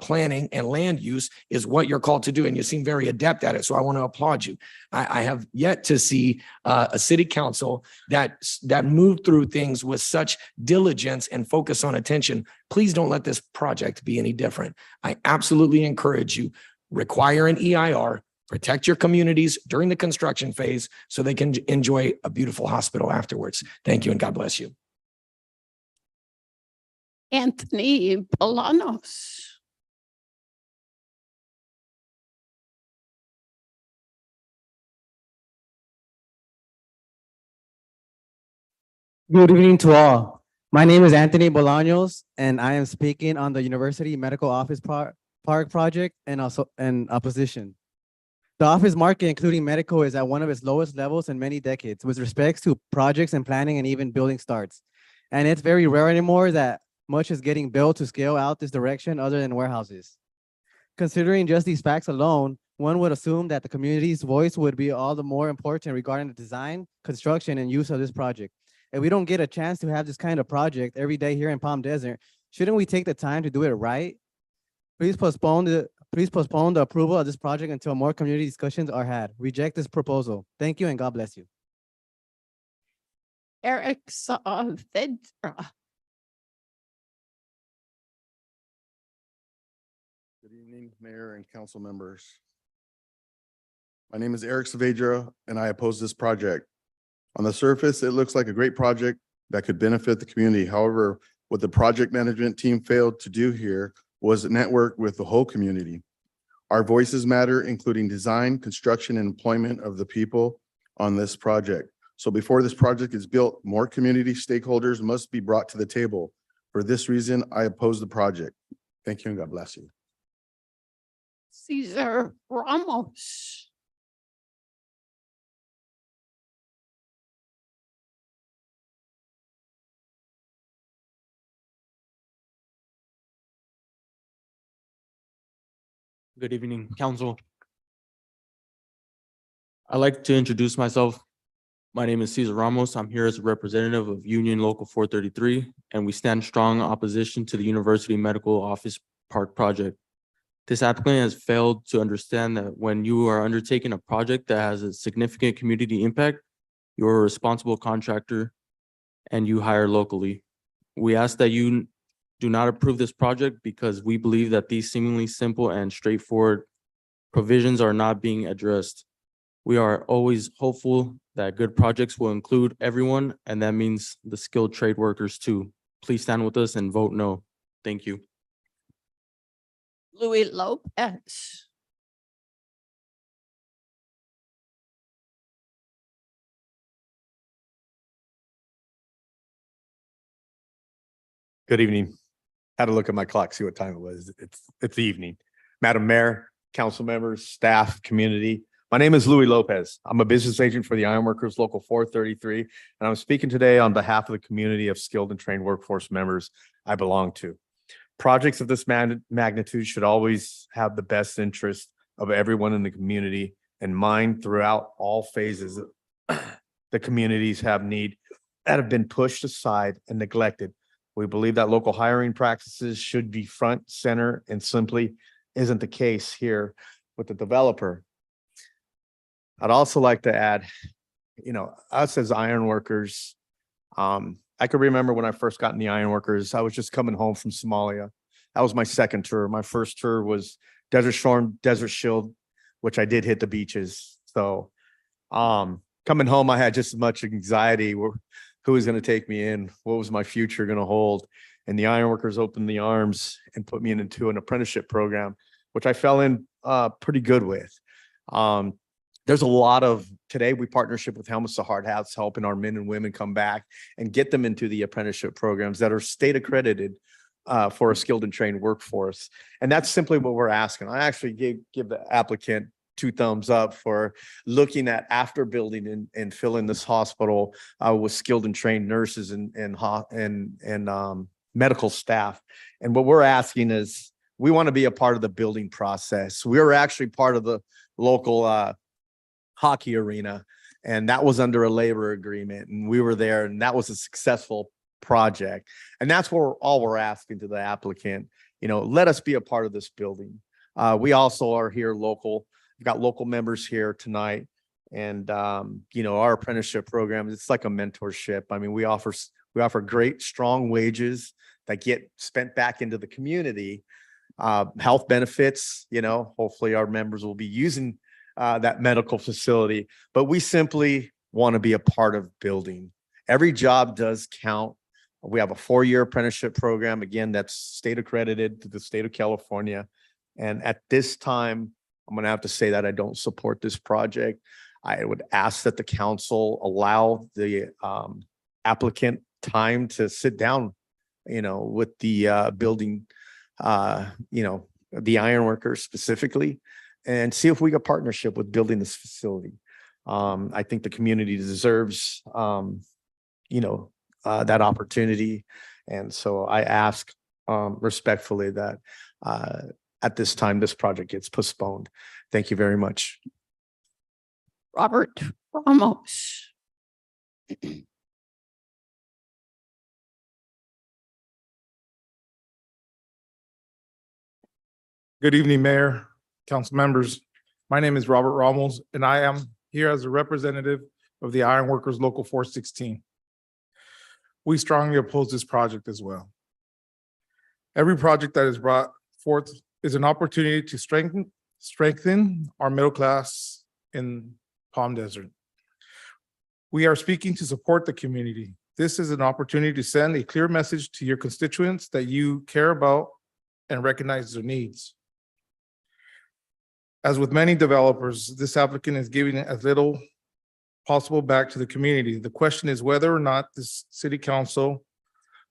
planning and land use is what you're called to do, and you seem very adept at it. So I want to applaud you. I have yet to see a city council that moved through things with such diligence and focus on attention. Please don't let this project be any different. I absolutely encourage you, require an EIR, protect your communities during the construction phase so they can enjoy a beautiful hospital afterwards. Thank you, and God bless you. Anthony Bolanos. Good evening to all. My name is Anthony Bolaños, and I am speaking on the University Medical Office Park project and also in opposition. The office market, including medical, is at one of its lowest levels in many decades with respects to projects and planning and even building starts. And it's very rare anymore that much is getting built to scale out this direction other than warehouses. Considering just these facts alone, one would assume that the community's voice would be all the more important regarding the design, construction, and use of this project. If we don't get a chance to have this kind of project every day here in Palm Desert, shouldn't we take the time to do it right? Please postpone the approval of this project until more community discussions are had. Reject this proposal. Thank you and God bless you. Eric Saavedra. Good evening, Mayor and council members. My name is Eric Saavedra and I oppose this project. On the surface, it looks like a great project that could benefit the community. However, what the project management team failed to do here was network with the whole community. Our voices matter, including design, construction, and employment of the people on this project. So before this project is built, more community stakeholders must be brought to the table. For this reason, I oppose the project. Thank you and God bless you. Cesar Ramos. Good evening, council. I'd like to introduce myself. My name is Cesar Ramos. I'm here as a representative of Union Local 433, and we stand strong opposition to the University Medical Office Park project. This applicant has failed to understand that when you are undertaking a project that has a significant community impact, you're a responsible contractor and you hire locally. We ask that you do not approve this project because we believe that these seemingly simple and straightforward provisions are not being addressed. We are always hopeful that good projects will include everyone, and that means the skilled trade workers too. Please stand with us and vote no. Thank you. Louis Lopez. Good evening. Had to look at my clock, see what time it was. It's the evening. Madam Mayor, council members, staff, community. My name is Louis Lopez. I'm a business agent for the Ironworkers Local 433, and I'm speaking today on behalf of the community of skilled and trained workforce members I belong to. Projects of this magnitude should always have the best interest of everyone in the community in mind throughout all phases. The communities have need that have been pushed aside and neglected. We believe that local hiring practices should be front, center, and simply isn't the case here with the developer. I'd also like to add, us as ironworkers, I could remember when I first got in the ironworkers, I was just coming home from Somalia. That was my second tour. My first tour was Desert Storm, Desert Shield, which I did hit the beaches. So coming home, I had just as much anxiety. Who was going to take me in? What was my future going to hold? And the ironworkers opened the arms and put me into an apprenticeship program, which I fell in pretty good with. There's a lot of, today we partnership with Helmets to Hard Hats, helping our men and women come back and get them into the apprenticeship programs that are state accredited for a skilled and trained workforce. And that's simply what we're asking. I actually give the applicant 2 thumbs up for looking at after building and filling this hospital with skilled and trained nurses and medical staff. And what we're asking is, we want to be a part of the building process. We're actually part of the local hockey arena, and that was under a labor agreement, and we were there, and that was a successful project. And that's what all we're asking to the applicant, let us be a part of this building. We also are here local. We've got local members here tonight, and our apprenticeship program, it's like a mentorship. I mean, we offer great, strong wages that get spent back into the community. Health benefits, hopefully our members will be using that medical facility, but we simply want to be a part of building. Every job does count. We have a 4-year apprenticeship program. Again, that's state accredited to the state of California. And at this time, I'm going to have to say that I don't support this project. I would ask that the council allow the applicant time to sit down, with the building, the ironworkers specifically, and see if we get partnership with building this facility. I think the community deserves, that opportunity. And so I ask respectfully that at this time, this project gets postponed. Thank you very much. Robert Ramos. Good evening, Mayor, council members. My name is Robert Ramos, and I am here as a representative of the Iron Workers Local 416. We strongly oppose this project as well. Every project that is brought forth is an opportunity to strengthen our middle class in Palm Desert. We are speaking to support the community. This is an opportunity to send a clear message to your constituents that you care about and recognize their needs. As with many developers, this applicant is giving as little possible back to the community. The question is whether or not this city council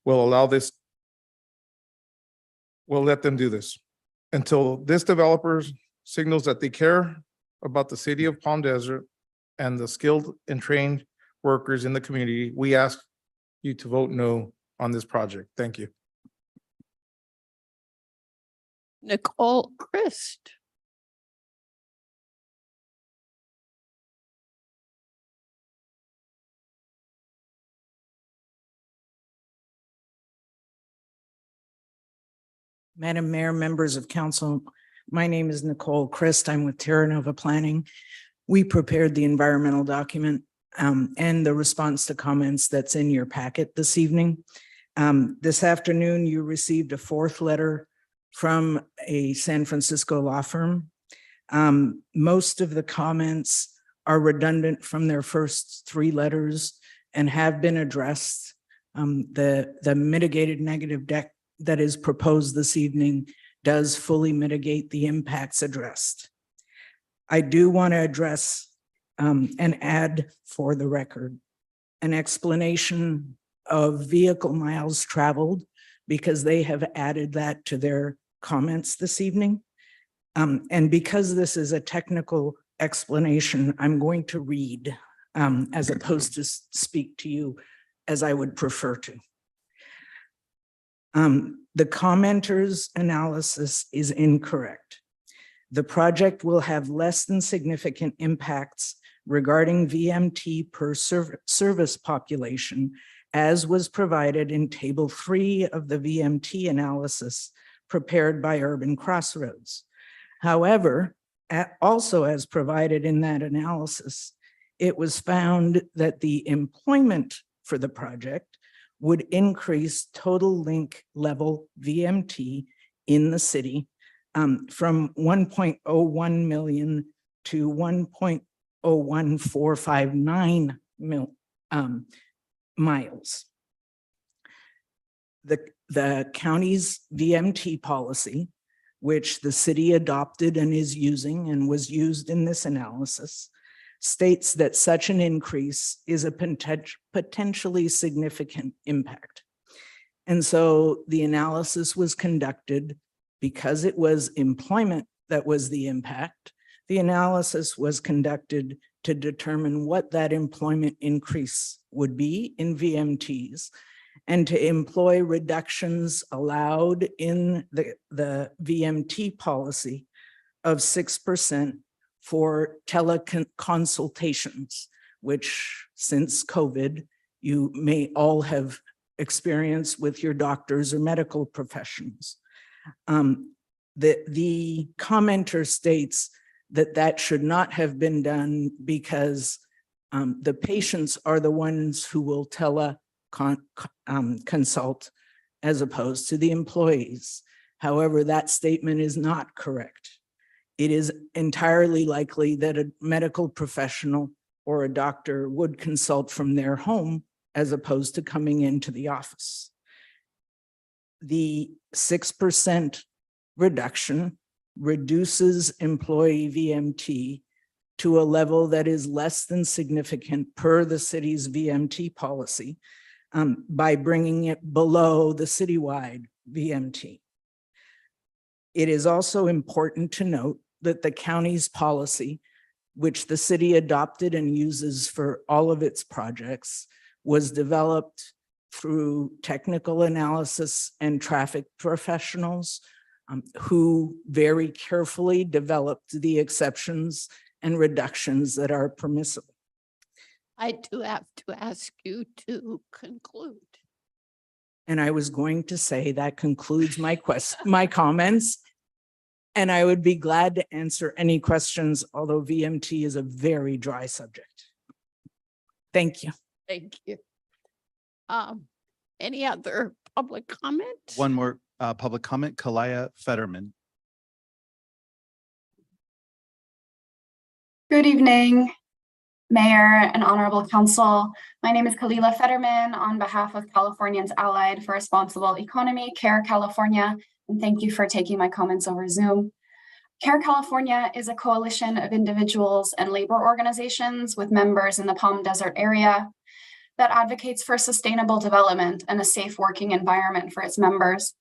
will allow this, will let them do this. Until this developer signals that they care about the city of Palm Desert and the skilled and trained workers in the community, we ask you to vote no on this project. Thank you. Nicole Christ. Madam Mayor, members of council, my name is Nicole Christ. I'm with Terra Nova Planning. We prepared the environmental document and the response to comments that's in your packet this evening. This afternoon, you received a fourth letter from a San Francisco law firm. Most of the comments are redundant from their first three letters and have been addressed. The mitigated negative deck that is proposed this evening does fully mitigate the impacts addressed. I do want to address and add for the record an explanation of vehicle miles traveled, because they have added that to their comments this evening. And because this is a technical explanation, I'm going to read as opposed to speak to you as I would prefer to. The commenter's analysis is incorrect. The project will have less than significant impacts regarding VMT per service population, as was provided in Table 3 of the VMT analysis prepared by Urban Crossroads. However, also as provided in that analysis, it was found that the employment for the project would increase total link level VMT in the city from 1.01 million to 1.01459 miles. The county's VMT policy, which the city adopted and is using and was used in this analysis, states that such an increase is a potentially significant impact. And so the analysis was conducted because it was employment that was the impact. The analysis was conducted to determine what that employment increase would be in VMTs and to employ reductions allowed in the VMT policy of 6% for teleconsultations, which since COVID, you may all have experienced with your doctors or medical professionals. The commenter states that that should not have been done because the patients are the ones who will consult as opposed to the employees. However, that statement is not correct. It is entirely likely that a medical professional or a doctor would consult from their home as opposed to coming into the office. The 6% reduction reduces employee VMT to a level that is less than significant per the city's VMT policy by bringing it below the citywide VMT. It is also important to note that the county's policy, which the city adopted and uses for all of its projects, was developed through technical analysis and traffic professionals who very carefully developed the exceptions and reductions that are permissible. I do have to ask you to conclude. And I was going to say that concludes my comments. And I would be glad to answer any questions, although VMT is a very dry subject. Thank you. Thank you. Any other public comment? One more public comment, Kalaya Fetterman. Good evening, Mayor and Honorable Council. My name is Kalila Fetterman on behalf of Californians Allied for Responsible Economy, CARE California, and thank you for taking my comments over Zoom. CARE California is a coalition of individuals and labor organizations with members in the Palm Desert area that advocates for sustainable development and a safe working environment for its members.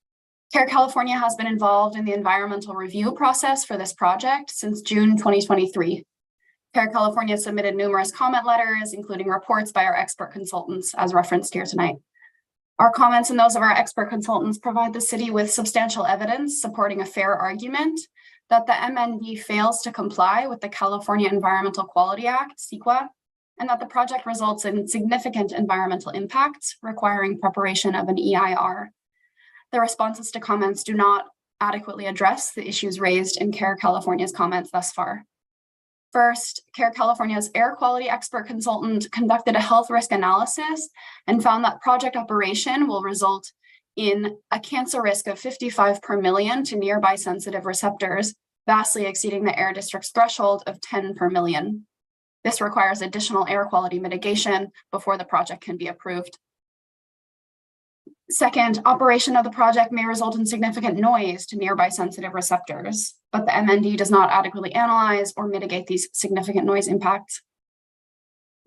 CARE California has been involved in the environmental review process for this project since June 2023. CARE California submitted numerous comment letters, including reports by our expert consultants as referenced here tonight. Our comments and those of our expert consultants provide the city with substantial evidence supporting a fair argument that the MND fails to comply with the California Environmental Quality Act, CEQA, and that the project results in significant environmental impacts requiring preparation of an EIR. The responses to comments do not adequately address the issues raised in CARE California's comments thus far. First, CARE California's air quality expert consultant conducted a health risk analysis and found that project operation will result in a cancer risk of 55 per million to nearby sensitive receptors, vastly exceeding the air district's threshold of 10 per million. This requires additional air quality mitigation before the project can be approved. Second, operation of the project may result in significant noise to nearby sensitive receptors, but the MND does not adequately analyze or mitigate these significant noise impacts.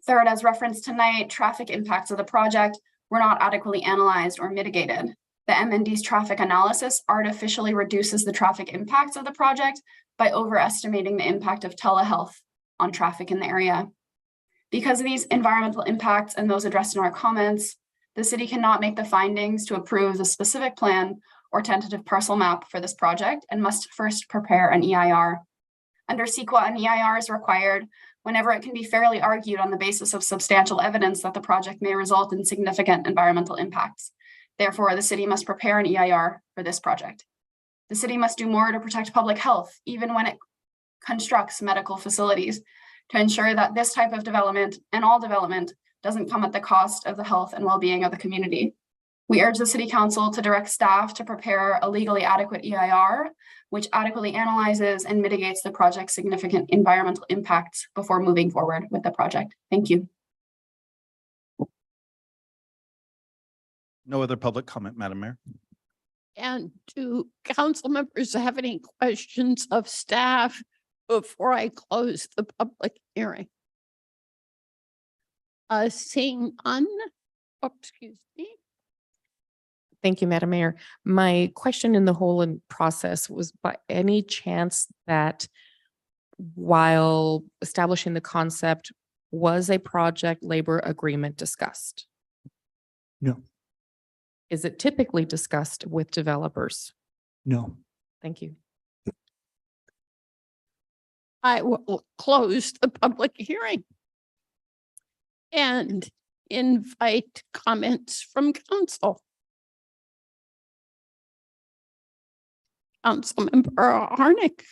Third, as referenced tonight, traffic impacts of the project were not adequately analyzed or mitigated. The MND's traffic analysis artificially reduces the traffic impacts of the project by overestimating the impact of telehealth on traffic in the area. Because of these environmental impacts and those addressed in our comments, the city cannot make the findings to approve the specific plan or tentative parcel map for this project and must first prepare an EIR. Under CEQA, an EIR is required whenever it can be fairly argued on the basis of substantial evidence that the project may result in significant environmental impacts. Therefore, the city must prepare an EIR for this project. The city must do more to protect public health, even when it constructs medical facilities, to ensure that this type of development and all development doesn't come at the cost of the health and well-being of the community. We urge the City Council to direct staff to prepare a legally adequate EIR, which adequately analyzes and mitigates the project's significant environmental impacts before moving forward with the project. Thank you. No other public comment, Madam Mayor. And do council members have any questions of staff before I close the public hearing? Seeing none, excuse me. Thank you, Madam Mayor. My question in the whole process was, by any chance that while establishing the concept, was a project labor agreement discussed? No. Is it typically discussed with developers? No. Thank you. I will close the public hearing and invite comments from council. Councilmember Harnick.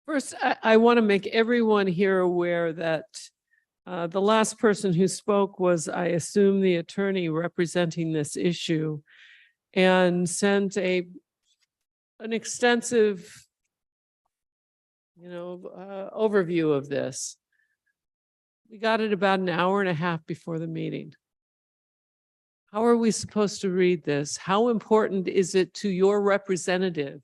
First, I want to make everyone here aware that the last person who spoke was, I assume, the attorney representing this issue, and sent an extensive, overview of this. We got it about an hour and a half before the meeting. How are we supposed to read this? How important is it to your representative,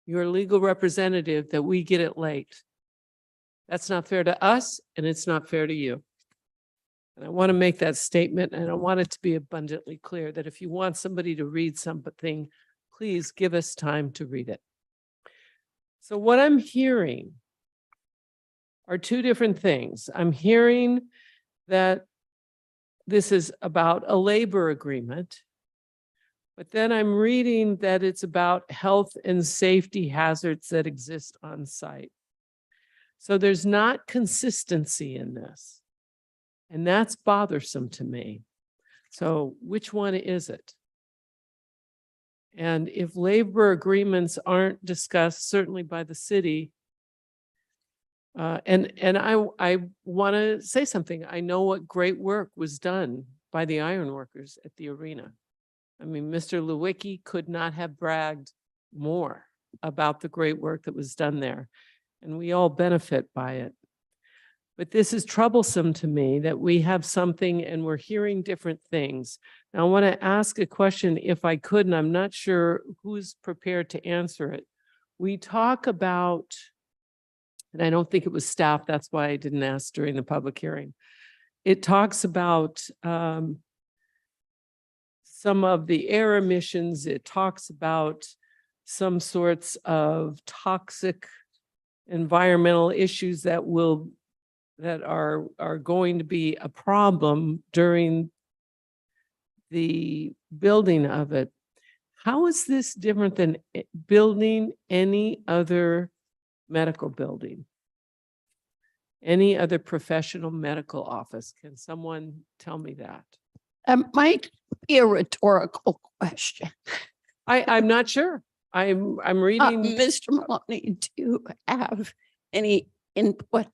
your legal representative, that we get it late? That's not fair to us, and it's not fair to you. And I want to make that statement, and I want it to be abundantly clear that if you want somebody to read something, please give us time to read it. So what I'm hearing are two different things. I'm hearing that this is about a labor agreement, but then I'm reading that it's about health and safety hazards that exist on site. So there's not consistency in this, and that's bothersome to me. So which one is it? And if labor agreements aren't discussed, certainly by the city, and I want to say something. I know what great work was done by the ironworkers at the arena. I mean, Mr. Lewicki could not have bragged more about the great work that was done there, and we all benefit by it. But this is troublesome to me that we have something and we're hearing different things. Now, I want to ask a question if I could, and I'm not sure who's prepared to answer it. We talk about, and I don't think it was staff, that's why I didn't ask during the public hearing. It talks about some of the air emissions. It talks about some sorts of toxic environmental issues that are going to be a problem during the building of it. How is this different than building any other medical building? Any other professional medical office? Can someone tell me that? Might be a rhetorical question. I'm not sure. I'm reading. Mr. Maloney, do you have any input?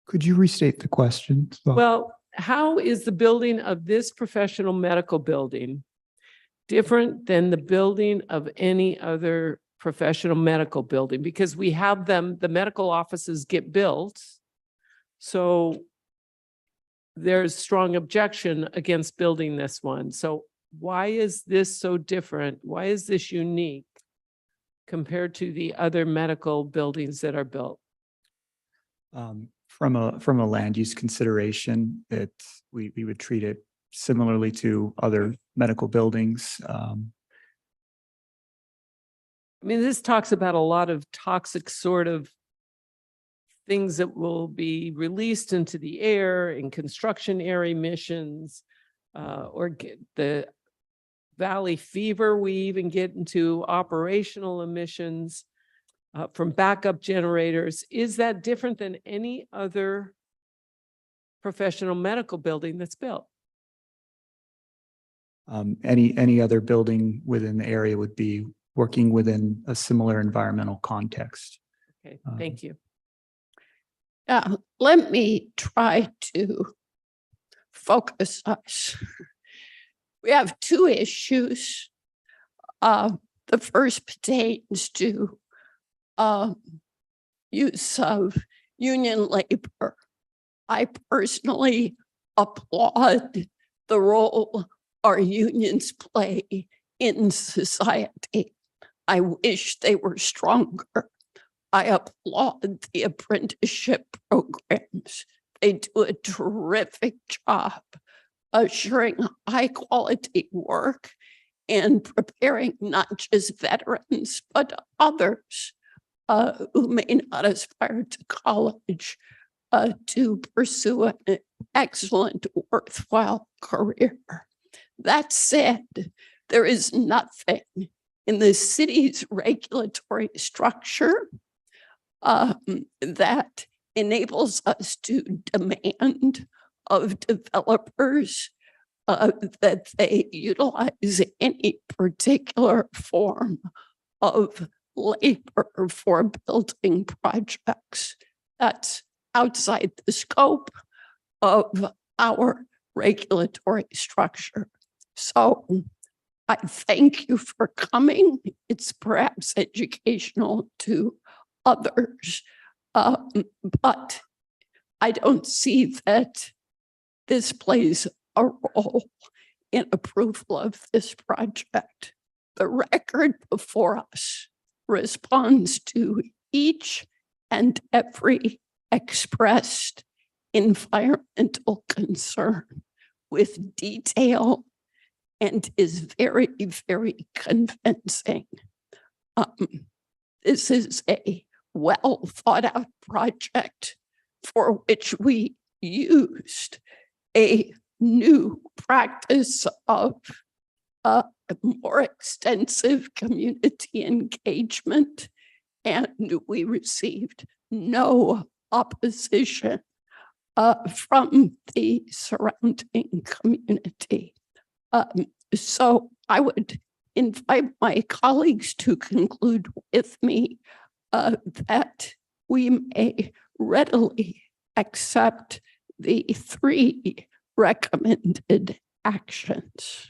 Could you restate the question? Well, how is the building of this professional medical building different than the building of any other professional medical building? Because we have them, the medical offices get built. So there's strong objection against building this one. So why is this so different? Why is this unique compared to the other medical buildings that are built? From a land use consideration, that we would treat it similarly to other medical buildings. I mean, this talks about a lot of toxic sort of things that will be released into the air in construction area emissions, or the valley fever. We even get into operational emissions from backup generators. Is that different than any other professional medical building that's built? Any other building within the area would be working within a similar environmental context. Okay, thank you. Let me try to focus us. We have two issues. The first pertains to use of union labor. I personally applaud the role our unions play in society. I wish they were stronger. I applaud the apprenticeship programs. They do a terrific job assuring high quality work and preparing not just veterans, but others who may not aspire to college to pursue an excellent, worthwhile career. That said, there is nothing in the city's regulatory structure that enables us to demand of developers that they utilize any particular form of labor for building projects. That's outside the scope of our regulatory structure. So I thank you for coming. It's perhaps educational to others, but I don't see that this plays a role in approval of this project. The record before us responds to each and every expressed environmental concern with detail and is very, very convincing. This is a well thought out project for which we used a new practice of more extensive community engagement, and we received no opposition from the surrounding community. So I would invite my colleagues to conclude with me that we may readily accept the 3 recommended actions.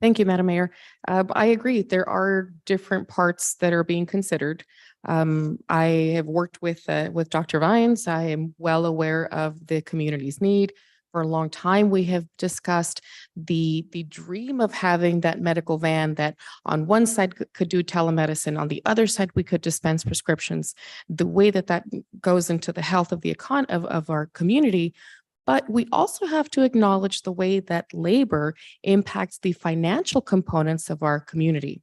Thank you, Madam Mayor. I agree. There are different parts that are being considered. I have worked with Dr. Vines. I am well aware of the community's need. For a long time, we have discussed the dream of having that medical van that on one side could do telemedicine, on the other side we could dispense prescriptions. The way that goes into the health of the of our community. But we also have to acknowledge the way that labor impacts the financial components of our community.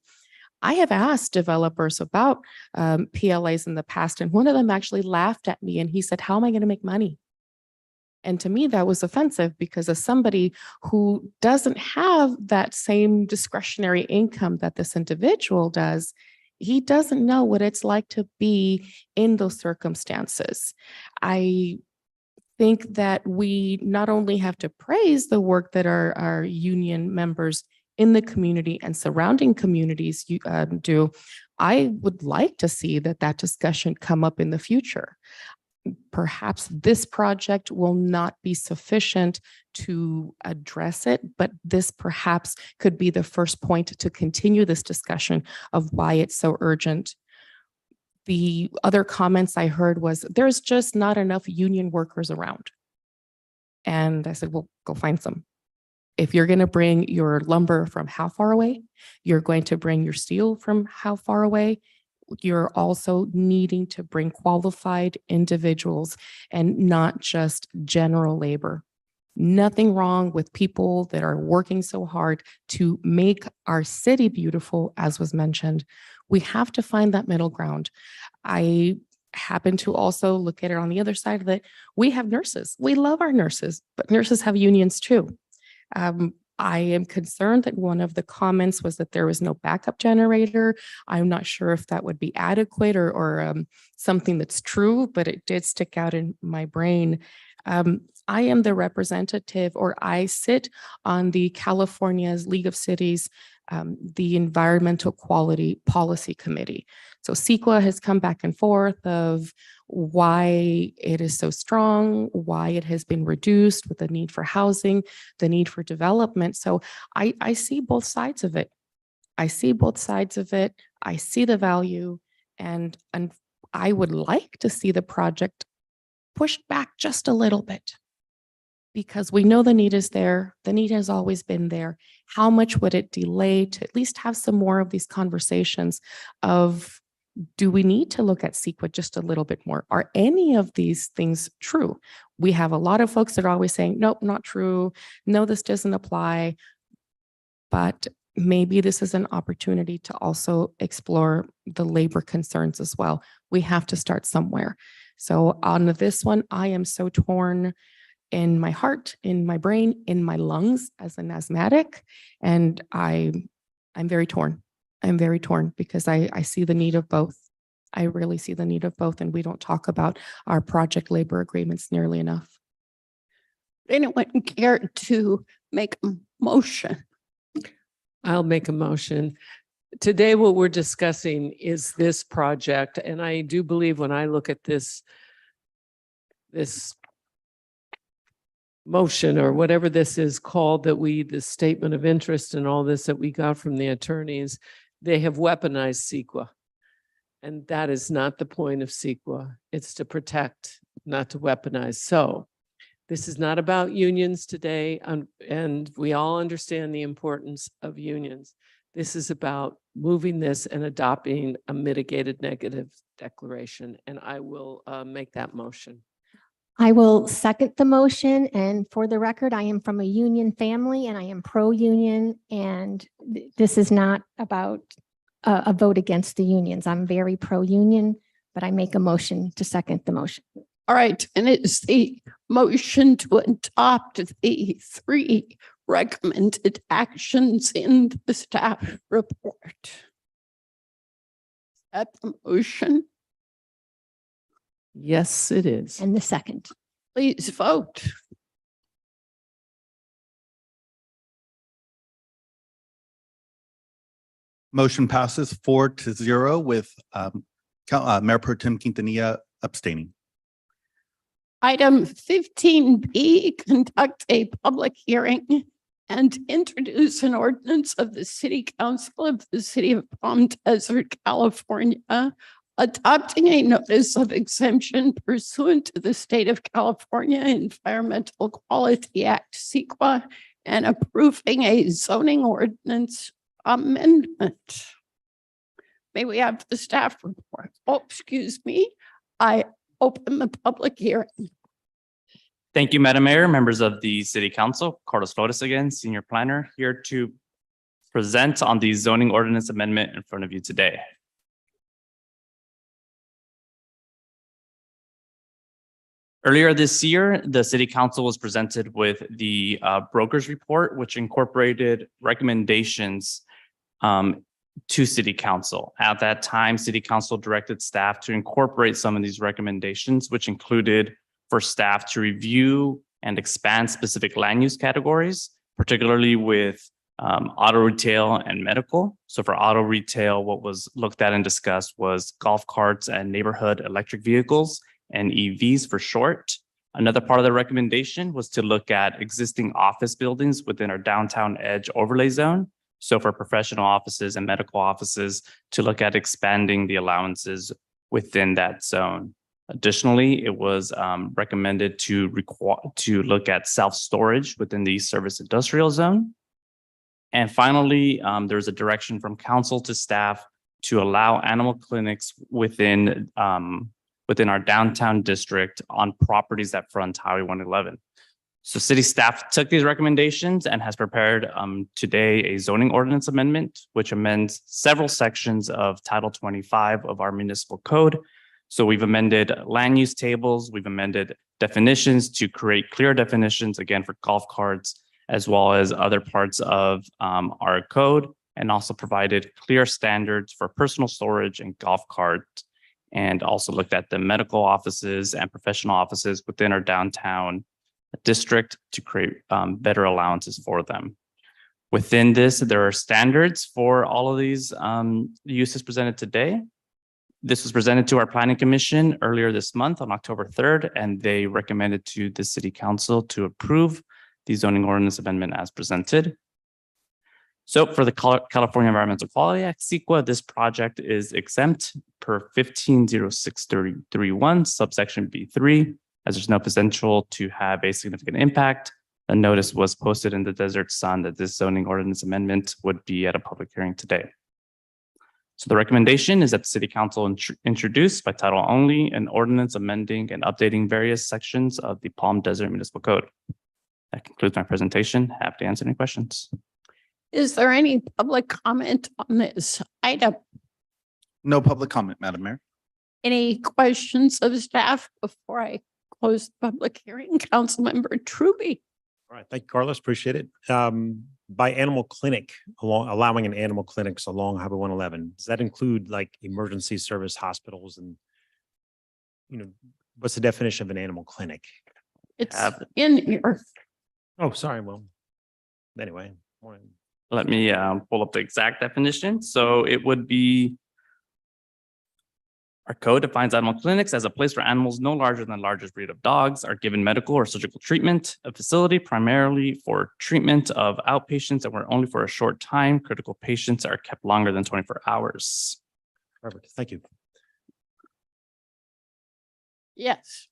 I have asked developers about PLAs in the past, and one of them actually laughed at me and he said, "How am I going to make money?" And to me, that was offensive because as somebody who doesn't have that same discretionary income that this individual does, he doesn't know what it's like to be in those circumstances. I think that we not only have to praise the work that our union members in the community and surrounding communities do, I would like to see that discussion come up in the future. Perhaps this project will not be sufficient to address it, but this perhaps could be the first point to continue this discussion of why it's so urgent. The other comments I heard was there's just not enough union workers around. And I said, well, go find some. If you're going to bring your lumber from how far away, you're going to bring your steel from how far away, you're also needing to bring qualified individuals and not just general labor. Nothing wrong with people that are working so hard to make our city beautiful, as was mentioned. We have to find that middle ground. I happen to also look at it on the other side of it. We have nurses. We love our nurses, but nurses have unions too. I am concerned that one of the comments was that there was no backup generator. I'm not sure if that would be adequate or something that's true, but it did stick out in my brain. I am the representative, or I sit on the California's League of Cities, the Environmental Quality Policy Committee. So CEQA has come back and forth of why it is so strong, why it has been reduced with the need for housing, the need for development. So I see both sides of it. I see both sides of it. I see the value, and I would like to see the project pushed back just a little bit, because we know the need is there. The need has always been there. How much would it delay to at least have some more of these conversations of, do we need to look at CEQA just a little bit more? Are any of these things true? We have a lot of folks that are always saying, nope, not true. No, this doesn't apply. But maybe this is an opportunity to also explore the labor concerns as well. We have to start somewhere. So on this one, I am so torn in my heart, in my brain, in my lungs as an asthmatic. And I'm very torn. I'm very torn because I see the need of both. I really see the need of both. And we don't talk about our project labor agreements nearly enough. Anyone care to make a motion? I'll make a motion. Today, what we're discussing is this project. And I do believe when I look at this motion, or whatever this is called, this statement of interest and all this that we got from the attorneys, they have weaponized CEQA. And that is not the point of CEQA. It's to protect, not to weaponize. So this is not about unions today, and we all understand the importance of unions. This is about moving this and adopting a mitigated negative declaration, and I will make that motion. I will second the motion, and for the record, I am from a union family and I am pro-union, and this is not about a vote against the unions. I'm very pro-union, but I make a motion to second the motion. All right, and it's the motion to adopt the 3 recommended actions in the staff report. Is that the motion? Yes, it is. And the second. Please vote. Motion passes 4-0 with Mayor Pro Tem Quintanilla abstaining. Item 15B, conduct a public hearing and introduce an ordinance of the City Council of the City of Palm Desert, California, adopting a notice of exemption pursuant to the State of California Environmental Quality Act, CEQA, and approving a zoning ordinance amendment. May we have the staff report? Oh, excuse me. I open the public hearing. Thank you, Madam Mayor, members of the City Council. Carlos Flores again, Senior Planner, here to present on the zoning ordinance amendment in front of you today. Earlier this year, the City Council was presented with the broker's report, which incorporated recommendations to City Council. At that time, City Council directed staff to incorporate some of these recommendations, which included for staff to review and expand specific land use categories, particularly with auto retail and medical. So for auto retail, what was looked at and discussed was golf carts and neighborhood electric vehicles, and EVs for short. Another part of the recommendation was to look at existing office buildings within our downtown edge overlay zone. So for professional offices and medical offices, to look at expanding the allowances within that zone. Additionally, it was recommended to look at self-storage within the service industrial zone. And finally, there's a direction from council to staff to allow animal clinics within our downtown district on properties that front Highway 111. So city staff took these recommendations and has prepared today a zoning ordinance amendment, which amends several sections of Title 25 of our municipal code. So we've amended land use tables, we've amended definitions to create clear definitions, again, for golf carts, as well as other parts of our code, and also provided clear standards for personal storage and golf carts, and also looked at the medical offices and professional offices within our downtown district to create better allowances for them. Within this, there are standards for all of these uses presented today. This was presented to our Planning Commission earlier this month on October 3rd, and they recommended to the City Council to approve the zoning ordinance amendment as presented. So for the California Environmental Quality Act, CEQA, this project is exempt per 150631 subsection B3, as there's no potential to have a significant impact. A notice was posted in the Desert Sun that this zoning ordinance amendment would be at a public hearing today. So the recommendation is that the City Council introduce by title only an ordinance amending and updating various sections of the Palm Desert Municipal Code. That concludes my presentation. Happy to answer any questions. Is there any public comment on this item? No public comment, Madam Mayor. Any questions of staff before I close the public hearing? Councilmember Truby. All right, thank you, Carlos. Appreciate it. By animal clinic, allowing an animal clinics along Highway 111, does that include like emergency service hospitals and, what's the definition of an animal clinic? It's in here. Oh, sorry. Well, anyway. Let me pull up the exact definition. So it would be, our code defines animal clinics as a place where animals no larger than the largest breed of dogs are given medical or surgical treatment, a facility primarily for treatment of outpatients and where only for a short time. Critical patients are kept longer than 24 hours. Perfect. Thank you. Yes.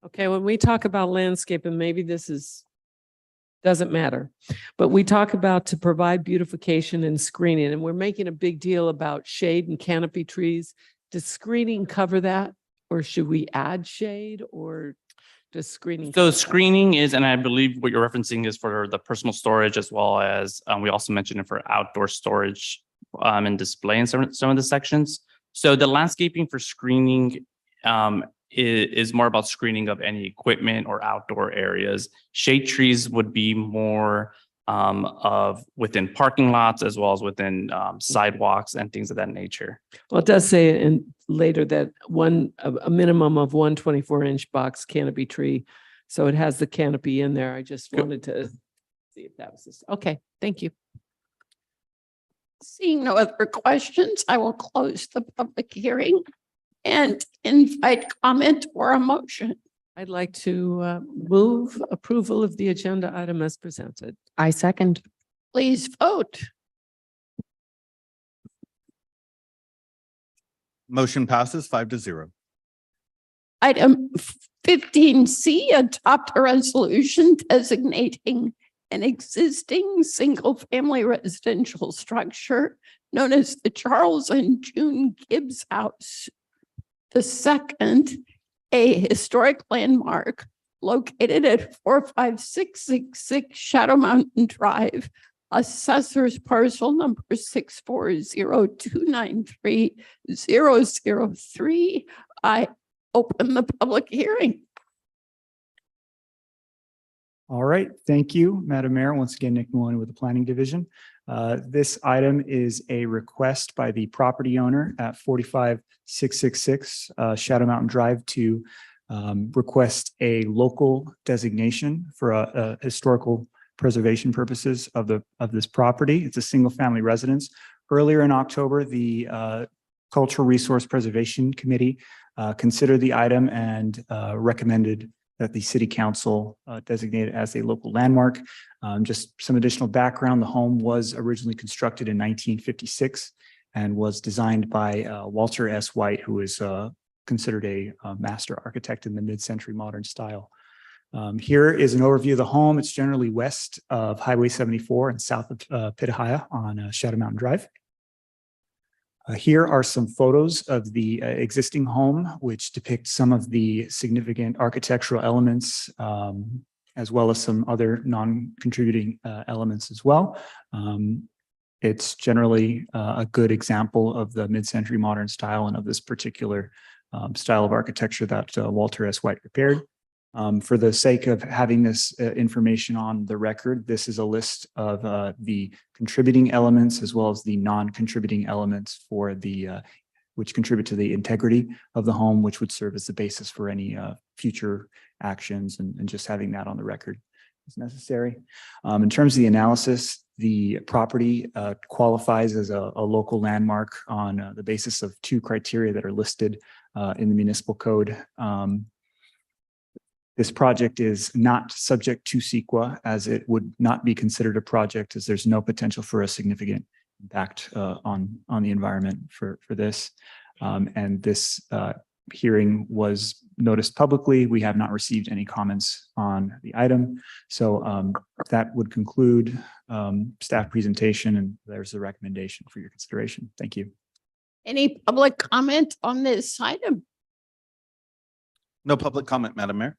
Okay, when we talk about landscape, and maybe this doesn't matter, but we talk about to provide beautification and screening, and we're making a big deal about shade and canopy trees. Does screening cover that, or should we add shade, or does screening? So screening is, and I believe what you're referencing is for the personal storage, as well as we also mentioned it for outdoor storage and display in some of the sections. So the landscaping for screening is more about screening of any equipment or outdoor areas. Shade trees would be more of within parking lots, as well as within sidewalks and things of that nature. Well, it does say in later that a minimum of 124-inch box canopy tree. So it has the canopy in there. I just wanted to see if that was this. Okay, thank you. Seeing no other questions, I will close the public hearing and invite comment or a motion. I'd like to move approval of the agenda item as presented. I second. Please vote. Motion passes 5-0. Item 15C, adopt a resolution designating an existing single-family residential structure known as the Charles and June Gibbs House II, a historic landmark located at 45666 Shadow Mountain Drive, assessor's parcel number 640293003. I open the public hearing. All right, thank you, Madam Mayor. Once again, Nick Maloney with the Planning Division. This item is a request by the property owner at 45666 Shadow Mountain Drive to request a local designation for a historical preservation purposes of this property. It's a single family residence. Earlier in October, the Cultural Resource Preservation Committee considered the item and recommended that the city council designate it as a local landmark. Just some additional background, the home was originally constructed in 1956 and was designed by Walter S. White, who is considered a master architect in the mid-century modern style. Here is an overview of the home. It's generally west of Highway 74 and south of Pitahaya on Shadow Mountain Drive. Here are some photos of the existing home, which depict some of the significant architectural elements, as well as some other non-contributing elements as well. It's generally a good example of the mid-century modern style and of this particular style of architecture that Walter S. White prepared. For the sake of having this information on the record, this is a list of the contributing elements as well as the non-contributing elements for the which contribute to the integrity of the home, which would serve as the basis for any future actions, and just having that on the record is necessary. In terms of the analysis, the property qualifies as a local landmark on the basis of two criteria that are listed in the municipal code. This project is not subject to CEQA, as it would not be considered a project, as there's no potential for a significant impact on the environment for this. And this hearing was noticed publicly. We have not received any comments on the item. So that would conclude staff presentation, and there's a recommendation for your consideration. Thank you. Any public comment on this item? No public comment, Madam Mayor.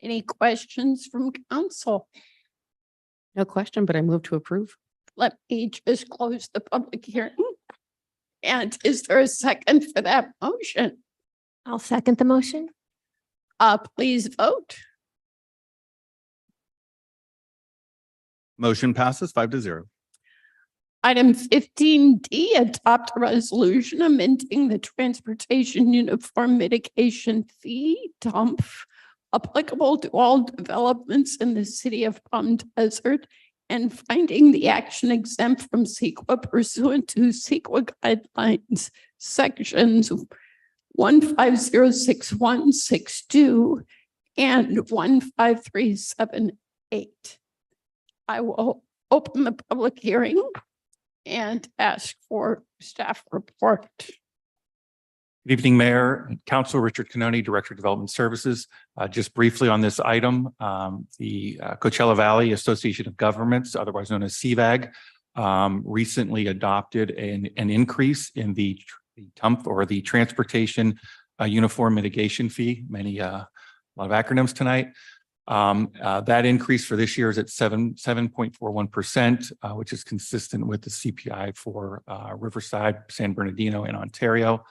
Any questions from council? No question, but I move to approve. Let me just close the public hearing. And is there a second for that motion? I'll second the motion. Please vote. Motion passes 5-0. Item 15D, adopt a resolution amending the transportation uniform mitigation fee dump applicable to all developments in the city of Palm Desert and finding the action exempt from CEQA pursuant to CEQA guidelines, sections 1506.162 and 15378. I will open the public hearing and ask for staff report. Good evening, Mayor and Council. Richard Canoni, Director of Development Services. Just briefly on this item, the Coachella Valley Association of Governments, otherwise known as CVAG, recently adopted an increase in the TUMP, or the Transportation Uniform Mitigation Fee. A lot of acronyms tonight. That increase for this year is at 7.41%, which is consistent with the CPI for Riverside, San Bernardino, and Ontario.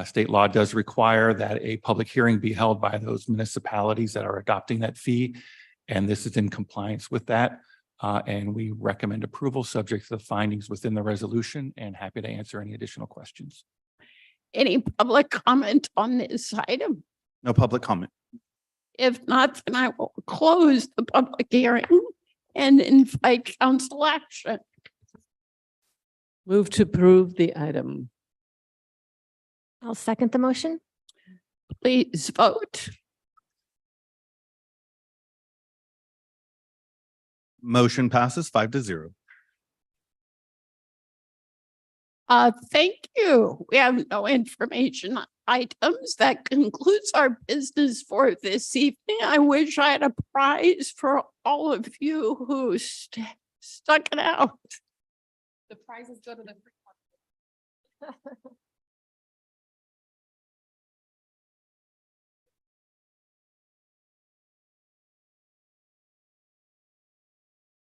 State law does require that a public hearing be held by those municipalities that are adopting that fee, and this is in compliance with that. And we recommend approval subject to the findings within the resolution, and happy to answer any additional questions. Any public comment on this item? No public comment. If not, then I will close the public hearing and invite council action. Move to approve the item. I'll second the motion. Please vote. Motion passes 5-0. Thank you. We have no information items. That concludes our business for this evening. I wish I had a prize for all of you who stuck it out. The prizes go to the.